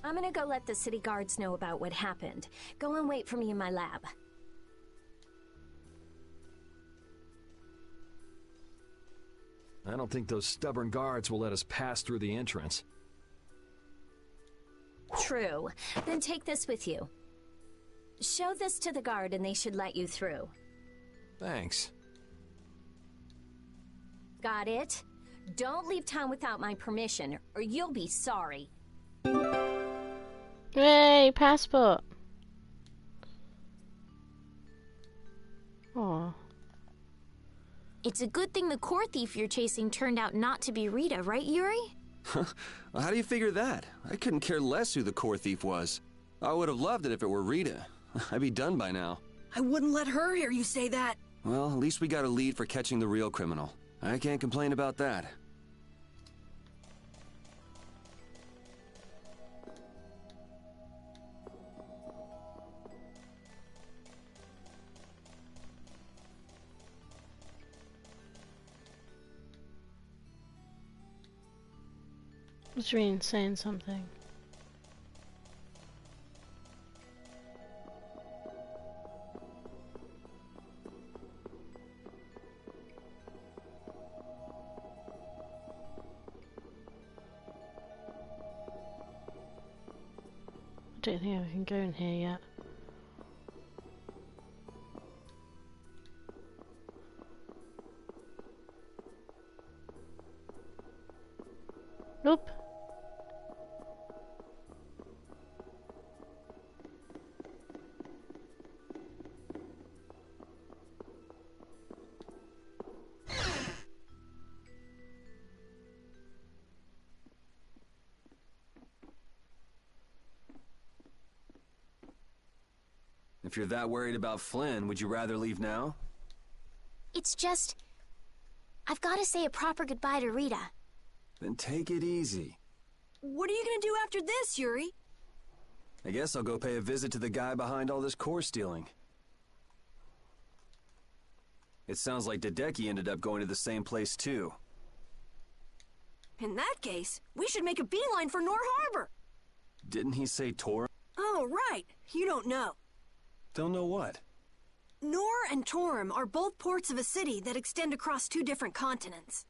I'm gonna go let the city guards know about what happened. Go and wait for me in my lab. I don't think those stubborn guards will let us pass through the entrance. True. Then take this with you. Show this to the guard and they should let you through. Thanks. Got it? Don't leave town without my permission, or you'll be sorry. Yay, passport. Aw. It's a good thing the core thief you're chasing turned out not to be Rita, right, Yuri? Well, how do you figure that? I couldn't care less who the core thief was. I would have loved it if it were Rita. I'd be done by now. I wouldn't let her hear you say that. Well, at least we got a lead for catching the real criminal. I can't complain about that. Was Reen saying something? I don't think I can go in here yet. Nope. If you're that worried about Flynn, would you rather leave now? It's just... I've got to say a proper goodbye to Rita. Then take it easy. What are you gonna do after this, Yuri? I guess I'll go pay a visit to the guy behind all this core stealing. It sounds like Dedeki ended up going to the same place too. In that case, we should make a beeline for Nor Harbor. Didn't he say Tor? Oh, right. You don't know. Don't know what? Nor and Torim are both ports of a city that extend across 2 different continents.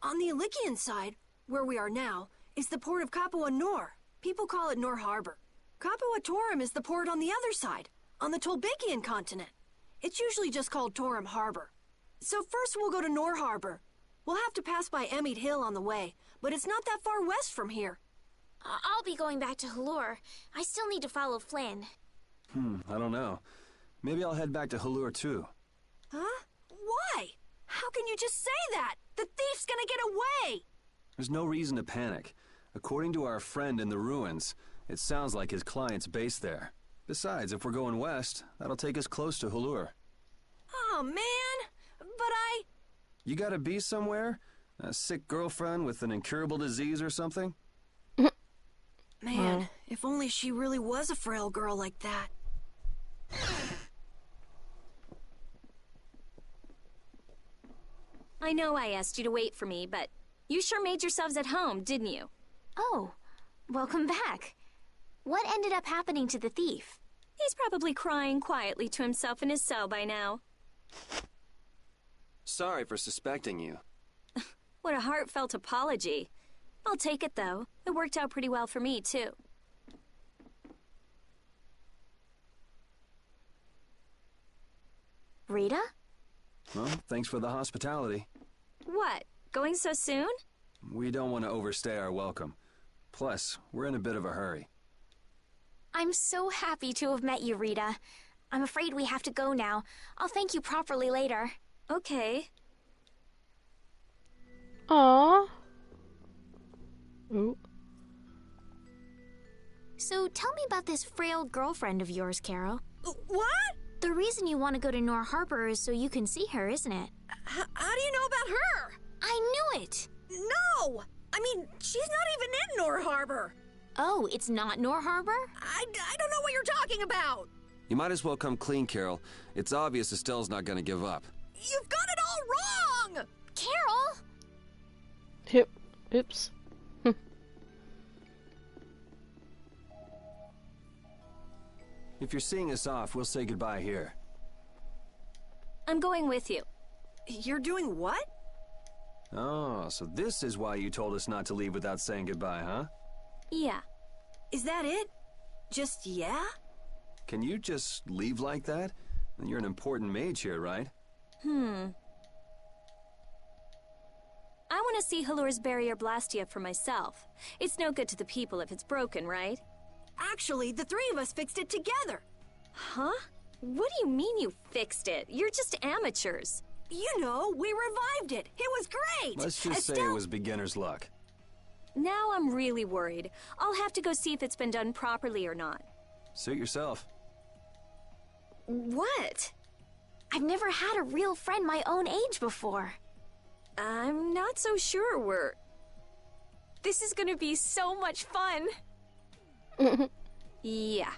On the Ilikian side, where we are now, is the port of Capua Nor. People call it Nor Harbor. Capua Torim is the port on the other side, on the Tolbikian continent. It's usually just called Torim Harbor. So first we'll go to Nor Harbor. We'll have to pass by Emmett Hill on the way, but it's not that far west from here. I'll be going back to Halure. I still need to follow Flynn. I don't know. Maybe I'll head back to Halure too. Huh? Why? How can you just say that? The thief's gonna get away! There's no reason to panic. According to our friend in the ruins, it sounds like his client's based there. Besides, if we're going west, that'll take us close to Halure. Oh, man! But You gotta be somewhere? A sick girlfriend with an incurable disease or something? Man, if only she really was a frail girl like that. I know I asked you to wait for me, but you sure made yourselves at home, didn't you? Oh, welcome back. What ended up happening to the thief? He's probably crying quietly to himself in his cell by now. Sorry for suspecting you. What a heartfelt apology. I'll take it, though. It worked out pretty well for me, too. Rita? Well, thanks for the hospitality. What? Going so soon? We don't want to overstay our welcome. Plus, we're in a bit of a hurry. I'm so happy to have met you, Rita. I'm afraid we have to go now. I'll thank you properly later. Okay. Aww. Ooh. So tell me about this frail girlfriend of yours, Carol. What? The reason you want to go to Nor Harbor is so you can see her, isn't it? How do you know about her? I knew it! No! I mean, she's not even in Nor Harbor. Oh, it's not Nor Harbor? I don't know what you're talking about. You might as well come clean, Carol. It's obvious Estelle's not gonna give up. You've got it all wrong! Carol! Oops. If you're seeing us off, we'll say goodbye here. I'm going with you. You're doing what? Oh, so this is why you told us not to leave without saying goodbye, huh? Yeah. Is that it? Just yeah? Can you just leave like that? You're an important mage here, right? I want to see Halure's barrier Blastia for myself. It's no good to the people if it's broken, right? Actually, the 3 of us fixed it together. Huh? What do you mean you fixed it? You're just amateurs. You know, we revived it. It was great. Let's just say it was beginner's luck. Now I'm really worried. I'll have to go see if it's been done properly or not. Suit yourself. What? I've never had a real friend my own age before. I'm not so sure This is gonna be so much fun. Yeah.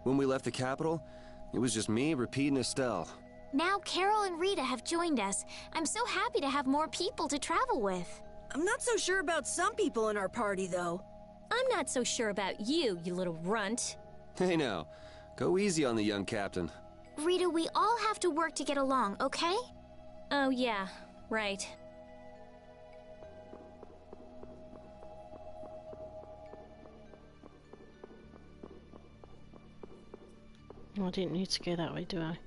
When we left the capital, it was just me, Repeat, and Estelle. Now Carol and Rita have joined us. I'm so happy to have more people to travel with. I'm not so sure about some people in our party, though. I'm not so sure about you, you little runt. Hey now, go easy on the young captain. Rita, we all have to work to get along, okay? Oh yeah, right. I didn't need to go that way, do I?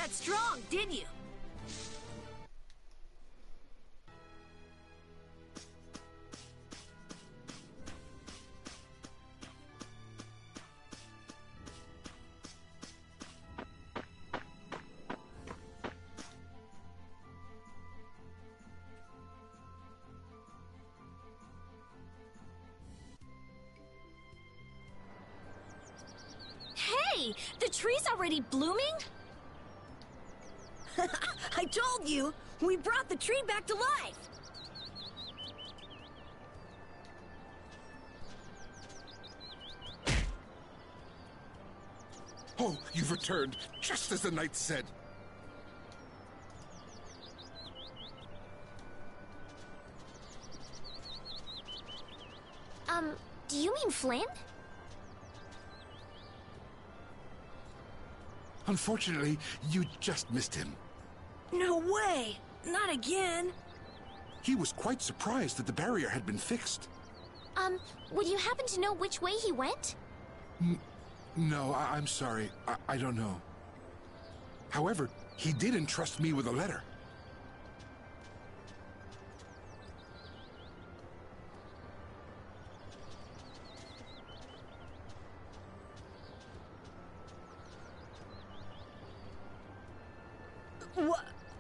Strong, did you? way! The tree's already blooming? I told you! We brought the tree back to life! Oh, you've returned, just as the knight said. Do you mean Flynn? Unfortunately, you just missed him. No way! Not again! He was quite surprised that the barrier had been fixed. Would you happen to know which way he went? No, I'm sorry. I don't know. However, he did entrust me with a letter.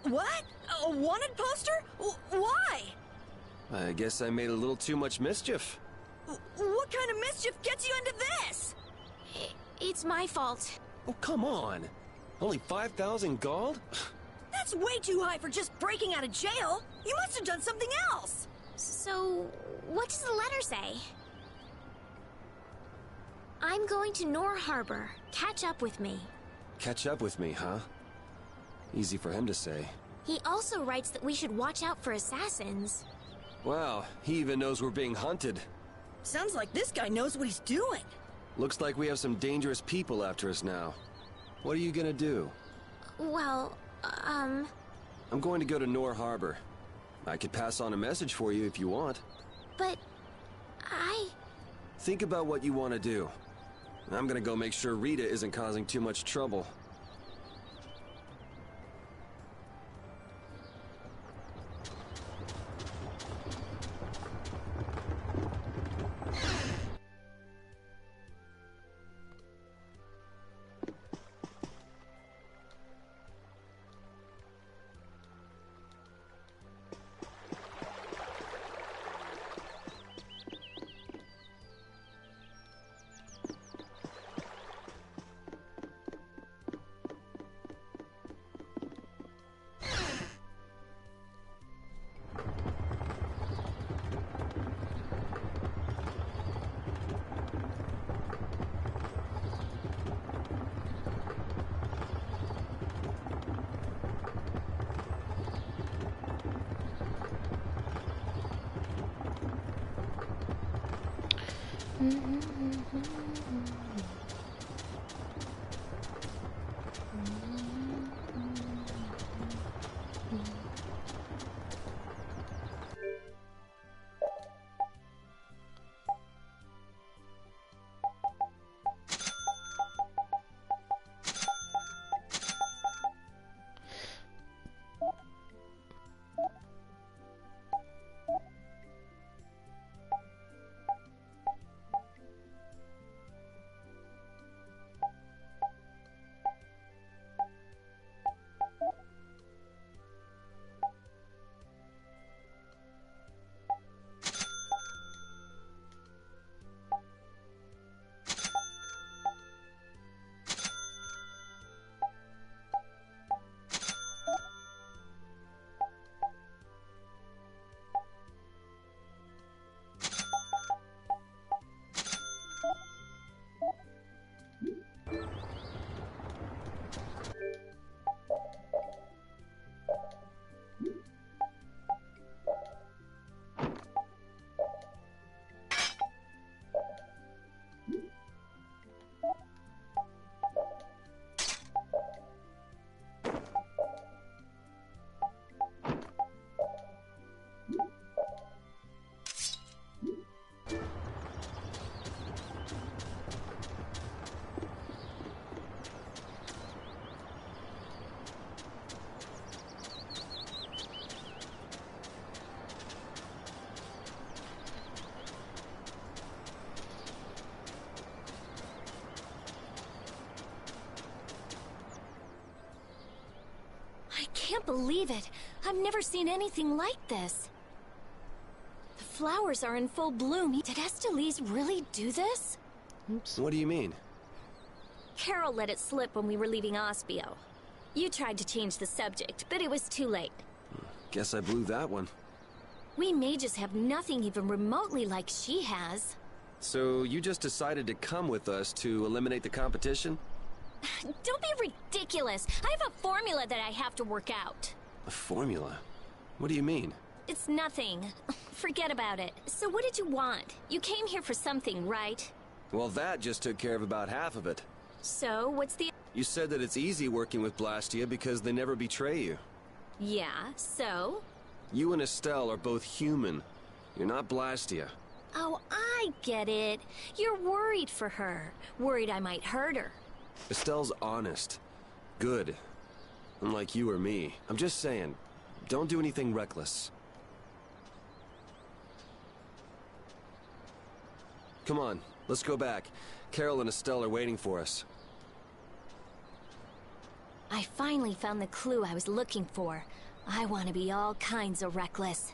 What? A wanted poster? Why? I guess I made a little too much mischief. What kind of mischief gets you into this? It's my fault. Oh, come on. Only 5,000 gold? That's way too high for just breaking out of jail. You must have done something else. So, what does the letter say? I'm going to Nor Harbor. Catch up with me. Catch up with me, huh? Easy for him to say. He also writes that we should watch out for assassins. Wow, he even knows we're being hunted. Sounds like this guy knows what he's doing. Looks like we have some dangerous people after us now. What are you gonna do? Well, I'm going to go to Nor Harbor. I could pass on a message for you if you want. But Think about what you want to do. I'm gonna go make sure Rita isn't causing too much trouble. I can't believe it. I've never seen anything like this. The flowers are in full bloom. Did Estellise really do this? Oops. What do you mean? Carol let it slip when we were leaving Ospio. You tried to change the subject, but it was too late. Guess I blew that one. We mages have nothing even remotely like she has. So you just decided to come with us to eliminate the competition? Don't be ridiculous. I have a formula that I have to work out. A formula? What do you mean? It's nothing. Forget about it. So what did you want? You came here for something, right? Well, that just took care of about half of it. So, what's the... You said that it's easy working with Blastia because they never betray you. Yeah, so? You and Estelle are both human. You're not Blastia. Oh, I get it. You're worried for her. Worried I might hurt her. Estelle's honest. Good. Unlike you or me. I'm just saying, don't do anything reckless. Come on, let's go back. Carol and Estelle are waiting for us. I finally found the clue I was looking for. I want to be all kinds of reckless.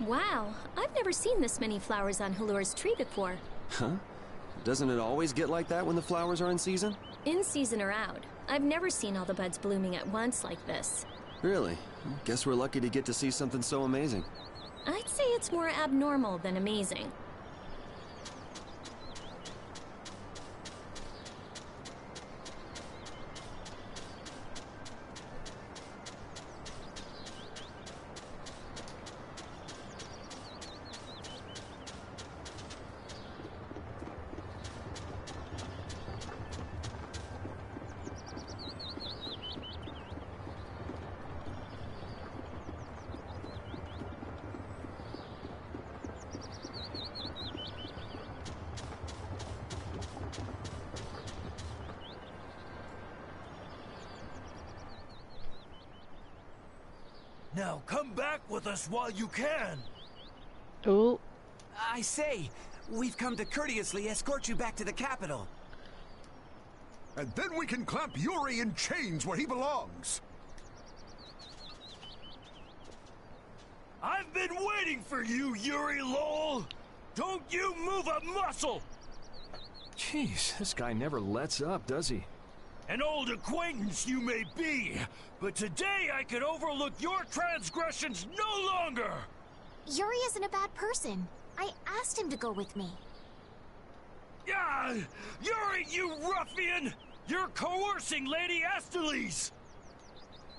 Wow, I've never seen this many flowers on Halur's tree before. Huh? Doesn't it always get like that when the flowers are in season? In season or out. I've never seen all the buds blooming at once like this. Really? Guess we're lucky to get to see something so amazing. I'd say it's more abnormal than amazing. Now come back with us while you can. Oh. I say, we've come to courteously escort you back to the capital. And then we can clamp Yuri in chains where he belongs. I've been waiting for you, Yuri Lowell. Don't you move a muscle. Jeez, this guy never lets up, does he? An old acquaintance you may be, but today I can overlook your transgressions no longer! Yuri isn't a bad person. I asked him to go with me. Ah, Yuri, you ruffian! You're coercing Lady Astalis!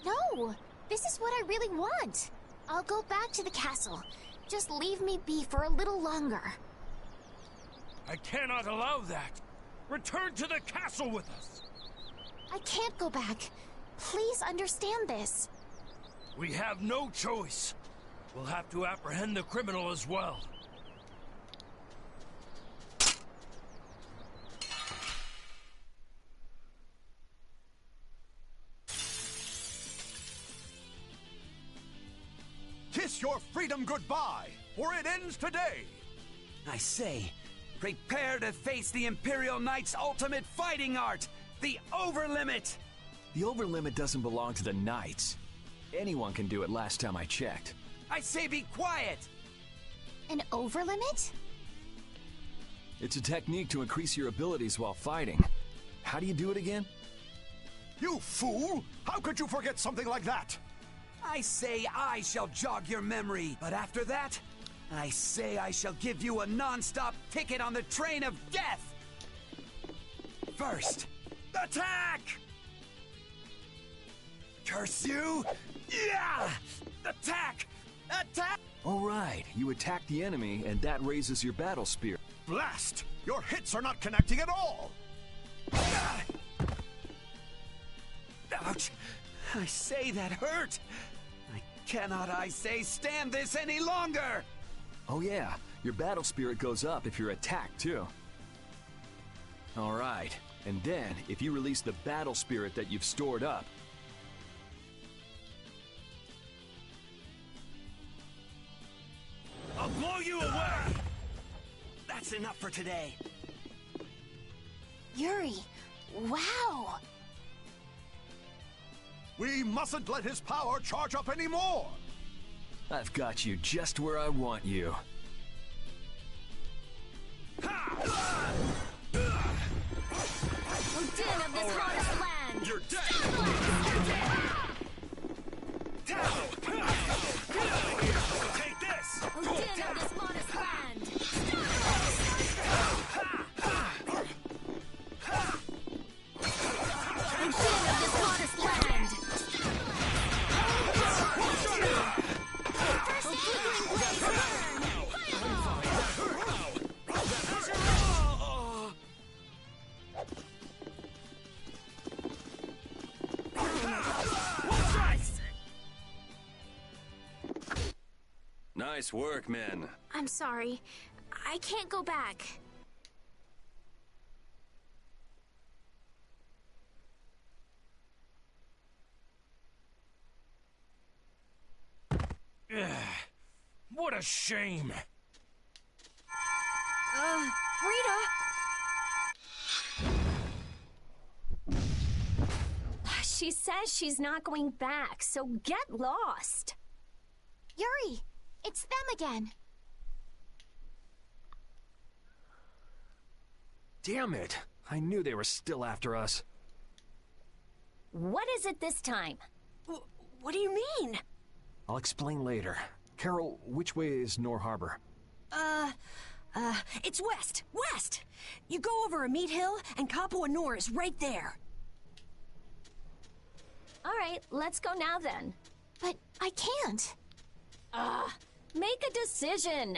No! This is what I really want. I'll go back to the castle. Just leave me be for a little longer. I cannot allow that. Return to the castle with us. I can't go back. Please understand this. We have no choice. We'll have to apprehend the criminal as well. Kiss your freedom goodbye, or it ends today. I say, prepare to face the Imperial Knight's ultimate fighting art, the Overlimit! The Overlimit doesn't belong to the Knights. Anyone can do it last time I checked. I say be quiet! An overlimit? It's a technique to increase your abilities while fighting. How do you do it again? You fool! How could you forget something like that? I say I shall jog your memory, but after that, I say I shall give you a non-stop ticket on the train of death! First, attack! Curse you! Yeah! Attack! Attack! All right, you attack the enemy, and that raises your battle spirit. Blast! Your hits are not connecting at all! Ouch! I say that hurt! I cannot, I say, stand this any longer! Oh yeah, your battle spirit goes up if you're attacked too. All right, and then if you release the battle spirit that you've stored up, I'll blow you away! That's enough for today. Yuri, wow! We mustn't let his power charge up anymore! I've got you just where I want you. Odin of this hottest land! You're dead! Take this! Odin of this hottest land! Odin of this hottest land! First flickering blaze burn! Nice work, men. I'm sorry. I can't go back. What a shame. Rita! She says she's not going back, so get lost. Yuri, it's them again. Damn it! I knew they were still after us. What is it this time? What do you mean? I'll explain later. Carol, which way is Nor Harbor? It's west. West! You go over Amid Hill, and Capua Nor is right there. All right, let's go now then. But I can't. Make a decision.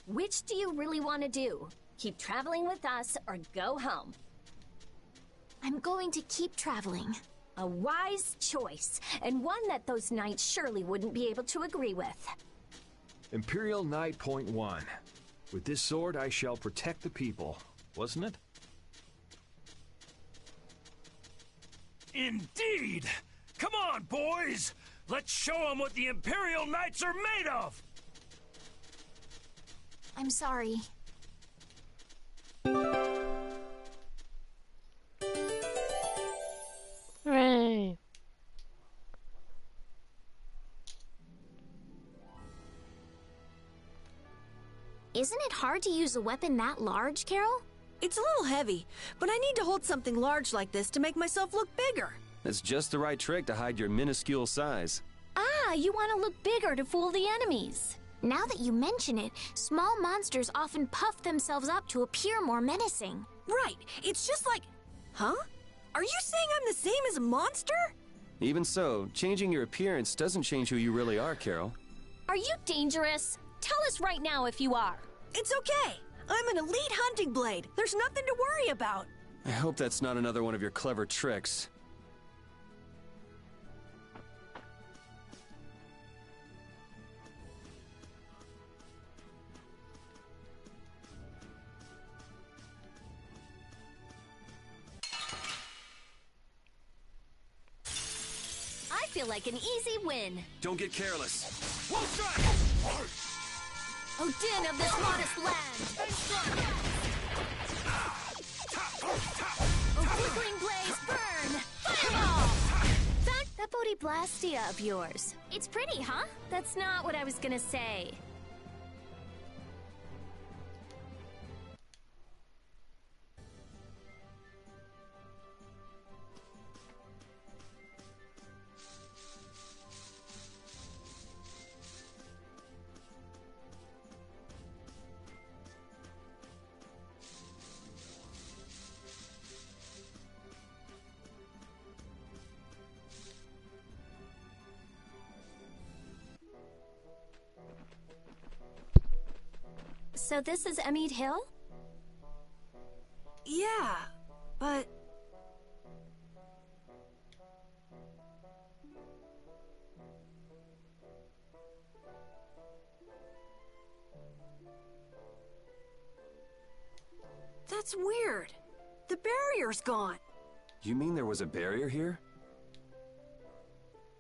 Which do you really want to do? Keep traveling with us or go home? I'm going to keep traveling. A wise choice, and one that those knights surely wouldn't be able to agree with. Imperial Knight Point 1. With this sword I shall protect the people, wasn't it? Indeed! Come on, boys! Let's show them what the Imperial Knights are made of! I'm sorry. Hooray! Isn't it hard to use a weapon that large, Carol? It's a little heavy, but I need to hold something large like this to make myself look bigger. It's just the right trick to hide your minuscule size. Ah, you want to look bigger to fool the enemies. Now that you mention it, small monsters often puff themselves up to appear more menacing. Right, it's just like... Huh? Are you saying I'm the same as a monster? Even so, changing your appearance doesn't change who you really are, Carol. Are you dangerous? Tell us right now if you are. It's okay. I'm an elite hunting blade. There's nothing to worry about. I hope that's not another one of your clever tricks. I feel like an easy win. Don't get careless. Odin of this hottest land! Oh, flickering blaze, burn! Fireball! That Bodhiblastia of yours. It's pretty, huh? That's not what I was gonna say. So this is Amid Hill? Yeah, but... That's weird. The barrier's gone. You mean there was a barrier here?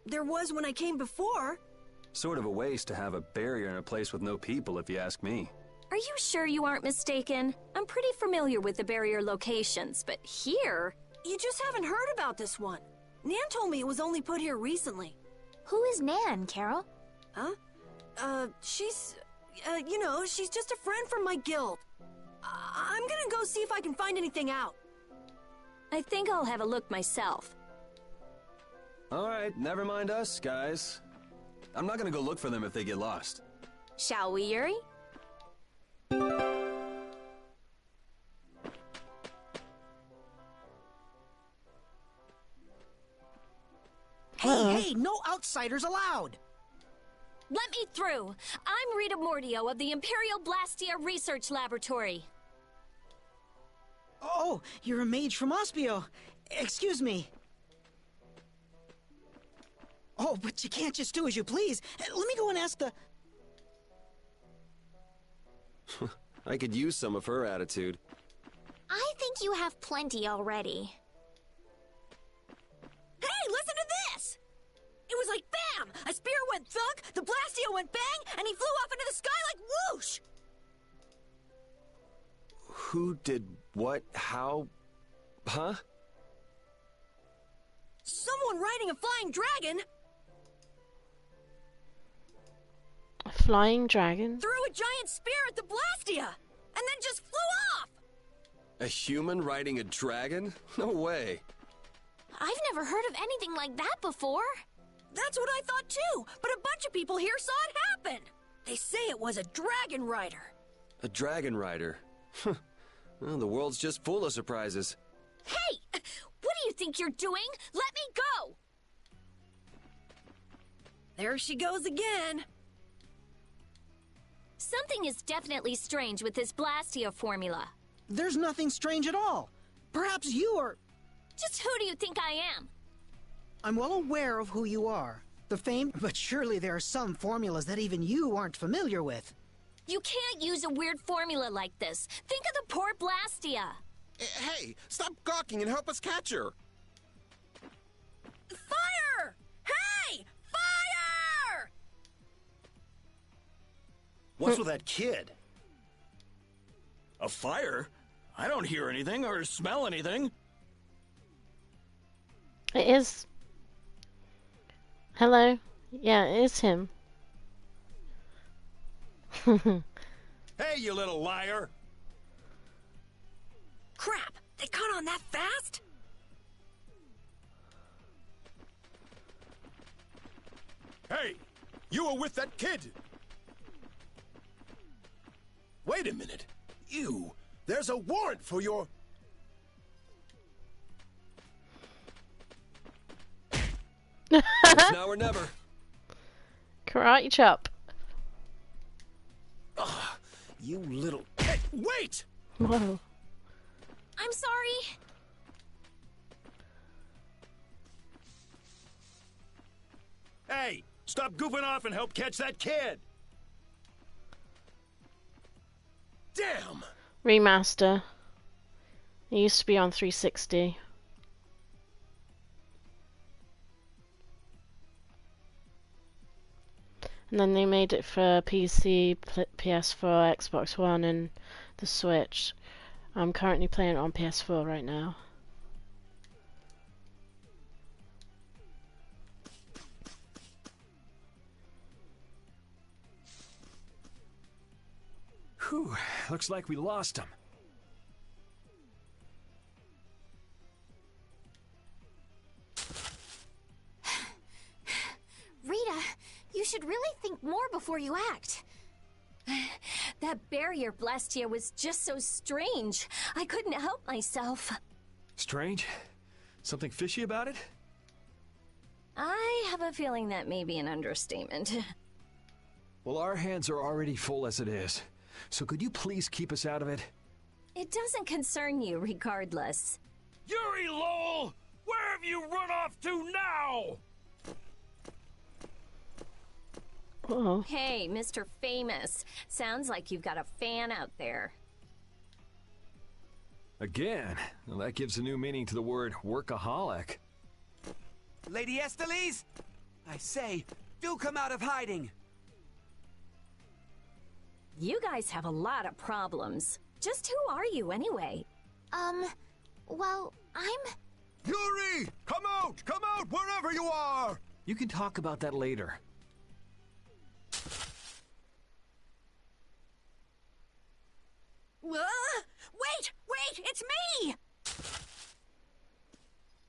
There was when I came before. Sort of a waste to have a barrier in a place with no people, if you ask me. Are you sure you aren't mistaken? I'm pretty familiar with the barrier locations, but here... You just haven't heard about this one. Nan told me it was only put here recently. Who is Nan, Carol? Huh? She's, she's just a friend from my guild. I'm gonna go see if I can find anything out. I think I'll have a look myself. Alright, never mind us, guys. I'm not gonna go look for them if they get lost. Shall we, Yuri? Hey, no outsiders allowed! Let me through! I'm Rita Mordio of the Imperial Blastia Research Laboratory. Oh, you're a mage from Ospio. Excuse me. Oh, but you can't just do as you please. Let me go and ask the... I could use some of her attitude. I think you have plenty already. Hey, listen to this! It was like bam! A spear went thunk, the Blastia went bang, and he flew off into the sky like whoosh! Who did what? How? Huh? Someone riding a flying dragon! A flying dragon? Threw a giant spear at the Blastia! And then just flew off! A human riding a dragon? No way. I've never heard of anything like that before. That's what I thought too, but a bunch of people here saw it happen. They say it was a dragon rider. A dragon rider? Well, the world's just full of surprises. Hey! What do you think you're doing? Let me go! There she goes again. Something is definitely strange with this Blastia formula. There's nothing strange at all. Perhaps you are... Just who do you think I am? I'm well aware of who you are. The famed... But surely there are some formulas that even you aren't familiar with. You can't use a weird formula like this. Think of the poor Blastia. Hey, stop gawking and help us catch her. Fire! Hey! Fire! What's with that kid? A fire? I don't hear anything or smell anything. It is. Hello? Yeah, it is him. Hey, you little liar! Crap! They caught on that fast? Hey! You were with that kid! Wait a minute! You! There's a warrant for your... It's now or never. Karate chop. Ugh, you little... Hey, wait! Whoa. I'm sorry. Hey, stop goofing off and help catch that kid! Damn! Remaster. It used to be on 360. And then they made it for PC, PS4, Xbox One, and the Switch. I'm currently playing it on PS4 right now. Whew, looks like we lost him. Rita, you should really think more before you act. That barrier Blastia was just so strange. I couldn't help myself. Strange? Something fishy about it? I have a feeling that may be an understatement. Well, our hands are already full as it is. So could you please keep us out of it? It doesn't concern you regardless. Yuri Lowell! Where have you run off to now? Uh-oh. Hey, Mr. Famous. Sounds like you've got a fan out there. Again? Well, that gives a new meaning to the word workaholic. Lady Estellise? I say, do come out of hiding! You guys have a lot of problems. Just who are you anyway? Well, I'm... Yuri! Come out! Come out, wherever you are! You can talk about that later. Wait! It's me!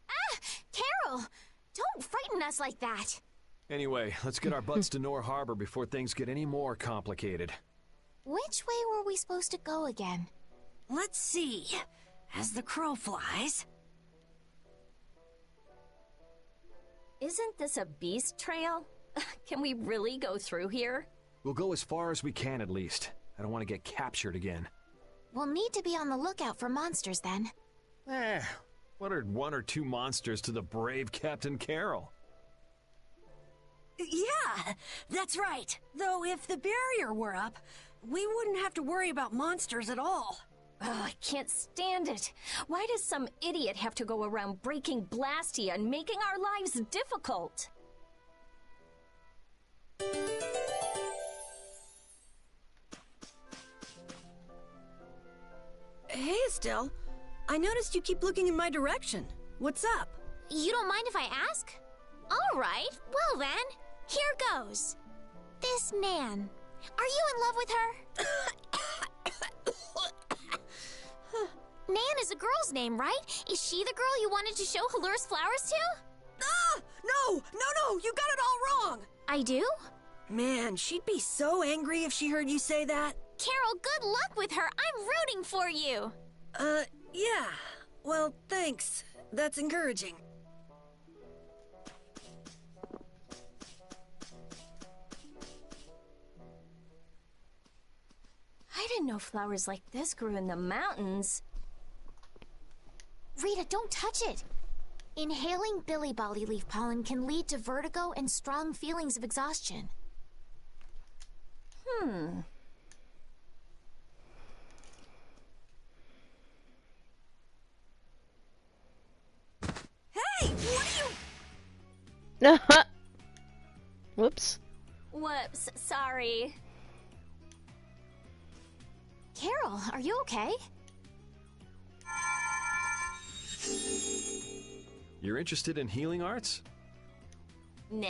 Ah! Carol! Don't frighten us like that! Anyway, let's get our butts to Nor Harbor before things get any more complicated. Which way were we supposed to go again? Let's see. As the crow flies... Isn't this a beast trail? Can we really go through here? We'll go as far as we can, at least. I don't want to get captured again. We'll need to be on the lookout for monsters, then. What are 1 or 2 monsters to the brave Captain Carol? Yeah, that's right. Though if the barrier were up, we wouldn't have to worry about monsters at all. I can't stand it. Why does some idiot have to go around breaking Blastia and making our lives difficult? Hey, Estelle. I noticed you keep looking in my direction. What's up? You don't mind if I ask? All right, well then, here goes. This Nan. Are you in love with her? Nan is a girl's name, right? Is she the girl you wanted to show Halur's flowers to? Ah! No, you got it all wrong! I do? Man, she'd be so angry if she heard you say that. Carol, good luck with her. I'm rooting for you. Yeah. Well, thanks. That's encouraging. I didn't know flowers like this grew in the mountains. Rita, don't touch it. Inhaling Billy Bolly leaf pollen can lead to vertigo and strong feelings of exhaustion. Hey, what are you... Whoops. Whoops, sorry. Carol, are you okay? You're interested in healing arts? Nah.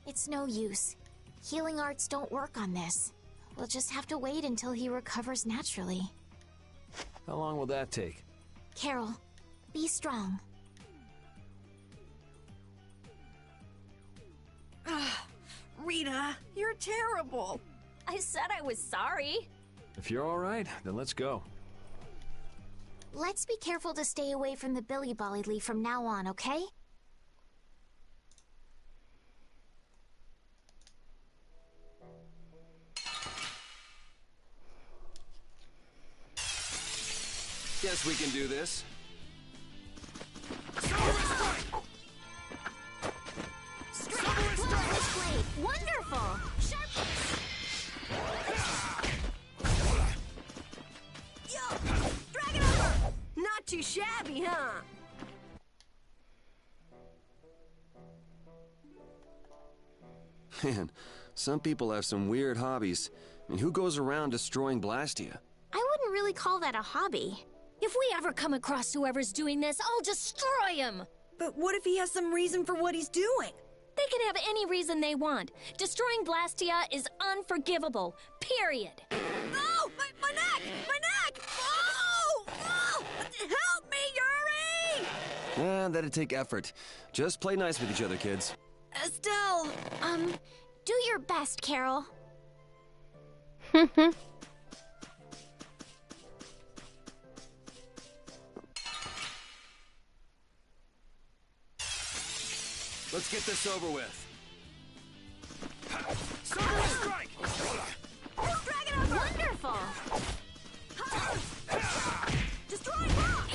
It's no use. Healing arts don't work on this. We'll just have to wait until he recovers naturally. How long will that take? Carol, be strong. Rita, you're terrible. I said I was sorry. If you're all right, then let's go. Let's be careful to stay away from the Billy Bolly leaf from now on, okay? Guess we can do this. Wonderful! Yo! Drag it over! Not too shabby, huh? Man, some people have some weird hobbies. I mean, who goes around destroying Blastia? I wouldn't really call that a hobby. If we ever come across whoever's doing this, I'll destroy him! But what if he has some reason for what he's doing? They can have any reason they want. Destroying Blastia is unforgivable. Period. Oh! My neck! My neck! Oh! Oh! Help me, Yuri! That'd take effort. Just play nice with each other, kids. Estelle! Do your best, Carol. Let's get this over with. Strike! Drag it over! Wonderful! Destroy rock!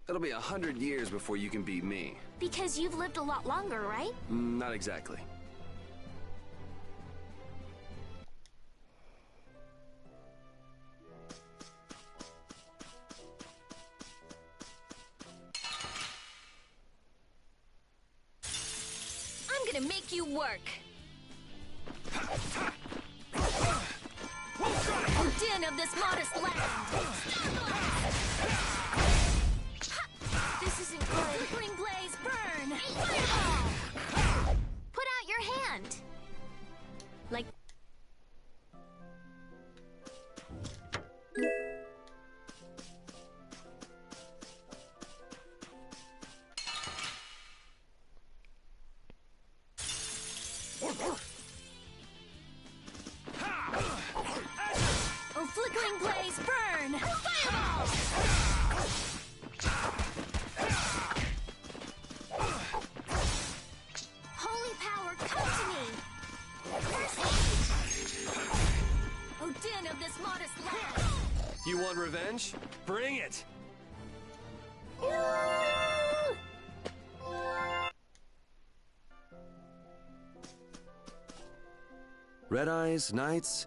It'll be 100 years before you can beat me. Because you've lived a lot longer, right? Not exactly. I'm gonna make you work. Den of this modest land. This isn't good. Bling blaze, burn! Fireball! hunt. Like... Oh, flickering blaze, burn! Fireball! Holy power, come to me! Oh, din of this modest lad! You want revenge? Bring it! Red Eyes, Knights,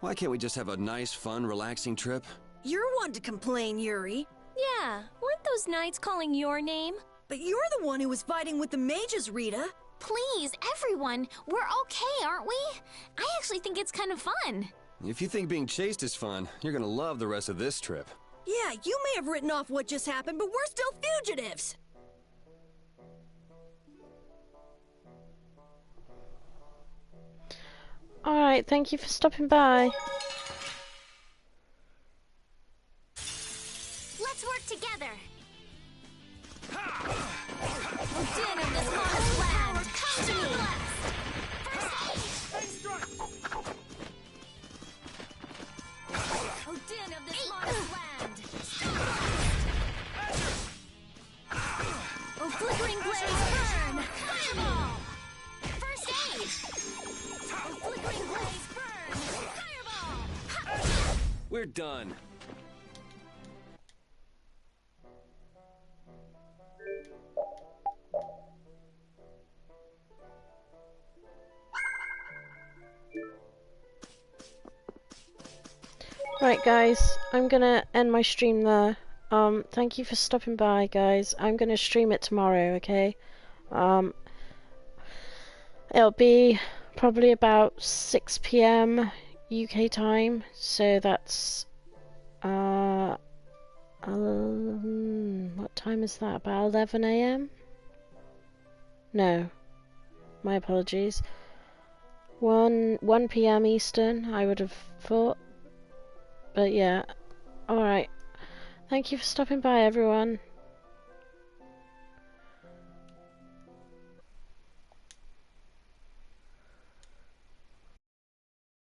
why can't we just have a nice, fun, relaxing trip? You're one to complain, Yuri. Yeah, weren't those knights calling your name? But you're the one who was fighting with the mages, Rita. Please, everyone, we're okay, aren't we? I actually think it's kind of fun. If you think being chased is fun, you're gonna love the rest of this trip. Yeah, you may have written off what just happened, but we're still fugitives. Alright, thank you for stopping by. Let's work together. Oh, din of this modest land! Come to me! Oh, din of this modest land! Oh, flickering blaze, burn! Fireball! First aid! Oh, flickering blaze, burn! Fireball! We're done. Right guys, I'm gonna end my stream there. Thank you for stopping by guys. I'm gonna stream it tomorrow, okay? It'll be probably about 6 PM UK time, so that's what time is that? About 11 AM? No. My apologies. 1 PM Eastern, I would have thought. But yeah, alright. Thank you for stopping by, everyone.